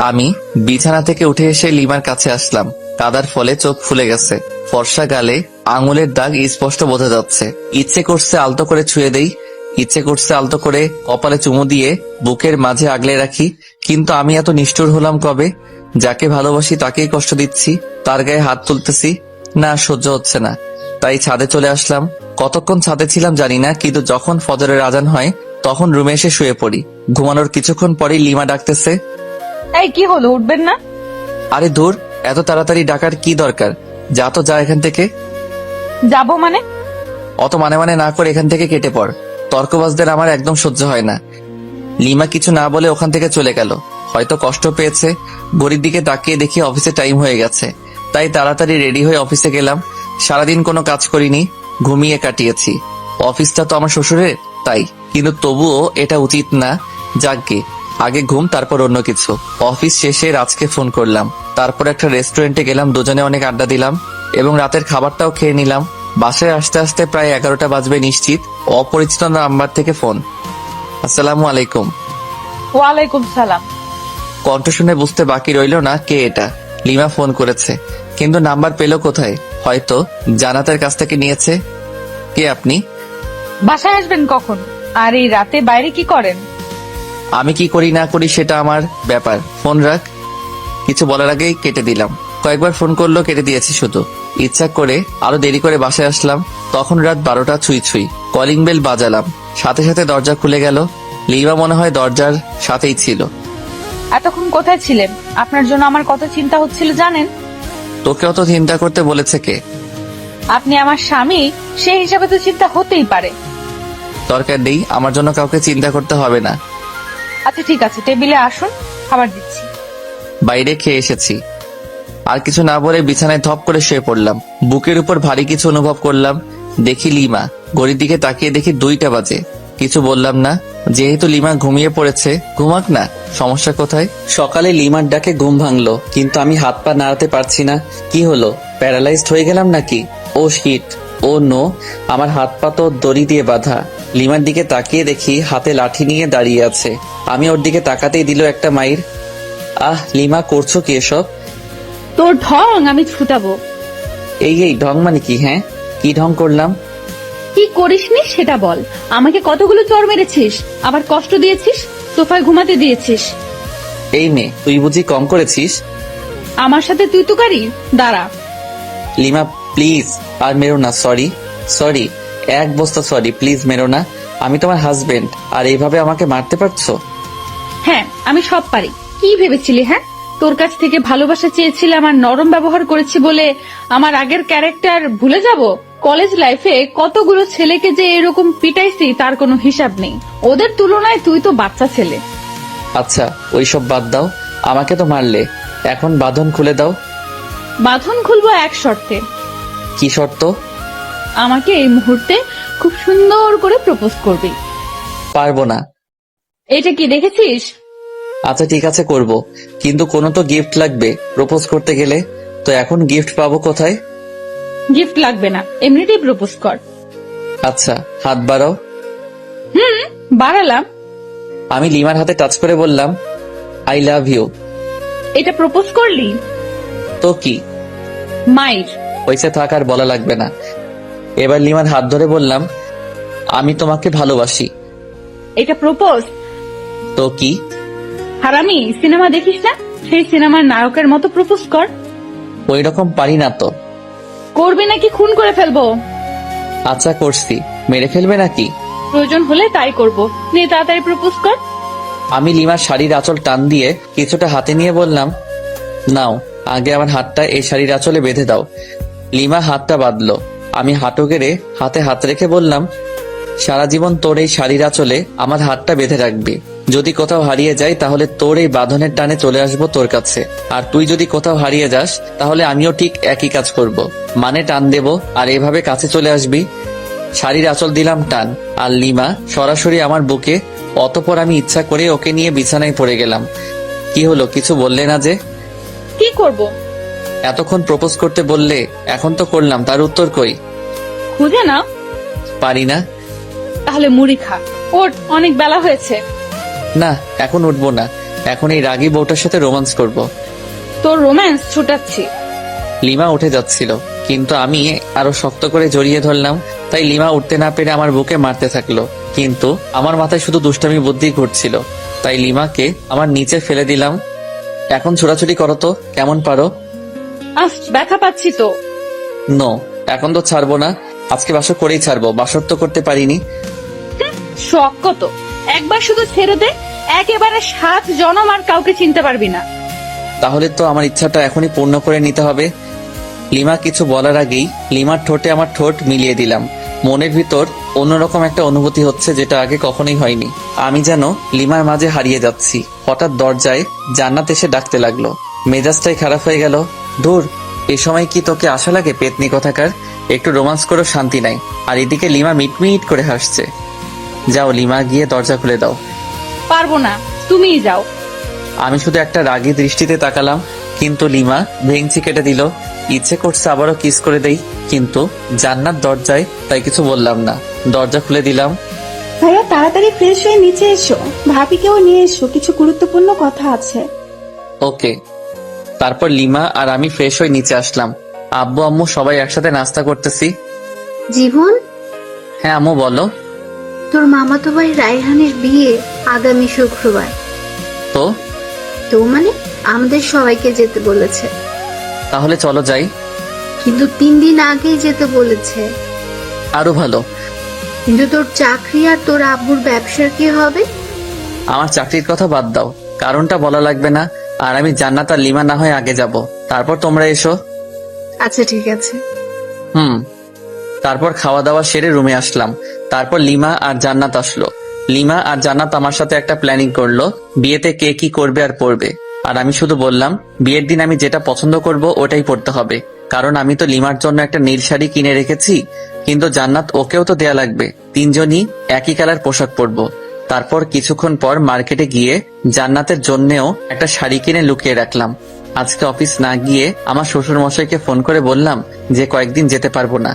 আমি বিছানা থেকে উঠে এসে লিমার কাছে আসলাম। কাদার ফলে চোখ ফুলে গেছে, ফর্সা গালে আঙুলের দাগ স্পষ্ট বোঝা যাচ্ছে। ইচ্ছে করছে আলতো করে ছুঁয়ে দেই, ইচ্ছে করছে আলতো করে কপালে চুমু দিয়ে বুকের মাঝে আগলে রাখি, কিন্তু আমি এত নিষ্ঠুর হলাম কবে? যাকে ভালোবাসি তাকেই কষ্ট দিচ্ছি, তার গায়ে হাত তুলতেছি। না, সহ্য হচ্ছে না, তাই ছাদে চলে আসলাম। কতক্ষণ ছাদে ছিলাম জানি না, কিন্তু যখন ফজরের আজান হয় তখন রুমে এসে শুয়ে পড়ি। ঘুমানোর কিছুক্ষণ পরেই লিমা ডাকতেছে, এই কি হলো, উঠবেন না? আরে দূর, এত তাড়াতাড়ি ডাকার কি দরকার? যা তো যা এখান থেকে। যাবো মানে? অত মানে না করে এখান থেকে কেটে পড়। তর্কবাজদের আমার একদম সহ্য হয় না। লিমা কিছু না বলে ওখান থেকে চলে গেল। হয়তো কষ্ট পেয়েছে। ঘড়ির দিকে তাকিয়ে দেখি অফিসে টাইম হয়ে গেছে, তাই তাড়াতাড়ি রেডি হয়ে অফিসে গেলাম। সারাদিন কোনো কাজ করিনি, ঘুমিয়ে কাটিয়েছি। অফিসটা তো আমার শ্বশুরের, তাই, কিন্তু তবুও এটা উচিত না। যাকগে, আগে ঘুম তারপর অন্য কিছু। অফিস শেষে রাজকে ফোন করলাম, তারপর একটা রেস্টুরেন্টে গেলাম। দুজনে অনেক আড্ডা দিলাম এবং রাতের খাবারটাও খেয়ে নিলাম। বাসায় আসতে আসতে প্রায় 11টা বাজবে নিশ্চিত। অপরিচিত নাম্বার থেকে ফোন। আসসালামু আলাইকুম। ওয়ালাইকুম সালাম। কণ্ঠ শুনে বুঝতে বাকি রইল না কে এটা। লিমা ফোন করেছে, কিন্তু নাম্বার পেল কোথায়? হয়তো জানাতের কাছ থেকে নিয়েছে। কে আপনি? বাসায় আসবেন কখন? আর এই রাতে বাইরে কি করেন? আমি কি করি না করি সেটা আমার ব্যাপার, ফোন রাখ। কিছু বলার আগেই কেটে দিলাম। কয়েকবার ফোন করলো, কেটে দিয়েছি শুধু। ইচ্ছা করে আরো দেরি করে বাসায় আসলাম। তখন রাত 12টা ছুঁই। কলিং বেল বাজালাম, সাথে সাথে দরজা খুলে গেল। লিমা মনে হয় দরজার সাথেই ছিল। এতক্ষণ কোথায় ছিলেন? আপনার জন্য আমার কত চিন্তা হচ্ছিল জানেন? তোকে অত চিন্তা করতে বলেছে কে? আপনি আমার স্বামী, সেই হিসাবে তো চিন্তা হতেই পারে। দরকার নেই, আমার জন্য কাউকে চিন্তা করতে হবে না। আচ্ছা ঠিক আছে, টেবিলে আসুন, খাবার দিচ্ছি। বাইরে খেয়ে এসেছি। আর কিছু না বলে বিছানায় ধপ করে শুয়ে পড়লাম। বুকের উপর ভারী কিছু অনুভব করলাম। দেখি লিমা। ঘড়ির দিকে তাকিয়ে দেখি 2টা বাজে। কিছু বললাম না, যেহেতু লিমা ঘুমিয়ে পড়েছে, ঘুমাক না, সমস্যা কোথায়? সকালে লিমার ডাকে ঘুম ভাঙলো, কিন্তু আমি হাত পা নাড়াতে পারছি না। কি হলো, প্যারালাইজড হয়ে গেলাম নাকি? ও শিট, ও নো, আমার হাত পা তো দড়ি দিয়ে বাঁধা। লিমার দিকে তাকিয়ে দেখি হাতে লাঠি নিয়ে দাঁড়িয়ে আছে। আমি ওর দিকে তাকাতেই দিল একটা মাইর। আহ লিমা, করছো কি এসব? তোর ঢং আমি ছুটাবো। এই ঢং মানে কি? হ্যাঁ, কি ঢং করলাম? কি করিসনি সেটা বল। আমাকে কতগুলো চর মেরেছিস, আবার কষ্ট দিয়েছিস, সোফায় ঘুমাতে দিয়েছিস। এই মেয়ে, তুই বুঝি কম করেছিস? আমার সাথে তুই তুকারি? দাঁড়া। লিমা প্লিজ আর মেরো না, সরি সরি, এক বস্তা সরি, প্লিজ মেরো না। আমি তোমার হাজবেন্ড, আর এইভাবে আমাকে মারতে পারছো? হ্যাঁ, আমি সব পারি। কি ভেবেছিলি? হ্যাঁ, তোর কাছ থেকে ভালোবাসা চেয়েছিলাম আর নরম ব্যবহার করেছি বলে আমার আগের ক্যারেক্টার ভুলে যাব? কলেজ লাইফে কতগুলো ছেলেকে যে এরকম পিটাইছি তার কোনো হিসাব নেই। ওদের তুলনায় তুই তো বাচ্চা ছেলে। আচ্ছা ওইসব বাদ দাও, আমাকে তো মারলে, এখন বাঁধন খুলে দাও। বাঁধন খুলবো এক শর্তে। কি শর্ত? আমাকে এই মুহূর্তে খুব সুন্দর করে প্রপোজ করবি। পারবো না। এটা কি দেখেছিস? আচ্ছা ঠিক আছে করব, কিন্তু কোনো তো গিফট লাগবে প্রপোজ করতে গেলে। তো এখন গিফট পাবো কোথায়? গিফট লাগবে না, এমনিতেই প্রপোজ কর। আচ্ছা হাত বাড়াও। বাড়ালাম। আমি লিমার হাতে টাচ করে বললাম আই লাভ ইউ। এটা প্রপোজ করলি? তো কি? মাইর। হয়েছে, থাক আর বলা লাগবে না। এবার লিমার হাত ধরে বললাম আমি তোমাকে ভালোবাসি। এটা প্রপোজ? তো কি? হারামি, সিনেমা দেখিস না? সেই সিনেমার নায়কের মতো প্রপোজ কর। ওই রকম পারি না তো। করবি নাকি খুন করে ফেলবো? আচ্ছা করছি, মেরে ফেলবে নাকি? প্রয়োজন হলে তাই করব। নে তাড়াতাড়ি প্রপোজ কর। আমি লিমার শাড়ির আঁচল টান দিয়ে কিছুটা হাতে নিয়ে বললাম নাও, আগে আমার হাতটা এই শাড়ির আঁচলে বেঁধে দাও। লিমা হাতটা বাঁধলো। আমি হাঁটু গেড়ে হাতে হাত রেখে বললাম সারা জীবন তোর এই শাড়ির আঁচলে আমার হাতটা বেঁধে রাখবি। যদি কোথাও হারিয়ে যাই তাহলে তোর এই বাঁধনের টানে চলে আসবো তোর কাছে, আর তুই যদি কোথাও হারিয়ে যাস তাহলে আমিও ঠিক একই কাজ করব, মানে টান দেব আর এভাবে কাছে চলে আসবি। শাড়ির আঁচল দিলাম টান, আর লিমা সরাসরি আমার বুকে। অতঃপর আমি ইচ্ছা করে ওকে নিয়ে বিছানায় পড়ে গেলাম। কি হলো, কিছু বললে না যে? কি করব? এতক্ষণ প্রপোজ করতে বললে, এখন তো করলাম, তার উত্তর কই? খুঁজে না? পারি না। তাহলে মুড়ি খা। ওঠ, অনেক বেলা হয়েছে। না এখন উঠবো না, এখন এই রাগী বউটার সাথে রোমান্স করব। তোর রোম্যান্স ছুটাচ্ছি। লিমা উঠে যাচ্ছিল, কিন্তু আমি আরো শক্ত করে জড়িয়ে ধরলাম। তাই লিমা উঠতে না পেরে আমার বুকে মারতে থাকলো, কিন্তু আমার মাথায় শুধু দুষ্টামি বুদ্ধি ঘুরছিল। তাই লিমাকে আমার নিচে ফেলে দিলাম। এখন ছোটাছুটি করো তো, কেমন পারো? আজ ব্যথা পাচ্ছি তো। নো, এখন তো ছাড়বো না, আজকে বাসর করেই ছাড়বো, বাসর তো করতে পারিনি। শখ কত, একবার শুধু ছেড়ে দে, একেবারে 7 জনম আর কাউকে চিনতে পারবি না। তাহলে তো আমার ইচ্ছাটা এখনই পূর্ণ করে নিতে হবে। লিমা কিছু বলার আগেই লিমার ঠোঁটে আমার ঠোঁট মিলিয়ে দিলাম। মনের ভিতর অন্যরকম একটা অনুভূতি হচ্ছে, যেটা আগে কখনোই হয়নি। আমি যেন লিমার মাঝে হারিয়ে যাচ্ছি। হঠাৎ দরজায় জান্নাত এসে ডাকতে লাগলো। মেজাজটাই খারাপ হয়ে গেল। দূর, এ সময় কি তোকে আশা লাগে পেতনি কথাকার? একটু রোমান্স করো, শান্তি নাই। আর এদিকে লিমা মিটমিট করে হাসছে। যাও লিমা, গিয়ে দরজা খুলে দাও। পারবো না, তুমিই যাও। আমি শুধু একটা রাগী দৃষ্টিতে তাকালাম, কিন্তু লিমা ভেঙচি কেটে দিল। ইচ্ছে করছে আবারও কিস করে দেই, কিন্তু জান্নাত দরজায়, তাই কিছু বললাম না। দরজা খুলে দিলাম। ভাইয়া তাড়াতাড়ি ফ্রেশ হয়ে নিচে এসো, ভাবিকেও নিয়ে এসো, কিছু গুরুত্বপূর্ণ কথা আছে। ওকে। তারপর লিমা আর আমি ফ্রেশ হয়ে নিচে আসলাম। আব্বু আম্মু সবাই একসাথে নাস্তা করতেছি। জীবন, হ্যাঁ আম্মু বলো। তোর মামাতো ভাই রায়হানের বিয়ে আগামী শুক্রবার। তো তো মানে আমাদের সবাইকে যেতে বলেছে, তাহলে চলো যাই। কিন্তু 3 দিন আগেই যেতে বলেছে। আরো ভালো। কিন্তু তোর চাকরি আর তোর আব্বুর ব্যবসার কি হবে? আমার চাকরির কথা বাদ দাও, কারণটা বলা লাগবে না। আর আমি জান্নাত আর লিমা না হয় আগে যাব, তারপর তোমরা এসো। আচ্ছা ঠিক আছে। তারপর খাওয়া দাওয়া সেরে রুমে আসলাম। তারপর লিমা আর জান্নাত আসলো। লিমা আর জান্নাত আমার সাথে একটা প্ল্যানিং করলো, বিয়েতে কে কি করবে আর পরবে। আর আমি শুধু বললাম বিয়ের দিন আমি যেটা পছন্দ করব ওটাই পরতে হবে, কারণ আমি তো লিমার জন্য একটা নীল শাড়ি কিনে রেখেছি, কিন্তু জান্নাত ওকেও তো দেয়া লাগবে। 3 জনই একই কালার পোশাক পরবো। তারপর কিছুক্ষণ পর মার্কেটে গিয়ে জান্নাতের জন্যেও একটা শাড়ি কিনে লুকিয়ে রাখলাম। আজকে অফিস না গিয়ে আমার শ্বশুর মশাইকে ফোন করে বললাম যে কয়েকদিন যেতে পারবো না।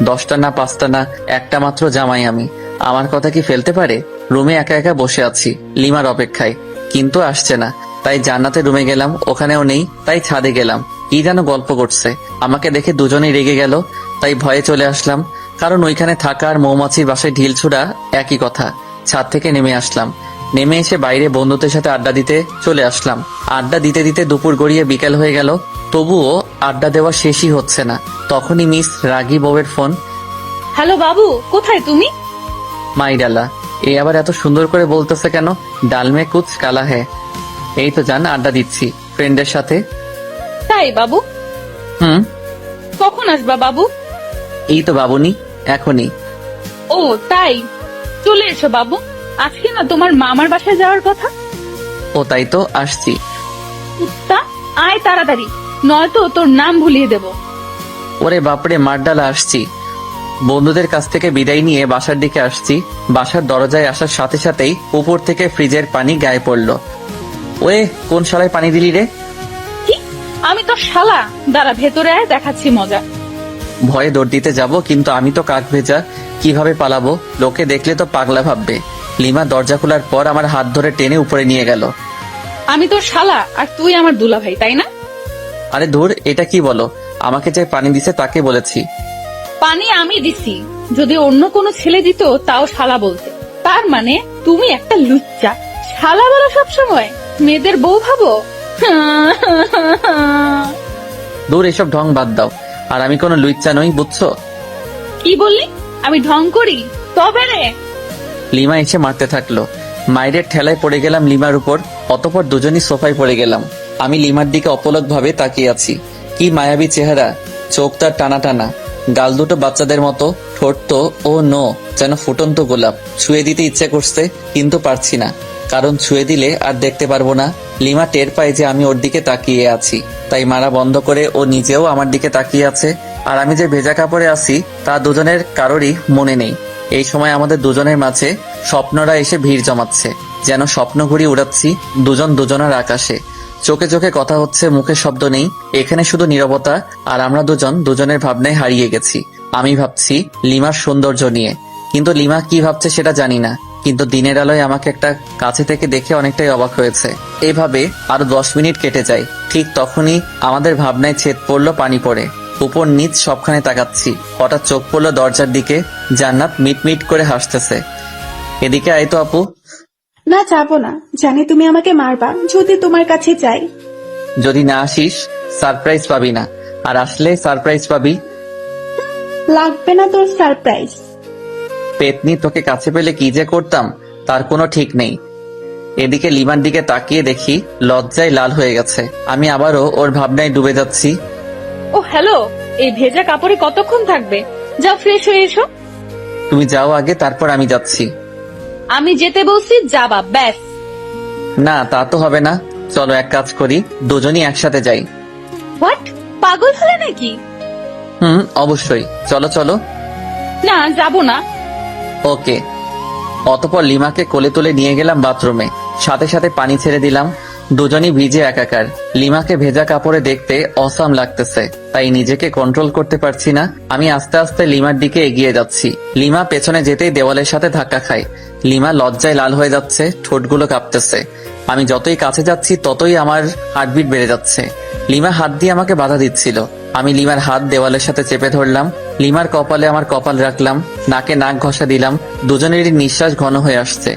10টা না 5টা না, একটা মাত্র জামাই আমি, আমার কথা কি ফেলতে পারে? রুমে একা একা বসে আছি লিমার অপেক্ষায়, কিন্তু আসছে না। তাই জান্নাতের রুমে গেলাম, ওখানেও নেই। তাই ছাদে গেলাম, কি যেন গল্প করছে। আমাকে দেখে দুজনেই রেগে গেল, তাই ভয়ে চলে আসলাম। কারণ ওইখানে থাকা আর মৌমাছির বাসায় ঢিল ছোড়া একই কথা। ছাদ থেকে নেমে আসলাম। নেমে এসে বাইরে বন্ধুদের সাথে আড্ডা দিতে চলে আসলাম। আড্ডা দিতে দিতে দুপুর গড়িয়ে বিকেল হয়ে গেল, তবুও আড্ডা দেওয়া শেষই হচ্ছে না। তখনই মিস রাগী বউয়ের ফোন। হ্যালো বাবু, কোথায় তুমি? মাই ডালা, এ আবার এত সুন্দর করে বলতেছে কেন? ডাল মে কুচ কালা হ্যায়। এই তো জান, আড্ডা দিচ্ছি ফ্রেন্ডের সাথে। তাই বাবু? হুম। কখন আসবা বাবু? এই তো বাবুনি, এখনই। ও তাই, চলে এসো বাবু। আজকে না তোমার মামার বাসায় যাওয়ার কথা। ও তাই তো, আসছি। কুত্তা, আয় তাড়াতাড়ি, নয়তো তোর নাম ভুলিয়ে দেব। ওরে বাপরে, মার ডালা, আসছি। বন্ধুদের কাছ থেকে বিদায় নিয়ে বাসার দিকে আসছি। বাসার দরজায় আসার সাথে সাথেই উপর থেকে ফ্রিজের পানি গায়ে পড়লো। ওয়ে, কোন শালায় পানি দিলি রে? কি? আমি তো শালা? দাঁড়া, ভেতরে আয়, দেখাচ্ছি মজা। ভয়ে দৌড় দিতে যাব, কিন্তু আমি তো কাক ভেজা, কিভাবে পালাবো? লোকে দেখলে তো পাগলা ভাববে। লিমা দরজা খোলার পর আমার হাত ধরে টেনে উপরে নিয়ে গেল। আমি তো শালা আর তুই আমার দুলাভাই, তাই না? আরে ধুর, এটা কি বলো? আমাকে যে পানি দিছে তাকে বলেছি। পানি আমি দিছি, যদি অন্য কোনো ছেলে দিত তাও শালা বলতে। তার মানে তুমি একটা লুচ্চা। শালা বলো সবসময়, মেয়েদের বউ ভাবো। দূর, এসব ঢং বাদ দাও। আর আমি কোনো লুইচ্চা নই, বুঝছো? কি বললি? আমি ঢং করি? তবে রে। লিমা এসে মারতে থাকলো। মায়ের ঠেলায় পড়ে গেলাম লিমার উপর। অতঃপর দুজনই সোফায় পড়ে গেলাম। আমি লিমার দিকে অপলক ভাবে তাকিয়ে আছি। কি মায়াবী চেহারা, চোখ তার টানা টানা, গাল দুটো বাচ্চাদের মতো, ঠোঁট তো ও নো, যেন ফুটন্ত গোলাপ। ছুঁয়ে দিতে ইচ্ছে করছে, কিন্তু পারছি না, কারণ ছুঁয়ে দিলে আর দেখতে পারবো না। লিমা টের পায় যে আমি ওর দিকে তাকিয়ে আছি, তাই মারা বন্ধ করে ও নিজেও আমার দিকে তাকিয়ে আছে। আর আমি যে ভেজা কাপড়ে আছি তা দুজনের কারোরই মনে নেই। এই সময় আমাদের দুজনের মাঝে স্বপ্নরা এসে ভিড় জমাচ্ছে, যেন স্বপ্ন ঘুড়ি উড়াচ্ছি দুজন দুজনের আকাশে। চোখে চোখে কথা হচ্ছে, মুখে শব্দ নেই, এখানে শুধু নীরবতা। আর আমরা দুজন দুজনের ভাবনায় হারিয়ে গেছি। আমি ভাবছি লিমার সৌন্দর্য নিয়ে, কিন্তু লিমা কি ভাবছে সেটা জানি না। কিন্তু দিনের আলোয় আমাকে একটা কাছে থেকে দেখে অনেকটাই অবাক হয়েছে। এভাবে আরো 10 মিনিট কেটে যায়। ঠিক তখনই আমাদের ভাবনায় ছেদ পড়লো, পানি পড়ে। উপর নিচ সবখানে তাকাচ্ছি, হঠাৎ চোখ পড়লো দরজার দিকে। জান্নাত মিটমিট করে হাসতেছে। এদিকে আয় তো আপু। না, যাবো না, জানি তুমি আমাকে মারবা যদি তোমার কাছে যাই। যদি না আসিস সারপ্রাইজ পাবি না, আর আসলে সারপ্রাইজ পাবি। লাগবে না তোর সারপ্রাইজ। পেতনি, তোকে কাছে পেলে কি যে করতাম তার কোনো ঠিক নেই। এদিকে লিমার দিকে তাকিয়ে দেখি লজ্জায় লাল হয়ে গেছে। আমি আবারও ওর ভাবনায় ডুবে যাচ্ছি। ও হ্যালো, এই ভেজা কাপড়ে কতক্ষণ থাকবে? যাও, ফ্রেশ হয়ে এসো। তুমি যাও আগে, তারপর আমি যাচ্ছি। আমি যেতে বলছি, যাবা ব্যাস। না, তা তো হবে না। চলো এক কাজ করি, দুজনই একসাথে যাই। হোয়াট, পাগল হলে নাকি? অবশ্যই, চলো চলো। না, যাবো না। ওকে। অতঃপর লিমাকে কোলে তুলে নিয়ে গেলাম বাথরুমে, সাথে সাথে পানি ছেড়ে দিলাম। দুজনই ভিজে একাকার। লিমাকে ভেজা কাপড়ে দেখতে অসাম লাগতেছে, তাই নিজেকে কন্ট্রোল করতে পারছি না। আমি আস্তে আস্তে লিমার দিকে এগিয়ে যাচ্ছি। লিমা পেছনে যেতেই দেওয়ালের সাথে ধাক্কা খায়। লিমা লজ্জায় লাল হয়ে যাচ্ছে, ঠোঁটগুলো কাঁপতেছে। আমি যতই কাছে যাচ্ছি ততই আমার হার্টবিট বেড়ে যাচ্ছে। লিমা হাত দিয়ে আমাকে বাধা দিচ্ছিল। আমি লিমার হাত দেওয়ালের সাথে চেপে ধরলাম। লিমার কপালে আমার কপাল রাখলাম, নাকে নাক ঘষা দিলাম। দুজনেরই নিঃশ্বাস ঘন হয়ে আসছে।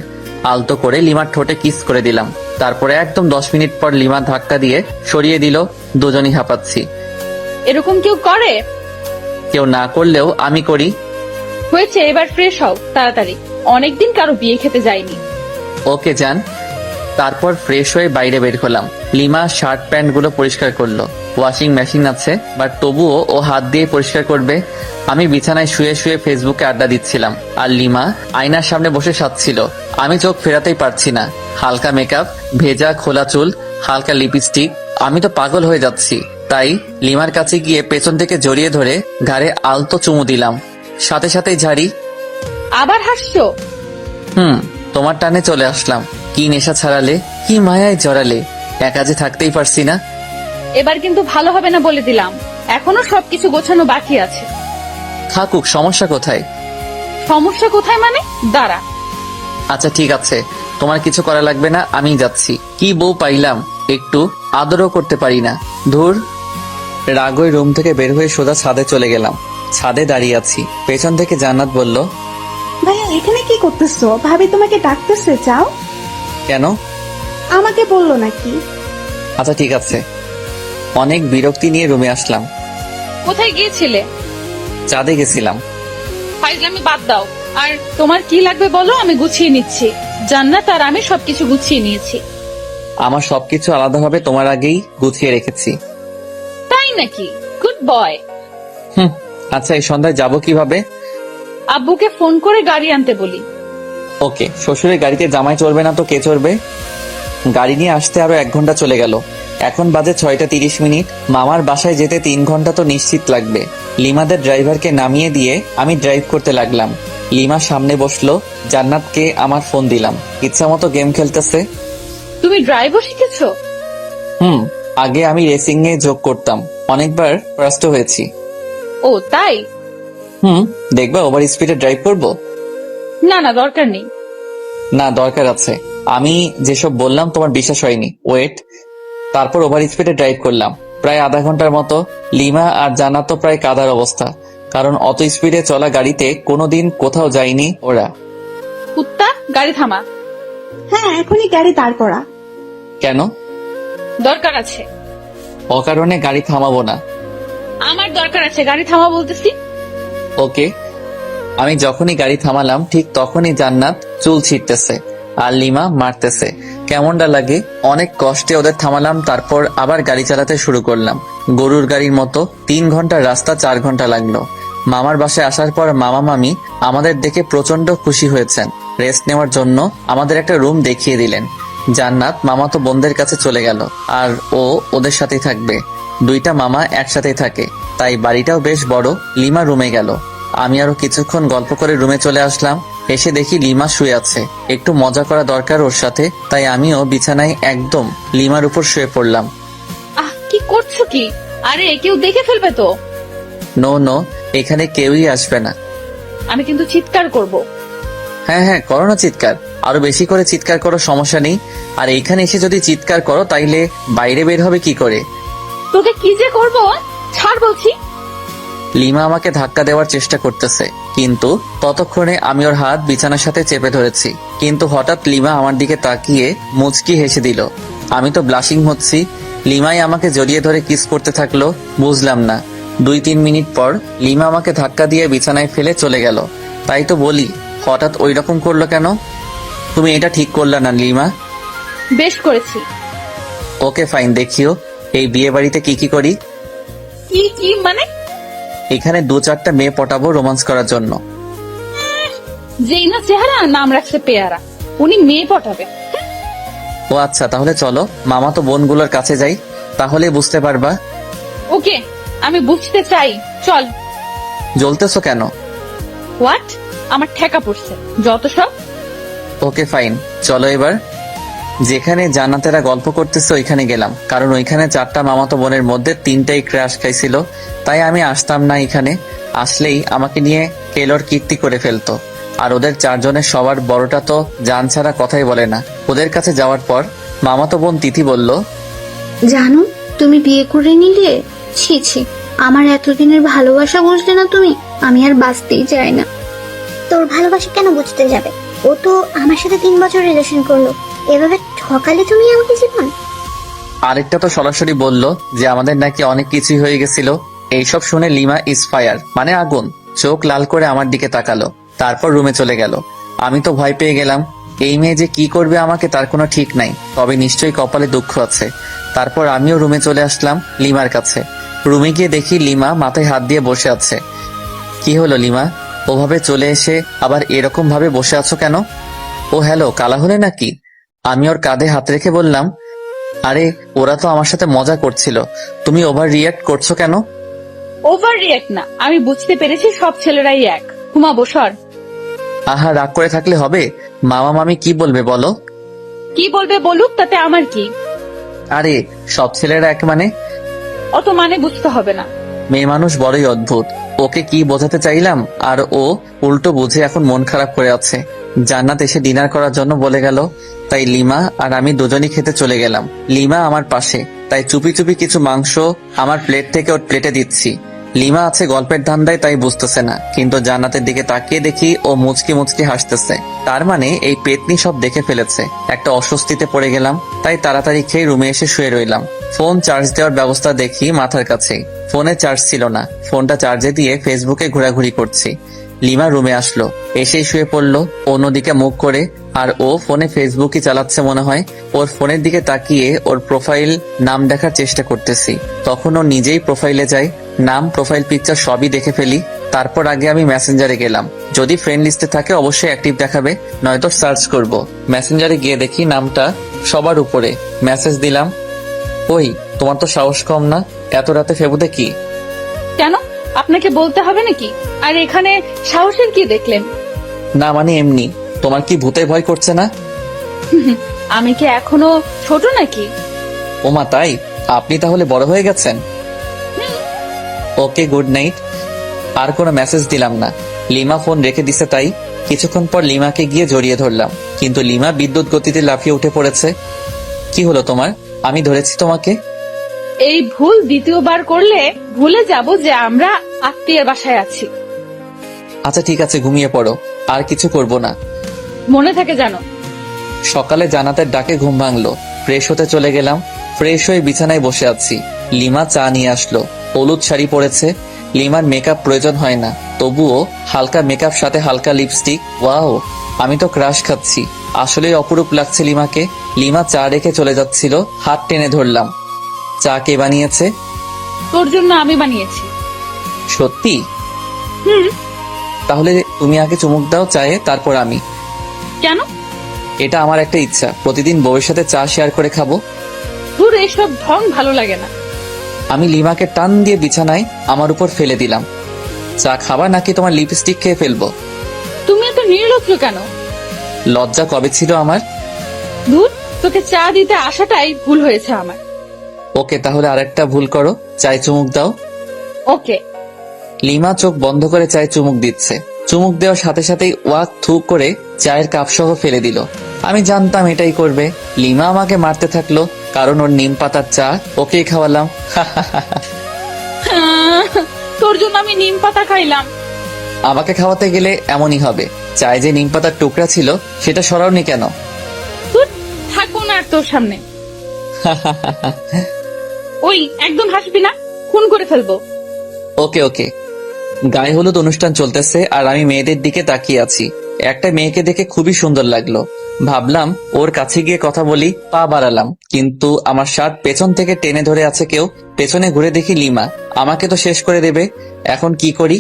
আলতো করে লিমার ঠোঁটে কিস করে দিলাম। তারপরে একদম 10 মিনিট পর লিমা ধাক্কা দিয়ে সরিয়ে দিল। দুজনই হাঁপাচ্ছি। এরকম কেউ করে? কেউ না করলেও আমি করি। হয়েছে, এবার ফ্রেশ হও তাড়াতাড়ি, অনেকদিন কারো বিয়ে খেতে যায়নি। ওকে যান। তারপর ফ্রেশ হয়ে বাইরে বের হলাম। লিমা শার্ট প্যান্ট গুলো পরিষ্কার করলো। ওয়াশিং মেশিন আছে, বাট তবুও ও হাত দিয়ে পরিষ্কার করবে। আমি বিছানায় শুয়ে শুয়ে ফেসবুকে আড্ডা দিচ্ছিলাম, আর লিমা আয়নার সামনে বসে সাজছিল। আমি চোখ ফেরাতেই পারছি না। হালকা মেকআপ, ভেজা খোলা চুল, হালকা লিপস্টিক। আমি তো পাগল হয়ে যাচ্ছি। তাই লিমার কাছে গিয়ে পেছন থেকে জড়িয়ে ধরে ঘাড়ে আলতো চুমু দিলাম, সাথে সাথেই ঝাড়ি। আবার হাসছো? তোমার টানে চলে আসলাম। কি নেশা ছাড়ালে, কি মায়ায় জড়ালে, একা যে থাকতেই পারছি না। এবার কিন্তু ভালো হবে না বলে দিলাম, এখনো সবকিছু গোছানো বাকি আছে। থাকুক, সমস্যা কোথায়? সমস্যা কোথায় মানে? দাঁড়া। আচ্ছা ঠিক আছে, তোমার কিছু করা লাগবে না, আমি যাচ্ছি। কি বউ পাইলাম, একটু আদরও করতে পারি না। ধুর। রাগই রুম থেকে বের হয়ে সোজা ছাদে চলে গেলাম। ছাদে দাঁড়িয়ে আছি। পেছন থেকে জান্নাত বলল, ভাইয়া এখানে কি করতেছো? ভাবি তোমাকে ডাকতেছে, যাও। কেন? আমাকে বললো নাকি? আচ্ছা ঠিক আছে। অনেক বিরক্তি নিয়ে রুমে আসলাম। কোথায় গিয়েছিলে? চাঁদে গেছিলাম। ফাইজলামি বাদ দাও। আর তোমার কি লাগবে বলো, আমি গুছিয়ে নিচ্ছি। জান্নাত আর আমি সবকিছু গুছিয়ে নিয়েছি। আমার সবকিছু আলাদাভাবে তোমার আগেই গুছিয়ে রেখেছি। তাই নাকি? Good boy. আচ্ছা, এই সন্ধ্যায় যাবো কিভাবে? আব্বুকে ফোন করে গাড়ি আনতে বলি। ওকে। শ্বশুরের গাড়িতে জামাই চড়বে না তো কে চড়বে? গাড়ি নিয়ে আসতে আরো 1 ঘন্টা চলে গেল। এখন বাজে 6:30। মামার বাসায় যেতে 3 ঘন্টা তো নিশ্চিত লাগবে। লিমাদের ড্রাইভারকে নামিয়ে দিয়ে আমি ড্রাইভ করতে লাগলাম। লিমা সামনে বসলো। জান্নাতকে আমার ফোন দিলাম। ইচ্ছা মতো গেম খেলতেছে। তুমি ড্রাইভও শিখেছো? আগে আমি রেসিং এ যোগ করতাম, অনেকবার ফার্স্ট হয়েছি। ও তাই? দেখবা ওভার স্পিডে ড্রাইভ করব? না না, দরকার নেই। না, দরকার আছে। আমি যেসব বললাম তোমার বিশ্বাস হয়নি। ওয়েট। তারপর ওভার স্পিডে ড্রাইভ করলাম প্রায় আধা ঘন্টার মতো। লিমা আর জান্নাত তো প্রায় কাদার অবস্থা, কারণ অত স্পিডে চলা গাড়িতে কোনোদিন কোথাও যায়নি ওরা। কুত্তা, গাড়ি থামা। হ্যাঁ, এখনই গাড়ি দাঁড় করা। কেন? দরকার আছে। অকারণে গাড়ি থামাবো না। আমার দরকার আছে, গাড়ি থামা বলতেছি। ওকে। আমি যখনই গাড়ি থামালাম ঠিক তখনই জান্নাত চুল ছিটতেছে আর লিমা মারতেছে। কেমনটা লাগে? অনেক কষ্টে ওদের থামালাম, তারপর আবার গাড়ি চালাতে শুরু করলাম গরুর গাড়ির মতো। 3 ঘন্টার রাস্তা 4 ঘন্টা লাগলো। মামার বাসায় আসার পর মামা মামি আমাদের দেখে প্রচন্ড খুশি হয়েছেন। রেস্ট নেওয়ার জন্য আমাদের একটা রুম দেখিয়ে দিলেন। জান্নাত মামাতো বোনদের কাছে চলে গেল আর ও ওদের সাথেই থাকবে। 2টা মামা একসাথেই থাকে, তাই বাড়িটাও বেশ বড়। লিমা রুমে গেল। আমি আরো কিছুক্ষণ গল্প করে রুমে চলে আসলাম। এসে দেখি লিমা শুয়ে আছে। একটু মজা করা দরকার ওর সাথে, তাই আমিও বিছানায় একদম লিমার উপর শুয়ে পড়লাম। কি করছো কি? আরে কেউ দেখে ফেলবে তো। নো, এখানে কেউই আসবে না। আমি কিন্তু চিৎকার করব। হ্যাঁ, করো না চিৎকার। আরো বেশি করে চিৎকার করো, সমস্যা নেই। আর এইখানে এসে যদি চিৎকার করো তাইলে বাইরে বের হবে কি করে? তোকে কি যে করব, ছাড় বলছি। লিমা আমাকে ধাক্কা দেওয়ার চেষ্টা করতেছে, কিন্তু ততক্ষণে আমি ওর হাত বিছানার সাথে চেপে ধরেছি। কিন্তু হঠাৎ লিমা আমার দিকে তাকিয়ে মুচকি হেসে দিল। আমি তো ব্লাশিং হচ্ছি। লিমাই আমাকে জড়িয়ে ধরে কিস করতে থাকলো। বুঝলাম না। 2-3 মিনিট পর লিমা আমাকে ধাক্কা দিয়ে বিছানায় ফেলে চলে গেল। তাই তো বলি, হঠাৎ ওই রকম করলো কেন? তুমি এটা ঠিক করলা না লিমা। বেশ করেছি। ওকে ফাইন, দেখিও এই বিয়ে বাড়িতে কি কি করি। কি মানে? এখানে 2-4টা মেয়ে পটাবো রোমান্স করার জন্য। যেই না চেহারা, নাম রাখছে পেয়ারা। উনি মেয়ে পটাবে। ও আচ্ছা, তাহলে চলো মামাতো বোনগুলোর কাছে যাই, তাহলে বুঝতে পারবা। ওকে, আমি বুঝতে চাই, চল। জ্বলতেছো কেন? হোয়াট? আমার ঠেকা পড়ছে যত সব। ওকে ফাইন, চলো এবার। যেখানে জান্নাতেরা গল্প করতেছে ওইখানে গেলাম, কারণ ওইখানে 4টা মামাতো বোনের মধ্যে 3টাই ক্র্যাশ খাইছিল। তাই আমি আসতাম না এখানে। আসলেই আমাকে নিয়ে কেলোর কীর্তি করে ফেলতো। আর ওদের 4 জনের সবার বড়টা তো জান ছাড়া কথাই বলে না। ওদের কাছে যাওয়ার পর মামাতো বোন তিথি বলল, জানো তুমি বিয়ে করে নিলে? ছি ছি, আমার এতদিনের ভালোবাসা বুঝলে না তুমি? আমি আর বাঁচতেই চাই না। তোর ভালোবাসা কেন বুঝতে যাবে? ও তো আমার সাথে 3 বছর রিলেশন করলো, এভাবে ঠকালে তুমি আমাকে জীবন। আরেকটা তো সরাসরি বলল যে আমাদের নাকি অনেক কিছুই হয়ে গেছিল। এইসব শুনে লিমা ইজ ফায়ার, মানে আগুন। চোখ লাল করে আমার দিকে তাকালো, তারপর রুমে চলে গেল। আমি তো ভয় পেয়ে গেলাম। এই মেয়ে যে কি করবে আমাকে তার কোনো ঠিক নাই, তবে নিশ্চয়ই কপালে দুঃখ আছে। তারপর আমিও রুমে চলে আসলাম লিমার কাছে। রুমে গিয়ে দেখি লিমা মাথায় হাত দিয়ে বসে আছে। কি হলো লিমা, ওভাবে চলে এসে আবার এরকম ভাবে বসে আছো কেন? ও হ্যালো, কালা হলে নাকি? আমি ওর কাঁধে হাত রেখে বললাম, আরে ওরা তো আমার সাথে মজা করছিল, তুমি ওভার রিয়াক্ট করছো কেন? ওভার রিয়াক্ট না, আমি বুঝতে পেরেছি সব ছেলেরাই এক। ঘুমাবো, সর। আহা, রাগ করে থাকলে হবে? মামা মামি কি বলবে বলো? কি বলবে বলুক, তাতে আমার কি? আরে সব ছেলেরা এক মানে? অত মানে বুঝতে হবে না। মেয়ে মানুষ বড়ই অদ্ভুত। ওকে কি বোঝাতে চাইলাম আর ও উল্টো বুঝে এখন মন খারাপ করে আছে। জান্নাত এসে ডিনার করার জন্য বলে গেল, তাই লিমা আর আমি দুজনই খেতে চলে গেলাম। লিমা আমার পাশে, তাই চুপি চুপি কিছু মাংস আমার প্লেট থেকে ওর প্লেটে দিচ্ছি। লিমা আছে গল্পের ধান্দায়, তাই বুঝতেছে না, কিন্তু জান্নাতের দিকে তাকিয়ে দেখি ও মুচকি মুচকি হাসতেছে। তার মানে এই পেতনি সব দেখে ফেলেছে। একটা অস্বস্তিতে পড়ে গেলাম, তাই তাড়াতাড়ি খেয়ে রুমে এসে শুয়ে রইলাম। ফোন চার্জ দেওয়ার ব্যবস্থা দেখি মাথার কাছে, ফোনে চার্জ ছিল না। ফোনটা চার্জে দিয়ে ফেসবুকে ঘোরাঘুরি করছি। লিমা রুমে আসলো, এসেই শুয়ে পড়লো অন্যদিকে মুখ করে, আর ও ফোনে ফেসবুকই চালাচ্ছে মনে হয়। ওর ফোনের দিকে তাকিয়ে ওর প্রোফাইল নাম দেখার চেষ্টা করতেছি, তখন ও নিজেই প্রোফাইলে যায়। নাম, প্রোফাইল পিকচার সবই দেখে ফেলি। তারপর আগে আমি মেসেঞ্জারে গেলাম, যদি ফ্রেন্ড লিস্টে থাকে অবশ্যই অ্যাক্টিভ দেখাবে, নয়তো সার্চ করব। মেসেঞ্জারে গিয়ে দেখি নামটা সবার উপরে। মেসেজ দিলাম, ওই তোমার তো সাহস কম না, এত রাতে ফেবুতে কি? কেন, আপনাকে বলতে হবে নাকি? আর এখানে সাহসের কি দেখলেন? না মানে এমনি। তোমার কি ভূতে ভয় করছে না? আমি কি এখনো ছোট নাকি? ওমা তাই? আপনি তাহলে বড় হয়ে গেছেন। ওকে, গুড নাইট। আর কোনো মেসেজ দিলাম না। লিমা ফোন রেখে দিছে, তাই কিছুক্ষণ পর লিমাকে গিয়ে জড়িয়ে ধরলাম, কিন্তু লিমা বিদ্যুৎ গতিতে লাফিয়ে উঠে পড়েছে। কি হলো তোমার? আমি ধরেছি তোমাকে। এই ভুল দ্বিতীয়বার করলে ভুলে যাব যে আমরা আত্মীয়ের বাসায় আছি। আচ্ছা ঠিক আছে, ঘুমিয়ে পড়ো, আর কিছু করব না। মনে থাকে জানো। সকালে জান্নাতের ডাকে ঘুম ভাঙলো, ফ্রেশ হতে চলে গেলাম। ফ্রেশ হয়ে বিছানায় বসে আছি। লিমা চা নিয়ে আসলো, হলুদ শাড়ি পরেছে। লিমার মেকআপ প্রয়োজন হয় না, তবুও হালকা মেকআপ সাথে হালকা লিপস্টিক। ওয়াও, আমি তো ক্রাশ খাচ্ছি। আসলেই অপরূপ লাগছে লিমাকে। লিমা চা রেখে চলে যাচ্ছিল, হাত টেনে ধরলাম। চা কে বানিয়েছে? তোর জন্য আমি বানিয়েছি। সত্যি? হুম। তাহলে তুমি আগে চুমুক দাও চায়ে, তারপর আমি। কেন? এটা আমার একটা ইচ্ছা, প্রতিদিন বউয়ের সাথে চা শেয়ার করে খাবো। তোর এইসব ঢং ভালো লাগে না। আমি লিমাকে টান দিয়ে বিছানায় আমার উপর ফেলে দিলাম। চা খাবা নাকি তোমার লিপস্টিক খেয়ে ফেলবো? তুমি এত নির্লজ্জ কেন? লজ্জা কবে ছিল আমার? ধুর, তোকে চা দিতে আসাটাই ভুল হয়েছে আমার। ওকে, তাহলে আরেকটা ভুল করো, চায় চুমুক দাও। ওকে। লিমা চোখ বন্ধ করে চায়ে চুমুক দিচ্ছে। চুমুক দেওয়ার সাথে সাথেই ওয়াক থু করে চায়ের কাপ সহ ফেলে দিল। আমি জানতাম এটাই করবে। লিমা আমাকে মারতে থাকলো, কারণ ওর নিম পাতার চা ওকেই খাওয়ালাম। তোর জন্য আমি নিম পাতা খাইলাম। আমাকে খাওয়াতে গেলে এমনই হবে। চায়ে যে নিম পাতার টুকরা ছিল সেটা সরাওনি কেন? থাকবো না আর তোর সামনে। ওই একদম হাসবি না, খুন করে ফেলবো। ওকে ওকে। গায়ে হলুদ অনুষ্ঠান চলতেছে আর আমি মেয়েদের দিকে তাকিয়ে আছি। একটা মেয়েকে দেখে খুবই সুন্দর লাগলো, ভাবলাম ওর কাছে গিয়ে কথা বলি। পা বাড়ালাম, কিন্তু আমার শার্ট পেছন থেকে টেনে ধরে আছে কেউ। পেছনে ঘুরে দেখি লিমা। আমাকে তো শেষ করে দেবে, এখন কি করি?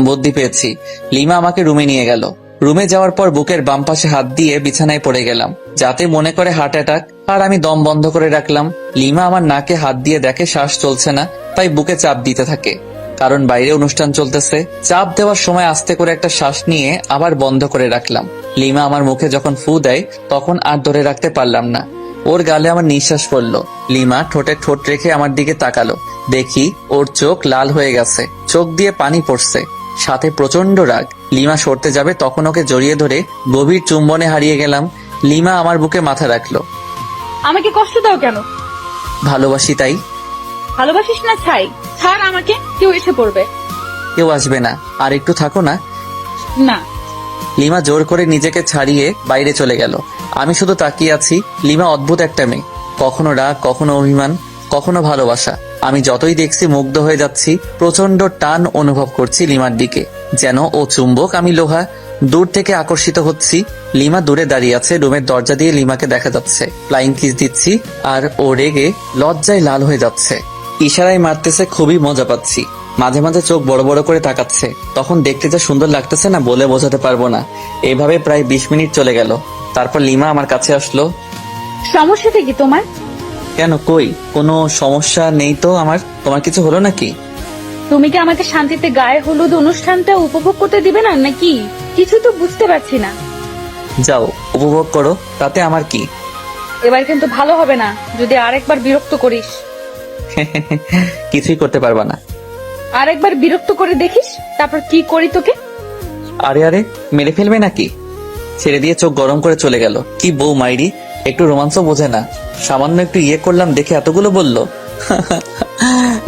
বুদ্ধি পেয়েছি। লিমা আমাকে রুমে নিয়ে গেল। রুমে যাওয়ার পর বুকের বাম পাশে হাত দিয়ে বিছানায় পড়ে গেলাম, যাতে মনে করে হার্ট অ্যাটাক। আর আমি দম বন্ধ করে রাখলাম। লিমা আমার নাকে হাত দিয়ে দেখে শ্বাস চলছে না, তাই বুকে চাপ দিতে থাকে, কারণ বাইরে অনুষ্ঠান চলতেছে। চাপ দেওয়ার সময় আস্তে করে একটা শ্বাস নিয়ে আবার বন্ধ করে রাখলাম। লিমা আমার মুখে যখন ফু দেয় তখন আর ধরে রাখতে পারলাম না, ওর গালে আমার নিঃশ্বাস পড়লো। লিমা ঠোঁটে ঠোঁট রেখে আমার দিকে তাকালো, দেখি ওর চোখ লাল হয়ে গেছে, চোখ দিয়ে পানি পড়ছে, সাথে প্রচন্ড রাগ। লিমা সরতে যাবে তখন ওকে জড়িয়ে ধরে গভীর চুম্বনে হারিয়ে গেলাম। লিমা আমার বুকে মাথা রাখলো। আমাকে কষ্ট দাও কেন? ভালোবাসি তাই। ভালোবাসিস না ছাই? ছাড় আমাকে, কেউ এসে পড়বে। কেউ আসবে না, আর একটু থাকো না। না। লিমা জোর করে নিজেকে ছাড়িয়ে বাইরে চলে গেল। আমি শুধু তাকিয়ে আছি। লিমা অদ্ভুত একটা মেয়ে, কখনো রাগ, কখনো অভিমান, কখনো ভালোবাসা। আমি যতই দেখছি মুগ্ধ হয়ে যাচ্ছি। প্রচন্ড টান অনুভব করছি লিমার দিকে, যেন ও চুম্বক, আমি লোহা। দূর থেকে আকর্ষিত হচ্ছি। লিমা দূরে দাঁড়িয়ে আছে, রুমের দরজা দিয়ে লিমাকে দেখা যাচ্ছে। ফ্লাইং কিস দিচ্ছি আর ও রেগে লজ্জায় লাল হয়ে যাচ্ছে, ইশারায় মারতেছে। খুবই মজা পাচ্ছি। মাঝে মাঝে চোখ বড় বড় করে তাকাচ্ছে, তখন দেখতে যা সুন্দর লাগতেছে না, বলে বোঝাতে পারবো না। এভাবে প্রায় 20 মিনিট চলে গেল। তারপর লিমা আমার কাছে আসলো। সমস্যাটা কি তোমার? কেন, কই কোনো সমস্যা নেই তো আমার। তোমার কিছু হলো নাকি? তুমি কি আমাকে শান্তিতে গায়ে হলুদ অনুষ্ঠানটা উপভোগ করতে দিবে না নাকি? কিছু তো বুঝতে পারছি না। যাও উপভোগ করো, তাতে আমার কি। এবার কিন্তু ভালো হবে না যদি আরেকবার বিরক্ত করিস। কিছুই করতে পারবা না। আরেকবার বিরক্ত করে দেখিস, তারপর কি করি তোকে। আরে আরে, মেরে ফেলবে নাকি? ছেড়ে দিয়ে চোখ গরম করে চলে গেল। কি বউ মাইরি, একটু রোমাঞ্চ বোঝে না। সামান্য একটু ইয়ে করলাম দেখে এতগুলো বললো।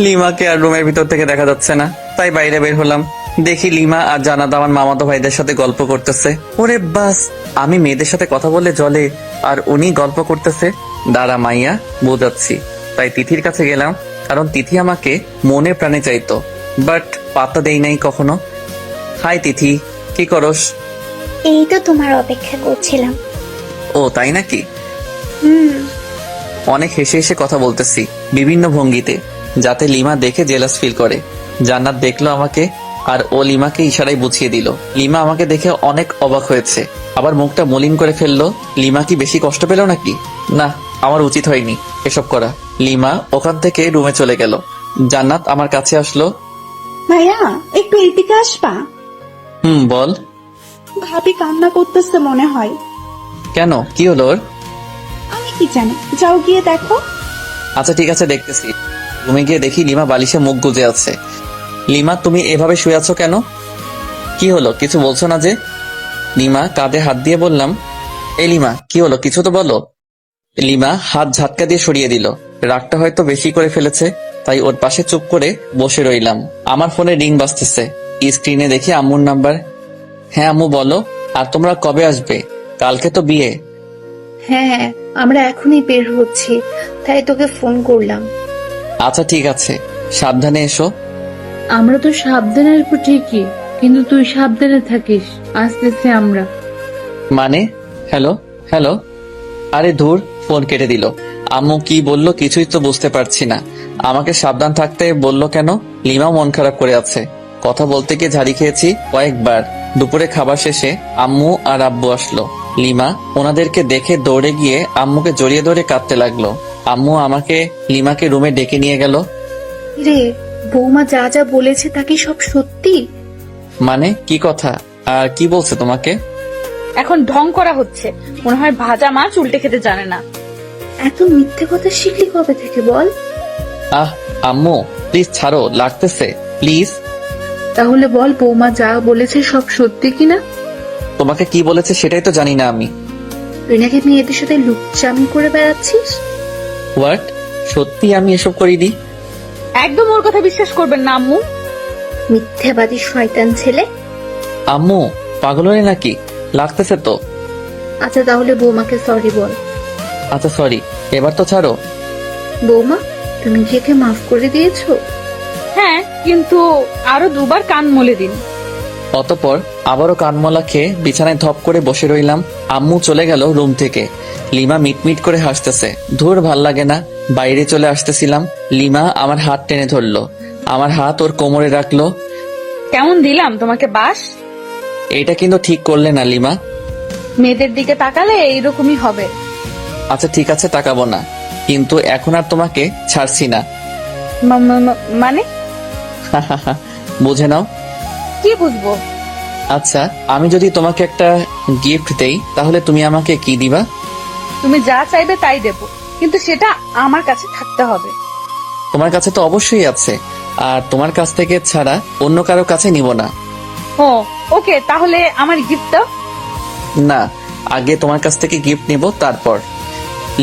লিমাকে আর রুমের ভিতর থেকে দেখা যাচ্ছে না, তাই বাইরে বের হলাম। দেখি লিমা আর জানাত আমার মামাতো ভাইদের সাথে গল্প করতেছে। ওরে বাস, আমি মেয়েদের সাথে কথা বললে জলে, আর উনি গল্প করতেছে। দাঁড়া মাইয়া, বোঝাচ্ছি। তাই তিথির কাছে গেলাম, কারণ তিথি আমাকে মনে প্রাণে চাইতো, বাট পাত্তা দেই নাই কখনো। হাই তিথি, কি করস? এই তো তোমার অপেক্ষা করছিলাম। ও তাই নাকি? হুম। অনেক হেসে হেসে কথা বলতেছি বিভিন্ন ভঙ্গিতে, যাতে লিমা দেখে জেলাস ফিল করে। জান্নাত দেখলো আমাকে, আর ও লিমাকে ইশারায় বুঝিয়ে দিল। লিমা আমাকে দেখে অনেক অবাক হয়েছে, আবার মুখটা মলিন করে ফেললো। লিমা কি বেশি কষ্ট পেল নাকি? না, আমার উচিত হয়নি এসব করা। লিমা ওখান থেকে রুমে চলে গেল। জান্নাত আমার কাছে আসলো। ভাইয়া, একটু এদিকে আসবা? বল। ভাবি কান্না করতেছে মনে হয়। কেন, কি হলো ওর? আমি কি জানি, যাও গিয়ে দেখো। আচ্ছা ঠিক আছে, দেখতেছি। রুমে গিয়ে দেখি লিমা বালিশে মুখ গুজে আছে। লিমা, তুমি এভাবে শুয়ে আছো কেন? কি হলো, কিছু বলছো না যে? লিমা কাঁধে হাত দিয়ে বললাম, এই লিমা কি হলো, কিছু তো বলো। লিমা হাত ঝাটকা দিয়ে সরিয়ে দিল। রাগটা হয়তো বেশি করে ফেলেছে, তাই ওর পাশে চুপ করে বসে রইলাম। আমার ফোনে রিং বাজতেছে, স্ক্রিনে দেখি আম্মুর নাম্বার। হ্যাঁ আম্মু বলো, আর তোমরা কবে আসবে? কালকে তো বিয়ে। হ্যাঁ, আমরা এখনই বের হচ্ছি, তাই তোকে ফোন করলাম। আচ্ছা ঠিক আছে, সাবধানে এসো। আমরা তো সাবধানে আসবো ঠিকই, কিন্তু তুই সাবধানে থাকিস। আসতেছি আমরা। মানে? হ্যালো হ্যালো, আরে ধুর, ফোন কেটে দিল। আম্মু কি বললো কিছুই তো বুঝতে পারছি না। আমাকে সাবধান থাকতে বললো কেন? লিমাও মন খারাপ করে আছে। কথা বলতে গিয়ে ঝাড়ি খেয়েছি কয়েকবার। দুপুরে খাবার শেষে আম্মু আর আব্বু আসলো। লিমা ওনাদেরকে দেখে দৌড়ে গিয়ে আম্মুকে জড়িয়ে ধরে কাঁদতে লাগলো। আম্মু আমাকে লিমাকে রুমে ডেকে নিয়ে গেল। রে, বৌমা যা যা বলেছে তা কি সব সত্যি? মানে কি কথা, আর কি বলছে তোমাকে? এখন ঢং করা হচ্ছে, মনে হয় ভাজা মাছ উল্টে খেতে জানে না। এত মিথ্যে কথা শিখলি কবে থেকে বল? আহ আম্মু প্লিজ ছাড়ো, লাগতেছে প্লিজ। তাহলে বল, বৌমা যা বলেছে সব সত্যি কিনা? তোমাকে কি বলেছে সেটাই তো জানি না আমি। তুই নাকি মেয়েদের সাথে লুচ্চামি করে বেড়াচ্ছিস? হোয়াট? সত্যি আমি এসব করিনি। একদম ওর কথা বিশ্বাস করবেন না আম্মু। মিথ্যাবাদী শয়তান ছেলে। আম্মু পাগল হলে নাকি? লাগতেছে তো। আচ্ছা তাহলে বৌমাকে সরি বল। আচ্ছা সরি, এবার তো ছাড়ো। বৌমা, তুমি কি একে মাফ করে দিয়েছো? হ্যাঁ, কিন্তু আরো দুবার কান মলে দিন। অতঃপর আবারও কানমলা খেয়ে বিছানায় ধপ করে বসে রইলাম। আম্মু চলে গেল রুম থেকে। লিমা মিটমিট করে হাসতেছে। ধুর, ভাল লাগে না। বাইরে চলে আসতেছিলাম, লিমা আমার হাত টেনে ধরলো। আমার হাত ওর কোমরে রাখলো। কেমন দিলাম তোমাকে বাস? এটা কিন্তু ঠিক করলে না লিমা। মেয়েদের দিকে তাকালে এইরকমই হবে। আচ্ছা ঠিক আছে, তাকাবো না, কিন্তু এখন আর তোমাকে ছাড়ছি না। মানে? বুঝে নাও। কি বুঝবো? আচ্ছা, আমি যদি তোমাকে একটা গিফট দেই, তাহলে তুমি আমাকে কি দিবা? তুমি যা চাইবে তাই দেব, কিন্তু সেটা আমার কাছে থাকতে হবে। তোমার কাছে তো অবশ্যই আছে, আর তোমার কাছ থেকে ছাড়া অন্য কারো কাছে নিব না। ও ওকে, তাহলে আমার গিফট দাও। না, আগে তোমার কাছ থেকে গিফট নিব, তারপর।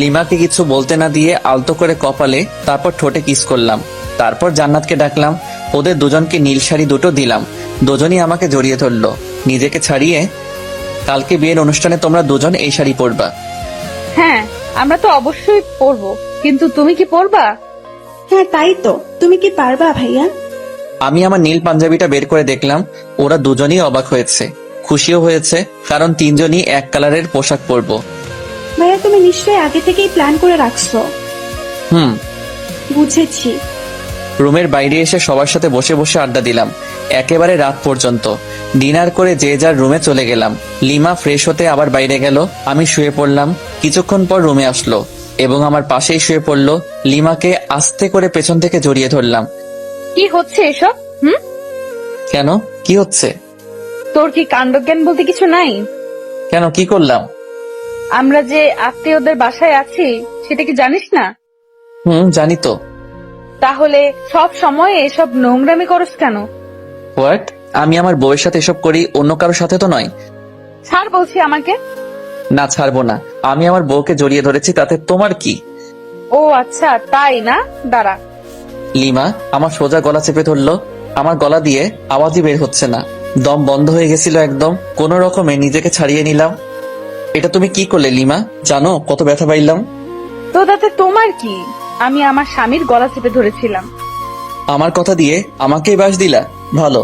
লিমাকে কিছু বলতে না দিয়ে আলতো করে কপালে, তারপর ঠোঁটে কিস করলাম। তারপর জান্নাতকে ডাকলাম। ওদের দুজনকে নীল শাড়ি দুটো দিলাম। দুজনই আমাকে জড়িয়ে ধরলো নিজেকে ছাড়িয়ে। কালকে বিয়ের অনুষ্ঠানে তোমরা দুজন এই শাড়ি পরবা। হ্যাঁ, আমরা তো অবশ্যই পরবো, কিন্তু তুমি কি পরবা? হ্যাঁ তাই তো, তুমি কি পারবা ভাইয়া? আমি আমার নীল পাঞ্জাবিটা বের করে দেখলাম। ওরা দুজনই অবাক হয়েছে, খুশিও হয়েছে, কারণ তিনজনই এক কালারের পোশাক পরবো। ভাইয়া তুমি নিশ্চয়ই আগে থেকেই প্ল্যান করে রাখছো। বুঝেছি। রুমের বাইরে এসে সবার সাথে বসে বসে আড্ডা দিলাম একেবারে রাত পর্যন্ত। ডিনার করে যে যার রুমে চলে গেলাম। লিমা ফ্রেশ হতে আবার বাইরে গেল। আমি শুয়ে পড়লাম। কিছুক্ষণ পর রুমে আসলো এবং আমার পাশেই শুয়ে পড়লো। লিমাকে আস্তে করে পেছন থেকে জড়িয়ে ধরলাম। কি হচ্ছে এসব? কেন, কি হচ্ছে? তোর কি কাণ্ডজ্ঞান বলতে কিছু নাই? কেন, কি করলাম? আমরা যে আত্মীয়দের বাসায় আছি সেটা কি জানিস না? জানি তো। তাহলে সব সময় এসব নোংরামি করস কেন? হোয়াট? আমি আমার বউয়ের সাথে এসব করি, অন্য কারোর সাথে তো নয়। ছাড় বলছি আমাকে। না, ছাড়বো না। আমি আমার বউকে জড়িয়ে ধরেছি, তাতে তোমার কি? ও আচ্ছা, তাই না? দাঁড়া। লিমা আমার সোজা গলা চেপে ধরলো। আমার গলা দিয়ে আওয়াজই বের হচ্ছে না, দম বন্ধ হয়ে গেছিল একদম। কোনো রকমে নিজেকে ছাড়িয়ে নিলাম। এটা তুমি কি করলে লিমা? জানো কত ব্যথা পাইলাম? তো তাতে তোমার কি? আমি আমার স্বামীর গলা চেপে ধরেছিলাম। আমার কথা দিয়ে আমাকেই বাস দিলা? ভালো।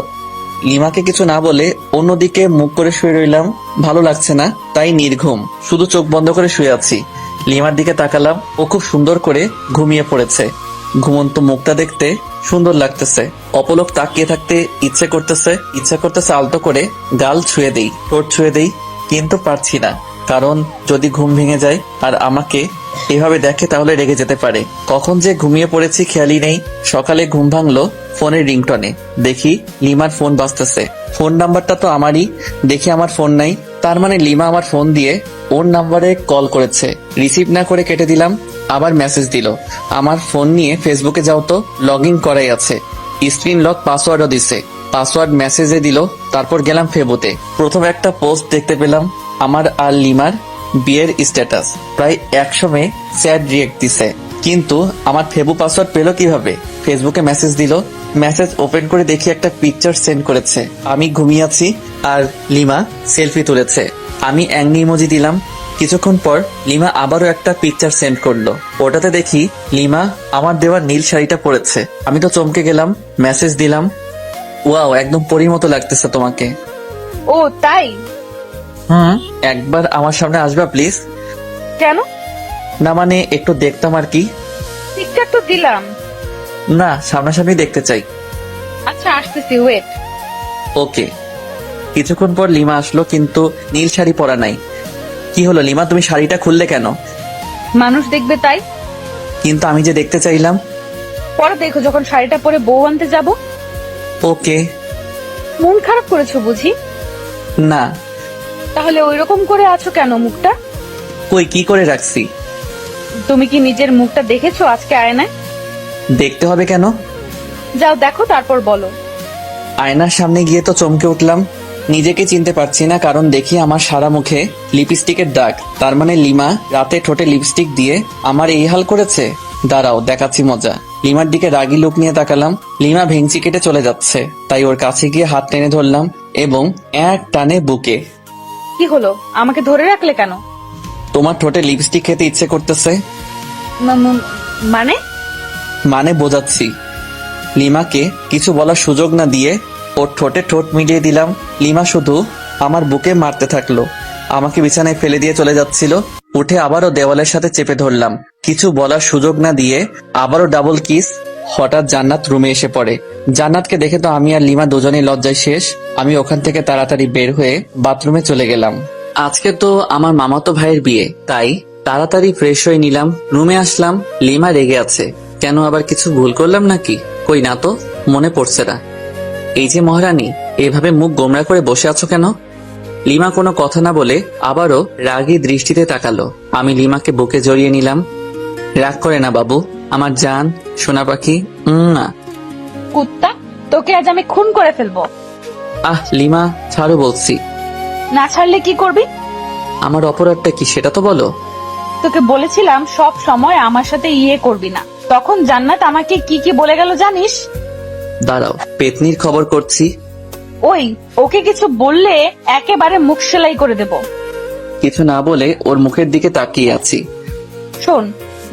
লিমাকে কিছু না বলে অন্যদিকে মুখ করে শুয়ে রইলাম। ভালো লাগছে না, তাই নির্ঘুম, শুধু চোখ বন্ধ করে শুয়ে আছি। লিমার দিকে তাকালাম, ও খুব সুন্দর করে ঘুমিয়ে পড়েছে। ঘুমন্ত মুখটা দেখতে সুন্দর লাগতেছে। অপলক তাকিয়ে থাকতে ইচ্ছে করতেছে আলতো করে গাল ছুঁয়ে দেই, ঠোঁট ছুঁয়ে দেই, কিন্তু পারছি না। কারণ যদি ঘুম ভেঙে যায় আর আমাকে এভাবে দেখে তাহলে রেগে যেতে পারে। কখন যে ঘুমিয়ে পড়েছি খেয়ালই নেই। সকালে ঘুম ভাঙলো ফোনের রিংটনে। দেখি লিমার ফোন বাজতেছে। ফোন নাম্বারটা তো আমারই। দেখি আমার ফোন নাই, তার মানে লিমা আমার ফোন দিয়ে ওর নাম্বারে কল করেছে। রিসিভ না করে কেটে দিলাম। আবার মেসেজ দিল, আমার ফোন নিয়ে ফেসবুকে যাও তো, লগ ইন করাই আছে। স্ক্রিন লক পাসওয়ার্ডও দিছে। পাসওয়ার্ড মেসেজে দিল। তারপর গেলাম ফেবুতে। প্রথম একটা পোস্ট দেখতে পেলাম, আমার আর লিমার বিয়ের স্ট্যাটাস। প্রায় 100 মেয়ে স্যাড রিয়েক্ট দিছে। কিন্তু আমার ফেবু পাসওয়ার্ড পেলো কিভাবে? ফেসবুকে মেসেজ দিল। মেসেজ ওপেন করে দেখি একটা পিকচার সেন্ড করেছে। আমি ঘুমিয়ে আছি আর লিমা সেলফি তুলেছে। আমি অ্যাংরি ইমোজি দিলাম। কিছুক্ষণ পর লিমা আবারও একটা পিকচার সেন্ড করলো। ওটাতে দেখি লিমা আমার দেওয়া নীল শাড়িটা পরেছে। আমি তো চমকে গেলাম। মেসেজ দিলাম, ওয়াও, একদম পরীর মতো লাগতেছে তোমাকে। ও তাই? একবার আমার সামনে আসবা প্লিজ? কেন? না মানে একটু দেখতাম আর কি। পিকচার তো দিলাম। না, সামনাসামনি দেখতে চাই। আচ্ছা আসতেছি, ওয়েট। ওকে। কিছুক্ষণ পর লিমা আসলো, কিন্তু নীল শাড়ি পরা নাই। কি হলো লিমা, তুমি শাড়িটা খুললে কেন? মানুষ দেখবে তাই। কিন্তু আমি যে দেখতে চাইলাম। পরে দেখো যখন শাড়িটা পরে বউ আনতে যাব। ওকে। মন খারাপ করেছো বুঝি? না। তাহলে ওইরকম করে আছো কেন মুখটা? কই, কি করে রাখছি? তুমি কি নিজের মুখটা দেখেছো আজকে আয়নায়? দেখতে হবে কেন? যাও দেখো, তারপর বলো। আয়নার সামনে গিয়ে তো চমকে উঠলাম। নিজেকে চিনতে পারছি না, কারণ দেখি আমার সারা মুখে লিপস্টিকের দাগ। তার মানে লিমা রাতে ঠোঁটে লিপস্টিক দিয়ে আমার এই হাল করেছে। দাঁড়াও, দেখাচ্ছি মজা। লিমার দিকে রাগি লুক নিয়ে তাকালাম। লিমা ভেঙচি কেটে চলে যাচ্ছে, তাই ওর কাছে গিয়ে হাত টেনে ধরলাম এবং এক টানে বুকে। কি হলো, আমাকে ধরে রাখলে কেন? তোমার ঠোঁটে লিপস্টিক খেতে ইচ্ছে করতেছে। মানে? মানে বোঝাচ্ছি। লিমাকে কিছু বলার সুযোগ না দিয়ে ওর ঠোঁটে ঠোঁট মিলিয়ে দিলাম। লিমা শুধু আমার বুকে মারতে থাকলো। আমাকে বিছানায় ফেলে দিয়ে চলে যাচ্ছিল। উঠে আবারও দেওয়ালের সাথে চেপে ধরলাম। কিছু বলার সুযোগ না দিয়ে আবারও ডাবল কিস। হঠাৎ জান্নাত রুমে এসে পড়ে। জান্নাতকে দেখে তো আমি আর লিমা দুজনেই লজ্জায় শেষ। আমি ওখান থেকে তাড়াতাড়ি বের হয়ে বাথরুমে চলে গেলাম। আজকে তো আমার মামাতো ভাইয়ের বিয়ে, তাই তাড়াতাড়ি ফ্রেশ হয়ে নিলাম। রুমে আসলাম, লিমা রেগে আছে। কেন, আবার কিছু ভুল করলাম নাকি? কই না তো, মনে পড়ছে না। এই যে মহারানী, এভাবে মুখ গোমরা করে বসে আছো কেন? লিমা কোনো কথা না বলে আবারও রাগী দৃষ্টিতে তাকালো। আমি লিমাকে বুকে জড়িয়ে নিলাম। রাগ করে না বাবু, আমার জান সোনা পাখি। না কুত্তা, তোকে আজ আমি খুন করে ফেলবো। লিমা ছাড়ো বলছি। না ছাড়লে কি করবি? আমার অপরাধটা কি সেটা তো বলো। তোকে বলেছিলাম সব সময় আমার সাথে করবি না, তখন জান্নাত আমাকে কি কি বলে গেল জানিস? দাঁড়াও, পেতনির খবর করছি। ওই, ওকে কিছু বললে একেবারে মুখ সেলাই করে দেব। কিছু না বলে ওর মুখের দিকে তাকিয়ে আছি। শোন,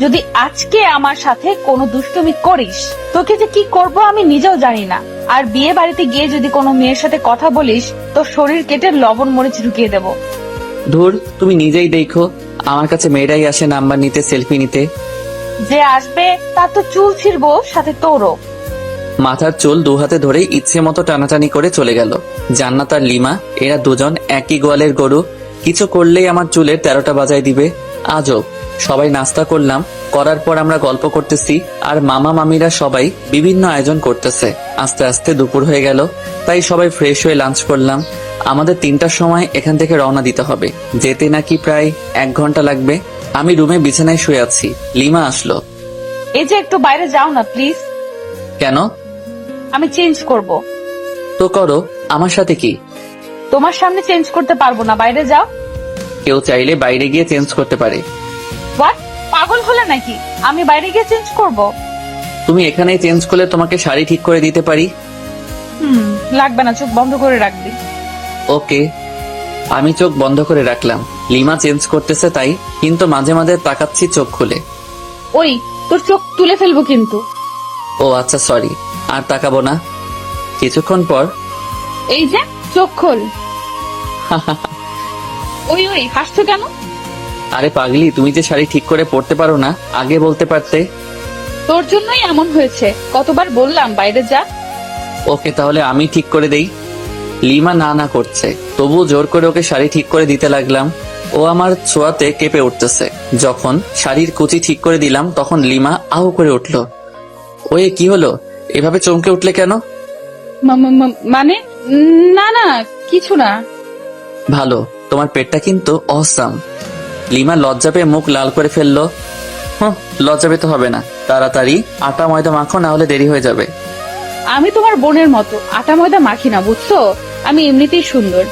যদি আজকে আমার সাথে কোনো দুষ্টুমি করিস, তোকে যে কি করব আমি নিজেও জানি না। আর বিয়ে বাড়িতে গিয়ে যদি কোনো মেয়ের সাথে কথা বলিস, তো শরীর কেটে লবণ মরিচ ঢুকিয়ে দেব। ধুর, তুমি নিজেই দেখো, আমার কাছে মেয়েরাই আসে নাম্বার নিতে, সেলফি নিতে। যে আসবে তার তো চুল ছিড়বো, সাথে তোরও। মাথার চুল দু হাতে ধরে ইচ্ছে মতো টানাটানি করে চলে গেল। জান্নাত আর লিমা, এরা দুজন একই গোয়ালের গরু। কিছু করলেই আমার চুলের 13টা বাজায় দিবে। আজব। সবাই নাস্তা করলাম, করার পর আমরা গল্প করতেছি আর মামা মামিরা সবাই বিভিন্ন আয়োজন করতেছে। আস্তে আস্তে দুপুর হয়ে গেল, তাই সবাই ফ্রেশ হয়ে লাঞ্চ করলাম। আমাদের 3টার সময় এখান থেকে রওনা দিতে হবে। যেতে নাকি প্রায় 1 ঘন্টা লাগবে। আমি রুমে বিছানায় শুয়ে আছি। লিমা আসলো। এই যে একটু বাইরে যাও না প্লিজ। কেন? আমি চেঞ্জ করব। তো করো, আমার সাথে কি? তোমার সামনে চেঞ্জ করতে পারবো না, বাইরে যাও। কেউ চাইলে বাইরে গিয়ে চেঞ্জ করতে পারে। হোয়াট, পাগল হলে নাকি? আমি বাইরে গিয়ে চেঞ্জ করব? তুমি এখানেই চেঞ্জ করলে তোমাকে শাড়ি ঠিক করে দিতে পারি। লাগবে না, চোখ বন্ধ করে রাখবি। ওকে। আমি চোখ বন্ধ করে রাখলাম। লিমা চেঞ্জ করতেছে তাই, কিন্তু মাঝে মাঝে তাকাচ্ছি চোখ খুলে। ওই তোর চোখ তুলে ফেলবো কিন্তু। ও আচ্ছা, সরি, আর তাকাবো না। কিছুক্ষণ পর এই যে চোখ খোল। ওই ওই হাসছো কেন? আরে পাগলি, তুমি যে শাড়ি ঠিক করে পরতে পারো না, আগে বলতে পারতে। তোর জন্যই এমন হয়েছে, কতবার বললাম বাইরে যা। ওকে, তাহলে আমি ঠিক করে দেই। লিমা না না করছে, তবুও জোর করে ওকে শাড়ি ঠিক করে দিতে লাগলাম। ও আমার ছোঁয়াতে কেঁপে উঠতেছে। যখন শাড়ির কুচি ঠিক করে দিলাম তখন লিমা আহু করে উঠলো। ওয়ে, কি হলো? এভাবে চমকে উঠলে কেন? মানে না না, কিছু না। ভালো, তোমার পেটটা কিন্তু অসাম। লিমা লজ্জা পেয়ে মুখ লাল করে ফেললো। লজ্জা পেতে হবে না, তাড়াতাড়ি আটা ময়দা মাখো, না হলে দেরি হয়ে যাবে। আমি তোমার বোনের মতো আটা ময়দা মাখি না, বুঝছো? আমি এমনিতেই সুন্দর।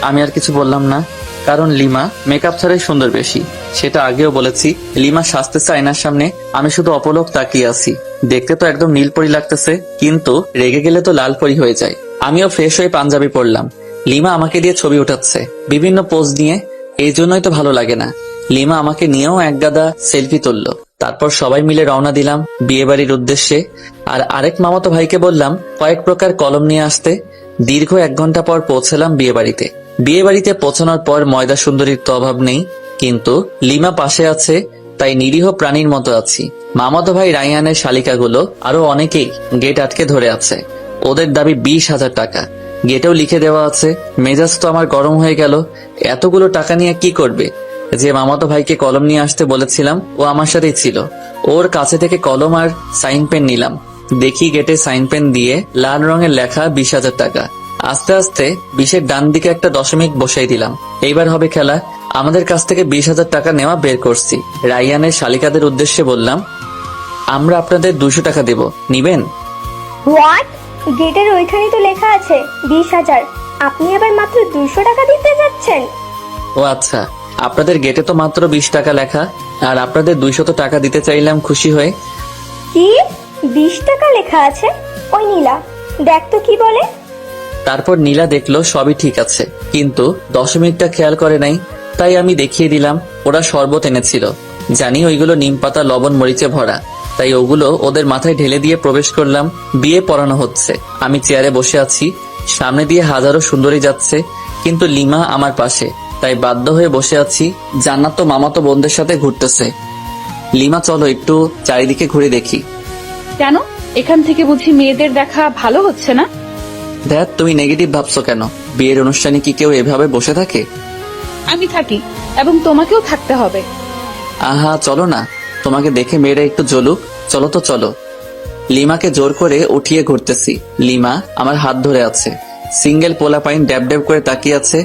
আমি আর কিছু বললাম না, কারণ লিমা মেকআপ ছাড়াই সুন্দর বেশি। সেটা আগেও বলেছি। লিমা সাজতেছে আয়নার সামনে, আমি শুধু অপলক তাকিয়ে আছি। দেখতে তো একদম নীলপরি লাগতেছে, কিন্তু রেগে গেলে তো লাল পরি হয়ে যায়। আমিও ফ্রেশ হয়ে পাঞ্জাবি পরলাম। লিমা আমাকে দিয়ে ছবি উঠাচ্ছে বিভিন্ন পোজ নিয়ে, এই জন্যই তো ভালো লাগে না। লিমা আমাকে নিয়েও এক গাদা সেলফি তুললো। তারপর সবাই মিলে রওনা দিলাম বিয়ে বাড়ির উদ্দেশ্যে। আর আরেক মামাতো ভাইকে বললাম কয়েক প্রকার কলম নিয়ে আসতে। দীর্ঘ 1 ঘন্টা পর পৌঁছলাম বিয়ে বাড়িতে। বিয়ে বাড়িতে পৌঁছানোর পর ময়দা সুন্দরীর তো অভাব নেই, কিন্তু লিমা পাশে আছে, তাই নিরীহ প্রাণীর মতো আছি। মামাতো ভাই রাইয়ানের শালিকাগুলো আরো অনেকেই গেট আটকে ধরে আছে। ওদের দাবি 20,000 টাকা। গেটেও লিখে দেওয়া আছে। মেজাজ তো আমার গরম হয়ে গেল। এতগুলো টাকা নিয়ে কি করবে? যে মামাতো ভাইকে কলম নিয়ে আসতে বলেছিলাম ও আমার সাথেই ছিল। ওর কাছে থেকে কলম আর সাইন পেন নিলাম। দেখি গেটে সাইন পেন দিয়ে লাল রঙের লেখা 20,000 টাকা। আস্তে আস্তে 20-এর ডান দিকে একটা দশমিক বসাই দিলাম। এইবার হবে খেলা। আমাদের কাছ থেকে 20,000 টাকা নেওয়া বের করছি। রাইয়ানের শালিকাদের উদ্দেশ্যে বললাম, আমরা আপনাদের 200 টাকা দেব, নিবেন? হোয়াট? গেটের ওইখানেই তো লেখা আছে 20,000, আপনি আবার মাত্র 200 টাকা দিতে যাচ্ছেন? ও আচ্ছা, আপনাদের গেটে তো মাত্র 20 টাকা লেখা, আর আপনাদের 200 টাকা দিতে চাইলাম খুশি হয়ে। কি 20 টাকা লেখা আছে? ওই নীলা, দেখ তো কি বলে। তারপর নীলা দেখলো সবই ঠিক আছে, কিন্তু দশমিকটা খেয়াল করে নাই। তাই আমি দেখিয়ে দিলাম। ওরা শরবত এনেছিল, জানি ওইগুলো নিমপাতা লবণ মরিচে ভরা, তাই ওগুলো ওদের মাথায় ঢেলে দিয়ে প্রবেশ করলাম। বিয়ে পড়ানো হচ্ছে। আমি চেয়ারে বসে আছি, সামনে দিয়ে হাজারো সুন্দরী যাচ্ছে, কিন্তু লিমা আমার পাশে, তাই বাধ্য হয়ে বসে আছি। জান্নাত তো মামাতো বোনদের সাথে ঘুরতেছে। লিমা, চলো একটু চারিদিকে ঘুরে দেখি। কেন? এখান থেকে বুঝি মেয়েদের দেখা ভালো হচ্ছে না? দেখ, তুমি নেগেটিভ ভাবছো কেন? বিয়ের অনুষ্ঠানে কি কেউ এভাবে বসে থাকে? আমি থাকি, এবং তোমাকেও থাকতে হবে। আহা, চলো না, তোমাকে দেখে মেয়েরা একটু জ্বলুক। চলো তো চলো। লিমাকে জোর করে উঠিয়ে ঘুরতেছি। লিমা আমার হাত ধরে আছে। সিঙ্গেল পোলাপাইন ড্যাব ড্যাব করে তাকিয়ে আছে,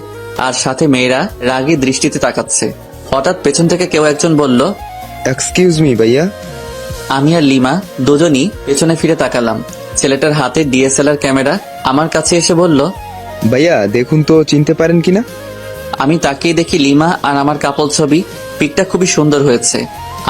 আর সাথে মেয়েরা রাগী দৃষ্টিতে তাকাচ্ছে। হঠাৎ পেছন থেকে কেউ একজন বলল, এক্সকিউজ মি ভাইয়া। আমি আর লিমা দুজনই পেছনে ফিরে তাকালাম। ছেলেটার হাতে ডিএসএলআর ক্যামেরা। আমার কাছে এসে বলল, ভাইয়া দেখুন তো চিনতে পারেন কিনা। আমি তাকিয়ে দেখি লিমা আর আমার কাপল ছবি। পিকটা খুবই সুন্দর হয়েছে।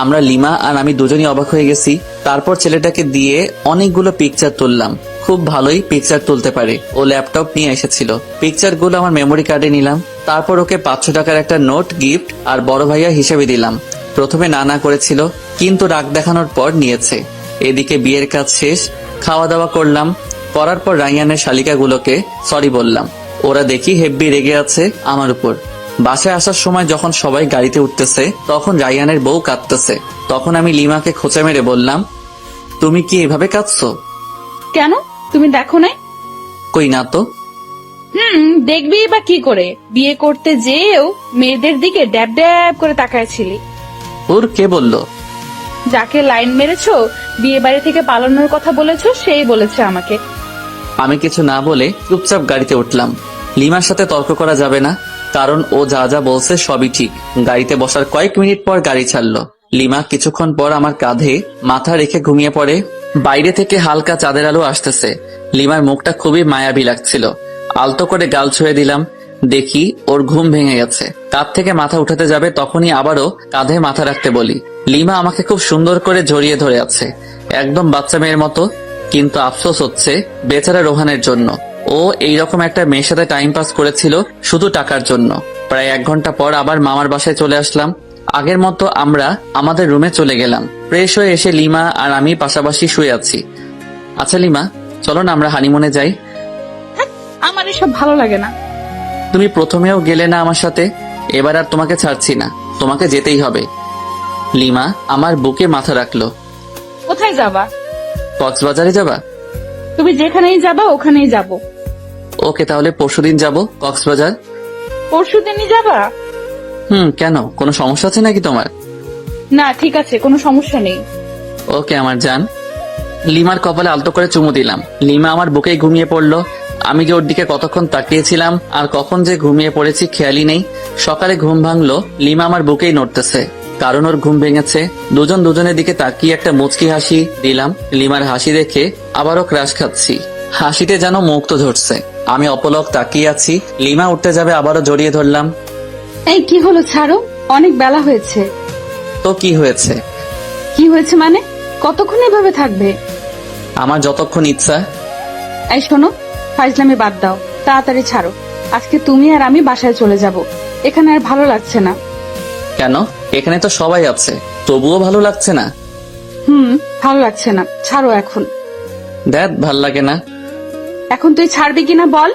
আমরা লিমা আর আমি দুজনই অবাক হয়ে গেছি। তারপর ছেলেটাকে দিয়ে অনেকগুলো পিকচার তুললাম। খুব ভালোই পিকচার তুলতে পারে। ও ল্যাপটপ নিয়ে এসেছিল। পিকচারগুলো আমার মেমোরি কার্ডে নিলাম। তারপর ওকে 500 টাকার একটা নোট গিফট আর বড় ভাইয়া হিসেবে দিলাম। প্রথমে না না করেছিল, কিন্তু রাগ দেখানোর পর নিয়েছে। এদিকে বিয়ের কাজ শেষ, খাওয়া দাওয়া করলাম। করার পর রাইয়ানের শালিকাগুলোকে সরি বললাম। ওরা দেখি হেব্বি রেগে আছে আমার উপর। বাসায় আসার সময় যখন সবাই গাড়িতে উঠতেছে, তখন রাইয়ানের বউ কাঁদতেছে। তখন আমি লিমাকে খোঁচা মেরে বললাম, তুমি কি এভাবে কাঁদছো? কেন, তুমি দেখো নাই? কই না তো। দেখবি বা কি করে? বিয়ে করতে যেও মেয়েদের দিকে ড্যাব ড্যাব করে তাকায়ছিলি। ওর কে বলল? যাকে লাইন মেরেছো, বিয়ে বাড়ি থেকে পালানোর কথা বলেছো, সেই বলেছে আমাকে। আমি কিছু না বলে চুপচাপ গাড়িতে উঠলাম। লিমার সাথে তর্ক করা যাবে না, কারণ ও যা যা বলছে সবই ঠিক। গাড়িতে বসার কয়েক মিনিট পর গাড়ি ছাড়লো। লিমা কিছুক্ষণ পর আমার কাঁধে মাথা রেখে ঘুমিয়ে পড়ে। বাইরে থেকে হালকা চাঁদের আলো আসতেছে। লিমার মুখটা খুবই মায়াবী লাগছিল। আলতো করে গাল ছুঁয়ে দিলাম। দেখি ওর ঘুম ভেঙে গেছে। কাঁধ থেকে মাথা উঠাতে যাবে, তখনই আবারও কাঁধে মাথা রাখতে বলি। লিমা আমাকে খুব সুন্দর করে জড়িয়ে ধরে আছে। একদম বাচ্চা মেয়ের মতো। কিন্তু আফসোস হচ্ছে বেচারা রোহানের জন্য। ও এইরকম একটা মেয়ের সাথে টাইম পাস করেছিল শুধু টাকার জন্য। প্রায় 1 ঘন্টা পর আবার মামার বাসায় চলে আসলাম। আগের মতো আমরা আমাদের রুমে চলে গেলাম। ফ্রেশ হয়ে এসে লিমা আর আমি পাশাপাশি শুয়ে আছি। আচ্ছা লিমা, চলো না আমরা হানিমুনে যাই। আমার এসব ভালো লাগে না। তুমি প্রথমেও গেলে না আমার সাথে, এবার আর তোমাকে ছাড়ছি না, তোমাকে যেতেই হবে। লিমা আমার বুকে মাথা রাখলো। কোথায় যাবা? কক্সবাজারে যাবা? তুমি যেখানেই যাবা ওখানেই যাব। ওকে, তাহলে পরশুদিন যাব কক্সবাজার। পরশুদিনই যাবা? কেন, কোনো সমস্যা আছে নাকি তোমার? না ঠিক আছে, কোনো সমস্যা নেই। ওকে আমার জান। লিমার কপালে আলতো করে চুমু দিলাম। লিমা আমার বুকেই ঘুমিয়ে পড়লো। আমি যে ওর দিকে কতক্ষণ তাকিয়েছিলাম আর কখন যে ঘুমিয়ে পড়েছি খেয়ালই নেই। সকালে ঘুম ভাঙলো, লিমা আমার বুকেই নড়তেছে, কারণ ওর ঘুম ভেঙেছে। দুজন দুজনের দিকে তাকিয়ে একটা মুচকি হাসি দিলাম। লিমার হাসি দেখে আবারও ক্রাশ খাচ্ছি। হাসিতে যেন মুক্ত ঝরছে। আমি অপলক তাকিয়ে আছি। লিমা উঠতে যাবে, আবারও জড়িয়ে ধরলাম। এই কি হলো, ছাড়ো, অনেক বেলা হয়েছে। তো কি হয়েছে? কি হয়েছে মানে? কতক্ষণ এভাবে থাকবে? আমার যতক্ষণ ইচ্ছা। এই শোনো, ফাইজলামি বাদ দাও, তাড়াতাড়ি ছাড়ো। আজকে তুমি আর আমি বাসায় চলে যাব। এখানে আর ভালো লাগছে না। কেন? এখানে তো সবাই আছে, তবুও ভালো লাগছে না? ভালো লাগছে না, ছাড়ো এখন। দেখ, ভাল লাগে না। এখন তুই ছাড়বি কিনা বল।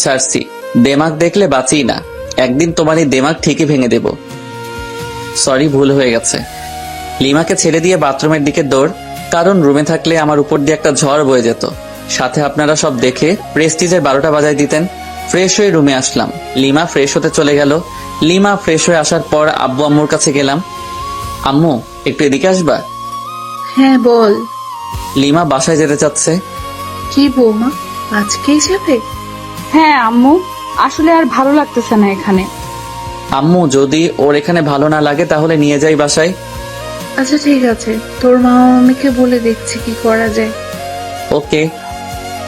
ছাড়ছি। দেমাগ দেখলে বাঁচি না, একদিন তোমার এই দেমাগ ঠিকই ভেঙে দেব। সরি, ভুল হয়ে গেছে। লিমাকে ছেড়ে দিয়ে বাথরুমের দিকে দৌড়, কারণ রুমে থাকলে আমার উপর দিয়ে একটা ঝড় বয়ে যেত। সাথে আপনারা সব দেখে প্রেস্টিজের 12টা বাজায় দিতেন। ফ্রেশ হয়ে রুমে আসলাম। লিমা ফ্রেশ হতে চলে গেল। লিমা ফ্রেশ হয়ে আসার পর আব্বু আম্মুর কাছে গেলাম। আম্মু, একটু এদিকে আসবা? হ্যাঁ বল। লিমা বাসায় যেতে চাচ্ছে। কি বৌমা, আজকেই যাবে? হ্যাঁ আম্মু, আসলে আর ভালো লাগতেছে না এখানে। আম্মু, যদি ওর এখানে ভালো না লাগে তাহলে নিয়ে যাই বাসায়। আচ্ছা ঠিক আছে, তোর মামা মামিকে বলে দেখছি কি করা যায়। ওকে।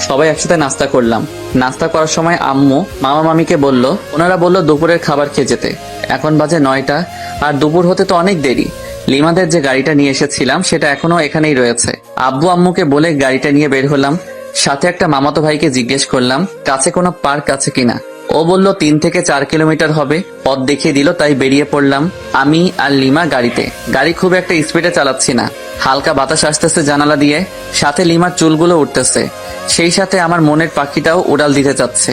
সবাই একসাথে নাস্তা করলাম। নাস্তা করার সময় আম্মু মামা মামিকে বলল, ওনারা বলল দুপুরের খাবার খেয়ে যেতে। এখন বাজে 9টা, আর দুপুর হতে তো অনেক দেরি। লিমাদের যে গাড়িটা নিয়ে এসেছিলাম সেটা এখনো এখানেই রয়েছে। আব্বু আম্মুকে বলে গাড়িটা নিয়ে বের হলাম। সাথে একটা মামাতো ভাইকে জিজ্ঞেস করলাম কাছে কোনো পার্ক আছে কিনা। ও বলল 3 থেকে 4 কিলোমিটার হবে। পথ দেখিয়ে দিল, তাই বেরিয়ে পড়লাম। আমি আর লিমা গাড়িতে। গাড়ি খুব একটা স্পিডে চালাচ্ছি না, হালকা বাতাস আসতেছে জানালা দিয়ে, সাথে লিমার চুলগুলো উঠতেছে, সেই সাথে আমার মনের পাখিটাও উড়াল দিতে চাচ্ছে।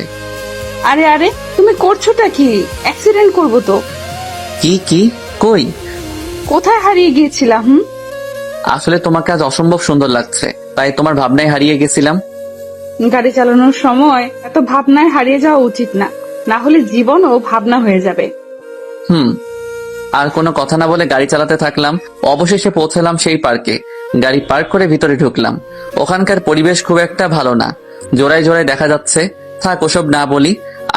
আরে আরে, তুমি করছোটা কি? অ্যাক্সিডেন্ট করবো তো। কি কই? কোথায় হারিয়ে গিয়েছিলাম? আসলে তোমাকে আজ অসম্ভব সুন্দর লাগছে, তাই তোমার ভাবনায় হারিয়ে গেছিলাম। গাড়ি চালানোর সময় এত ভাবনায় হারিয়ে যাওয়া উচিত না, না হলে জীবনও ভাবনা হয়ে যাবে। আর কোনো কথা না বলে গাড়ি চালাতে থাকলাম। অবশেষে পৌঁছলাম সেই পার্কে। গাড়ি পার্ক করে ভিতরে ঢুকলাম। ওখানকার পরিবেশ খুব একটা ভালো না, জোড়ায় জোড়ায় দেখা যাচ্ছে। থাক, ওসব না বলি।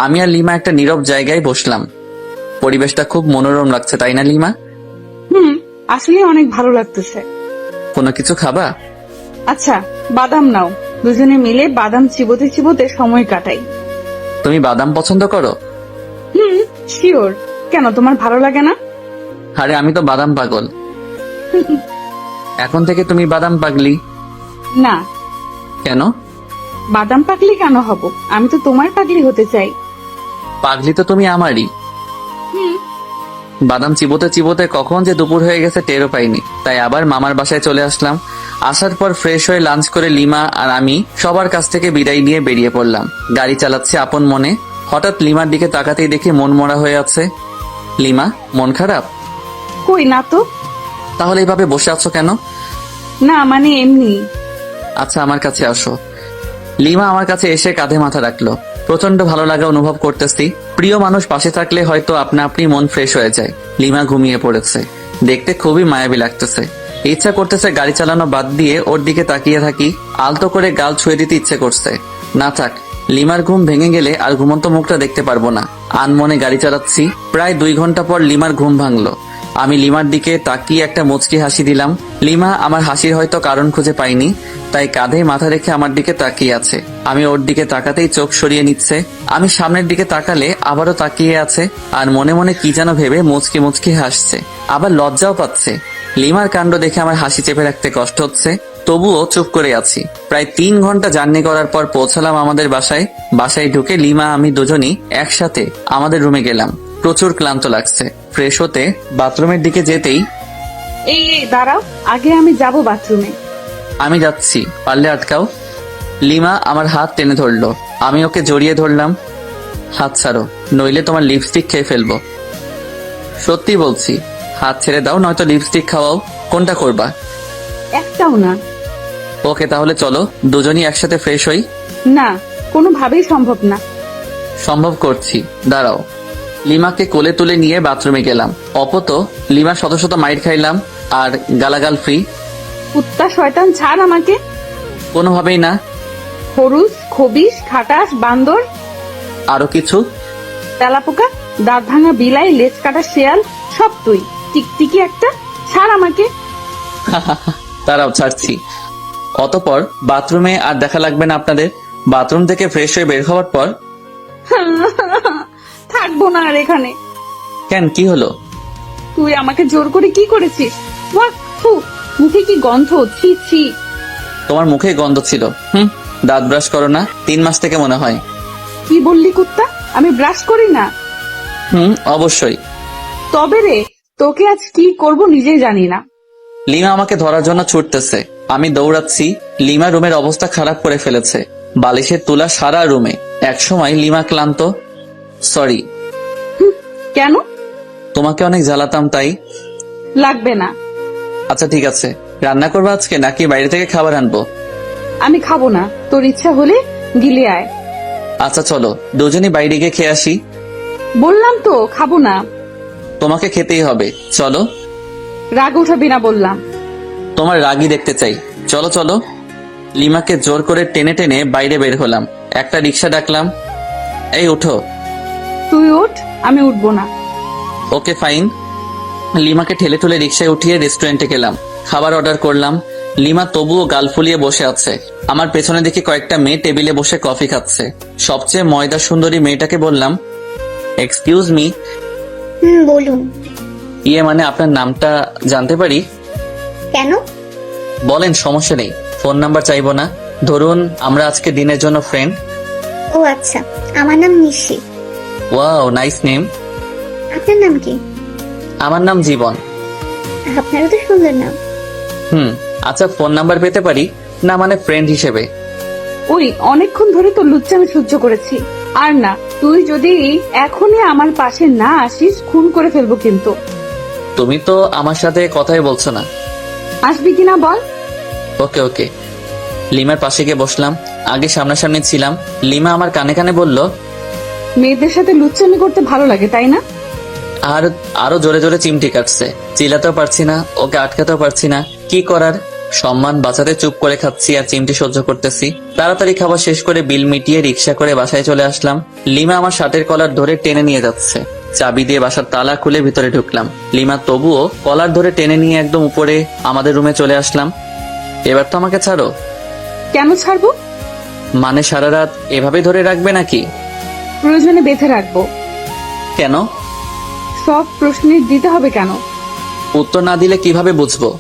আমি আর লিমা একটা নীরব জায়গায় বসলাম। পরিবেশটা খুব মনোরম লাগছে, তাই না লিমা? আসলে অনেক ভালো লাগতেছে। কোনো কিছু খাবা? আচ্ছা, বাদাম নাও, দুজনে মিলে বাদাম চিবোতে চিবোতে সময় কাটাই। তুমি বাদাম পছন্দ করো? শিওর। কেন, তোমার ভালো লাগে না? আরে আমি তো বাদাম পাগল। এখন থেকে তুমি বাদাম পাগলি? না। কেন? বাদাম পাগলি কেন হব? আমি তো তোমার পাগলি হতে চাই। পাগলি তো তুমি আমারই। বাদাম চিবোতে চিবোতে কখন যে দুপুর হয়ে গেছে টেরও পাইনি। তাই আবার মামার বাসায় চলে আসলাম। আসার পর ফ্রেশ হয়ে লাঞ্চ করে লিমা আর আমি সবার কাছ থেকে বিদায় নিয়ে বেরিয়ে পড়লাম। গাড়ি চালাচ্ছি আপন মনে। হঠাৎ লিমার দিকে তাকাতেই দেখি মন মরা হয়ে আছে। লিমা, মন খারাপ? কই না তো। তাহলে এইভাবে বসে আছো কেন? না মানে এমনি। আচ্ছা, আমার কাছে আসো। লিমা আমার কাছে এসে কাঁধে মাথা রাখলো। প্রচন্ড ভালো লাগা অনুভব করতেছি। প্রিয় মানুষ পাশে থাকলে হয়তো আপনা আপনি মন ফ্রেশ হয়ে যায়। লিমা ঘুমিয়ে পড়েছে, দেখতে খুবই মায়াবী লাগতেছে। ইচ্ছা করতেছে গাড়ি চালানো বাদ দিয়ে ওর দিকে তাকিয়ে থাকি, আলতো করে গাল ছুঁয়ে দিতে ইচ্ছে করছে। না থাক, লিমার ঘুম ভেঙে গেলে আর ঘুমন্ত মুখটা দেখতে পারবো না। আনমনে গাড়ি চালাচ্ছি। প্রায় 2 ঘন্টা পর লিমার ঘুম ভাঙলো। আমি লিমার দিকে তাকিয়ে একটা মুচকি হাসি দিলাম। লিমা আমার হাসির হয়তো কারণ খুঁজে পাইনি, তাই কাঁধে মাথা রেখে আমার দিকে তাকিয়ে আছে। আমি ওর দিকে তাকাতেই চোখ সরিয়ে নিচ্ছে। আমি সামনের দিকে তাকালে আবারও তাকিয়ে আছে, আর মনে মনে কি যেন ভেবে মুচকি মুচকি হাসছে, আবার লজ্জাও পাচ্ছে। লিমার কাণ্ড দেখে আমার হাসি চেপে রাখতে কষ্ট হচ্ছে, তবুও চুপ করে আছি। প্রায় 3 ঘন্টা জার্নি করার পর পৌঁছালাম আমাদের বাসায়। বাসায় ঢুকে লিমা আমি দুজনই একসাথে আমাদের রুমে গেলাম। প্রচুর ক্লান্ত লাগছে। ফ্রেশ হতে বাথরুমের দিকে যেতেই এই দাঁড়াও, আগে আমি যাব বাথরুমে। আমি যাচ্ছি, পারলে আটকাও। লিমা আমার হাত টেনে ধরলো, আমি ওকে জড়িয়ে ধরলাম। হাত ছাড়ো, নইলে তোমার লিপস্টিক খেয়ে ফেলবো। সত্যি বলছি, হাত ছেড়ে দাও, নয়তো লিপস্টিক খাওয়াও। কোনটা করবা? একটাও না। ওকে, তাহলে চলো দুজনই একসাথে ফ্রেশ হই। না, কোনোভাবেই সম্ভব না। সম্ভব করছি, দাঁড়াও। লিমাকে কোলে তুলে নিয়ে বাথরুমে গেলাম। অপত লিমা শত শত মাইর খাইলাম আর গালাগাল ফ্রি। কুত্তা শয়তান, ছাড় আমাকে। কোনোভাবেই না। হরুস, খবিস, খাটাস, বান্দর, আরো কিছু। তেলাপোকা, দাঁত ভাঙা বিলাই, লেজ কাটা শেয়াল, সব তুই। টিকটিকি একটা, ছাড় আমাকে। তারাও ছাড়ছি। অতঃপর বাথরুমে আর দেখা লাগবে না আপনাদের। বাথরুম থেকে ফ্রেশ হয়ে বের হওয়ার পর থাকবো না আর এখানে। কেন, কি হলো? তুই আমাকে জোর করে কি করেছিস? ওয়াক, ফু, মুখে কি গন্ধ, ছি ছি। তোমার মুখে গন্ধ ছিল। দাঁত ব্রাশ করো না? 3 মাস থেকে মনে হয়। কি বললি কুত্তা? আমি ব্রাশ করি না? অবশ্যই। তবে রে, তোকে আজ কি করব নিজেই জানি না। লিমা আমাকে ধরার জন্য ছুটতেছে, আমি দৌড়াচ্ছি। লিমা রুমের অবস্থা খারাপ করে ফেলেছে, বালিশের তুলা সারা রুমে। একসময় লিমা ক্লান্ত। সরি। কেন? তোমাকে অনেক জ্বালাতাম তাই। লাগবে না। আচ্ছা ঠিক আছে, রান্না করবো আজকে নাকি বাইরে থেকে খাবার আনবো? আমি খাবো না, তোর ইচ্ছা হলে গিলে আয়। আচ্ছা চলো দুজনই বাইরে গিয়ে খেয়ে আসি। বললাম তো খাবো না। তোমাকে খেতেই হবে, চলো। রাগ উঠাবি না বললাম। তোমার রাগই দেখতে চাই, চলো চলো। লিমাকে জোর করে টেনে টেনে বাইরে বের হলাম। একটা রিক্সা ডাকলাম। এই উঠো। তুই উঠ, আমি উঠবো না। Okay fine. লিমাকে ঠেলে ঠেলে রিক্সায় উঠিয়ে রেস্টুরেন্টে গেলাম। খাবার অর্ডার করলাম। লিমা তবুও গাল ফুলিয়ে বসে আছে। আমার পেছনে দেখি কয়েকটা মেয়ে টেবিলে বসে কফি খাচ্ছে। সবচেয়ে ময়দা সুন্দরী মেয়েটাকে বললাম, এক্সকিউজ মি। বলুন। ইয়ে মানে আপনার নামটা জানতে পারি? কেন? বলেন, সমস্যা নেই। ফোন নাম্বার চাইবো না। ধরুন আমরা আজকে দিনের জন্য ফ্রেন্ড। ও আচ্ছা, আমার নাম নিশি। Wow, nice name. আপনার নাম কি? আমার নাম জীবন। আপনারও তো সুন্দর নাম। আচ্ছা, ফোন নাম্বার পেতে পারি? না মানে ফ্রেন্ড হিসেবে। ওই অনেকক্ষণ ধরে তো লুচ্চামি সহ্য করেছি, আর না। তুই যদি এখনই আমার পাশে না আসিস, খুন করে ফেলবো কিন্তু। তুমি তো আমার সাথে কথাই বলছো না। আসবি কিনা বল। ওকে ওকে। লিমার পাশে গিয়ে বসলাম। আগে সামনাসামনি ছিলাম। লিমা আমার কানে কানে বলল, মেয়েদের সাথে লুচ্চামি করতে ভালো লাগে তাই না? আর আরো জোরে জোরে চিমটি কাটছে। চিল্লাতেও পারছি না, ওকে আটকাতেও পারছি না। কি করার? সম্মান বাঁচাতে চুপ করে খাচ্ছি আর চিমটি সহ্য করতেছি। তাড়াতাড়ি খাবার শেষ করে বিল মিটিয়ে রিক্সা করে বাসায় চলে আসলাম। লিমা আমার শার্টের কলার ধরে টেনে নিয়ে যাচ্ছে। চাবি দিয়ে বাসার তালা খুলে ভিতরে ঢুকলাম। লিমা তবুও কলার ধরে টেনে নিয়ে একদম উপরে আমাদের রুমে চলে আসলাম। এবার তো আমাকে ছাড়ো। কেন ছাড়বো? মানে সারা রাত এভাবে ধরে রাখবে নাকি? প্রয়োজনে বেঁধে রাখবো। কেন? সব প্রশ্নের দিতে হবে কেন? উত্তর না দিলে কিভাবে বুঝবো?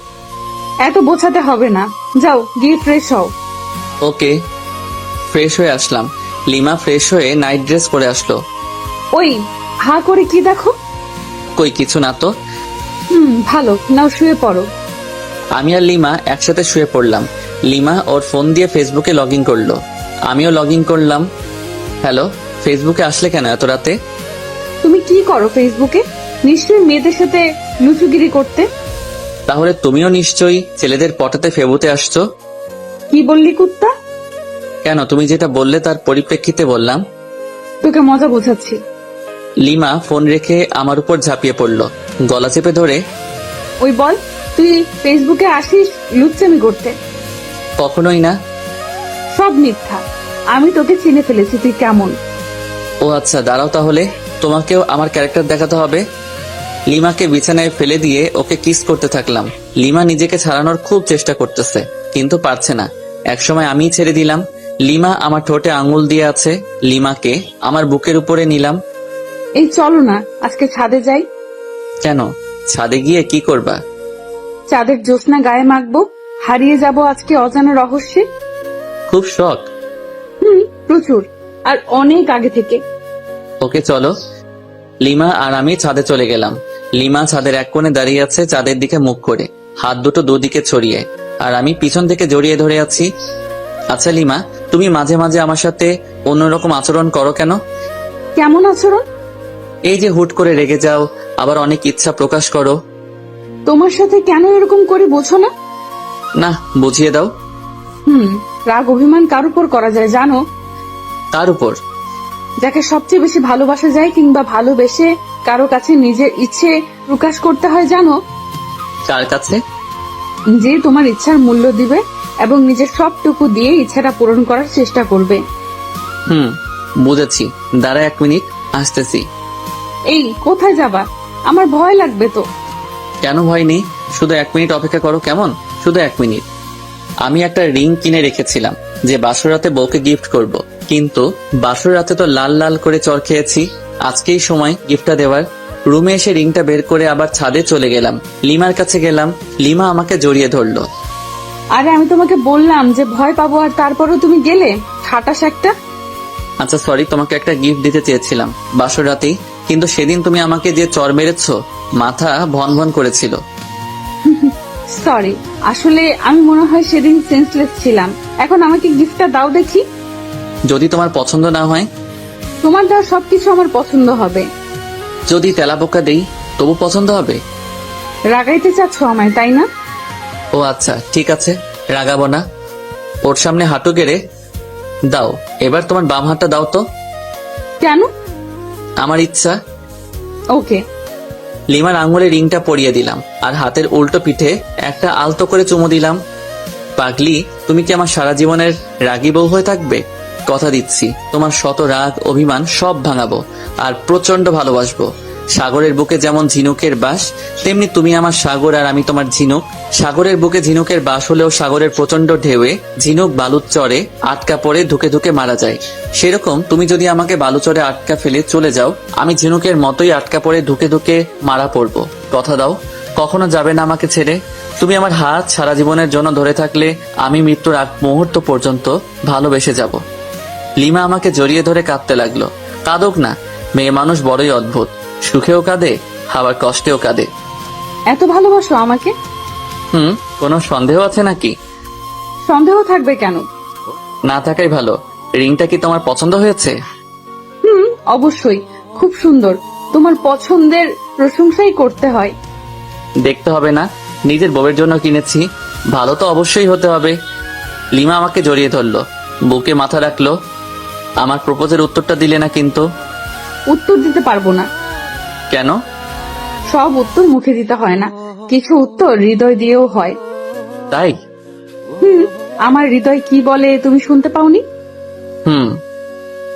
এত বোঝাতে হবে না, যাও গিয়ে ফ্রেশ হও। ওকে। ফ্রেশ হয়ে আসলাম। লিমা ফ্রেশ হয়ে নাইট ড্রেস পরে আসলো। ওই হা করে কি দেখো? কই কিছু না তো। ভালো, নাও শুয়ে পড়ো। আমি আর লিমা একসাথে শুয়ে পড়লাম। লিমা ওর ফোন দিয়ে ফেসবুকে লগ ইন করলো, আমিও লগ ইন করলাম। হ্যালো, ফেসবুকে আসলে কেন এত রাতে? তুমি কি করো ফেসবুকে? নিশ্চয়ই মেয়েদের সাথে লুচুগিরি করতে। তাহলে তুমিও নিশ্চয়ই ছেলেদের পটাতে ফেবুতে আসছো। কি বললি কুত্তা? কেন, তুমি যেটা বললে তার পরিপ্রেক্ষিতে বললাম। তোকে মজা বোঝাচ্ছি। লিমা ফোন রেখে আমার উপর ঝাঁপিয়ে পড়লো, গলা চেপে ধরে। ওই বল, তুই ফেসবুকে আসিস লুচ্চামি করতে? কখনোই না। সব মিথ্যা। আমি তোকে চিনে ফেলেছি, তুই কেমন। ও আচ্ছা, দাঁড়াও তাহলে, তোমাকেও আমার ক্যারেক্টার দেখাতে হবে। লিমাকে বিছানায় ফেলে দিয়ে ওকে কিস করতে থাকলাম। লিমা নিজেকে ছাড়ানোর খুব চেষ্টা করতেছে, কিন্তু পারছে না। একসময় আমিই ছেড়ে দিলাম। লিমা আমার ঠোঁটে আঙুল দিয়ে আছে। লিমাকে আমার বুকের উপরে নিলাম। এই চলো না, আজকে ছাদে যাই। কেন? ছাদে গিয়ে কি করবা? চাঁদের জ্যোৎস্না গায়ে মাখবো, হারিয়ে যাব আজকে অজানা রহস্যে। খুব শখ। প্রচুর, আর অনেক আগে থেকে। ওকে চলো। লিমা আর আমি ছাদে চলে গেলাম। লিমা ছাদের এক কোণে দাঁড়িয়ে আছে চাঁদের দিকে মুখ করে, হাত দুটো দুদিকে ছড়িয়ে, আর আমি পিছন থেকে জড়িয়ে ধরে আছি। আচ্ছা লিমা, তুমি মাঝে মাঝে আমার সাথে অন্যরকম আচরণ করো কেন? কেমন আচরণ? এই যে হুট করে রেগে যাও, আবার অনেক ইচ্ছা প্রকাশ করো। তোমার সাথে কেন এরকম করে বোঝো না? না, বুঝিয়ে দাও। রাগ অভিমান কার উপর করা যায় জানো? কার উপর? যাকে সবচেয়ে বেশি ভালোবাসা যায়, কিংবা ভালোবেসে কারো কাছে নিজের ইচ্ছে প্রকাশ করতে হয় জানো? কার কাছে? যে তোমার ইচ্ছার মূল্য দিবে এবং নিজের সবটুকু দিয়ে ইচ্ছাটা পূরণ করার চেষ্টা করবে। বুঝেছি। দাঁড়া 1 মিনিট, আসতেছি। এই কোথায় যাবা? আমার ভয় লাগবে তো। কেন ভয় নেই, শুধু 1 মিনিট অপেক্ষা করো কেমন? শুধু 1 মিনিট। আমি একটা রিং কিনে রেখেছিলাম যে বাসর রাতে বউকে গিফট করব, কিন্তু বাসর রাতে তো লাল লাল করে চড় খেয়েছি। আজকেই সময় গিফটটা দেওয়ার। রুমে এসে রিংটা বের করে আবার ছাদে চলে গেলাম। লিমার কাছে গেলাম, লিমা আমাকে জড়িয়ে ধরলো। আরে আমি তোমাকে বললাম যে ভয় পাবো, আর তারপরও তুমি গেলে। খাটাস একটা। আচ্ছা সরি, তোমাকে একটা গিফট দিতে চেয়েছিলাম বাসর রাতেই, কিন্তু সেদিন তুমি আমাকে যে চড় মেরেছো, মাথা ভন ভন করেছিল। সরি, আসলে আমি মনে হয় সেদিন সেন্সলেস ছিলাম। এখন আমাকে গিফটটা দাও দেখি। যদি তোমার পছন্দ না হয়? তোমার দেওয়া সবকিছু আমার পছন্দ হবে। যদি তেলাপোকা দেই তবু পছন্দ হবে? রাগাইতে চাচ্ছ আমায়, তাই না? ও আচ্ছা, ঠিক আছে, রাগাবো না। ওর সামনে হাঁটু গেড়ে দাও। এবার তোমার বাম হাতটা দাও তো। কেন? আমার ইচ্ছা। ওকে। লিমার আঙুলে রিংটা পরিয়ে দিলাম, আর হাতের উল্টো পিঠে একটা আলতো করে চুমু দিলাম। পাগলি, তুমি কি আমার সারা জীবনের রাগী বউ হয়ে থাকবে? কথা দিচ্ছি, তোমার শত রাগ অভিমান সব ভাঙাবো, আর প্রচন্ড ভালোবাসবো। সাগরের বুকে যেমন ঝিনুকের বাস, তেমনি তুমি আমার সাগর আর আমি তোমার ঝিনুক। সাগরের বুকে ঝিনুকের বাস হলেও সাগরের প্রচন্ড ঢেউয়ে ঝিনুক বালুর চরে আটকা পড়ে ধুকে ধুকে মারা যায়। সেরকম তুমি যদি আমাকে বালুচরে আটকা ফেলে চলে যাও, আমি ঝিনুকের মতোই আটকা পড়ে ধুকে ধুকে মারা পড়বো। কথা দাও, কখনো যাবে না আমাকে ছেড়ে। তুমি আমার হাত সারা জীবনের জন্য ধরে থাকলে আমি মৃত্যুর আগ মুহূর্ত পর্যন্ত ভালোবেসে যাব। লিমা আমাকে জড়িয়ে ধরে কাঁদতে লাগলো। কাঁদুক না, মেয়ে মানুষ বড়ই অদ্ভুত, সুখেও কাঁদে আবার কষ্টেও কাঁদে। এত ভালোবাসো আমাকে? কোনো সন্দেহ আছে নাকি? সন্দেহ থাকবে কেন? না থাকাই ভালো। রিংটা কি তোমার পছন্দ হয়েছে? অবশ্যই, খুব সুন্দর। তোমার পছন্দের প্রশংসাই করতে হয়। দেখতে হবে না, নিজের বউয়ের জন্য কিনেছি, ভালো তো অবশ্যই হতে হবে। লিমা আমাকে জড়িয়ে ধরলো, বুকে মাথা রাখলো। আমার প্রপোজের উত্তরটা দিলে না কিন্তু। উত্তর দিতে পারবো না। কেন? সব উত্তর মুখে দিতে হয় না, কিছু উত্তর হৃদয় দিয়েও হয়। তাই? আমার হৃদয় কি বলে তুমি শুনতে পাওনি?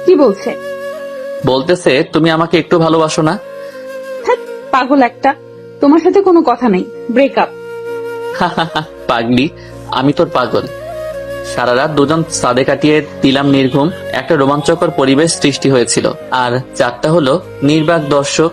কি বলছে? বলতেছে তুমি আমাকে একটু ভালোবাসো না। পাগল একটা, তোমার সাথে কোনো কথা নেই, ব্রেকআপ। পাগলি, আমি তোর পাগল। সারা রাত দুজন সাদে কাটিয়ে দিলাম নির্ঘুম। একটা রোমাঞ্চকর পরিবেশ সৃষ্টি হয়েছিল, আর চারটা হলো নির্বাক দর্শক।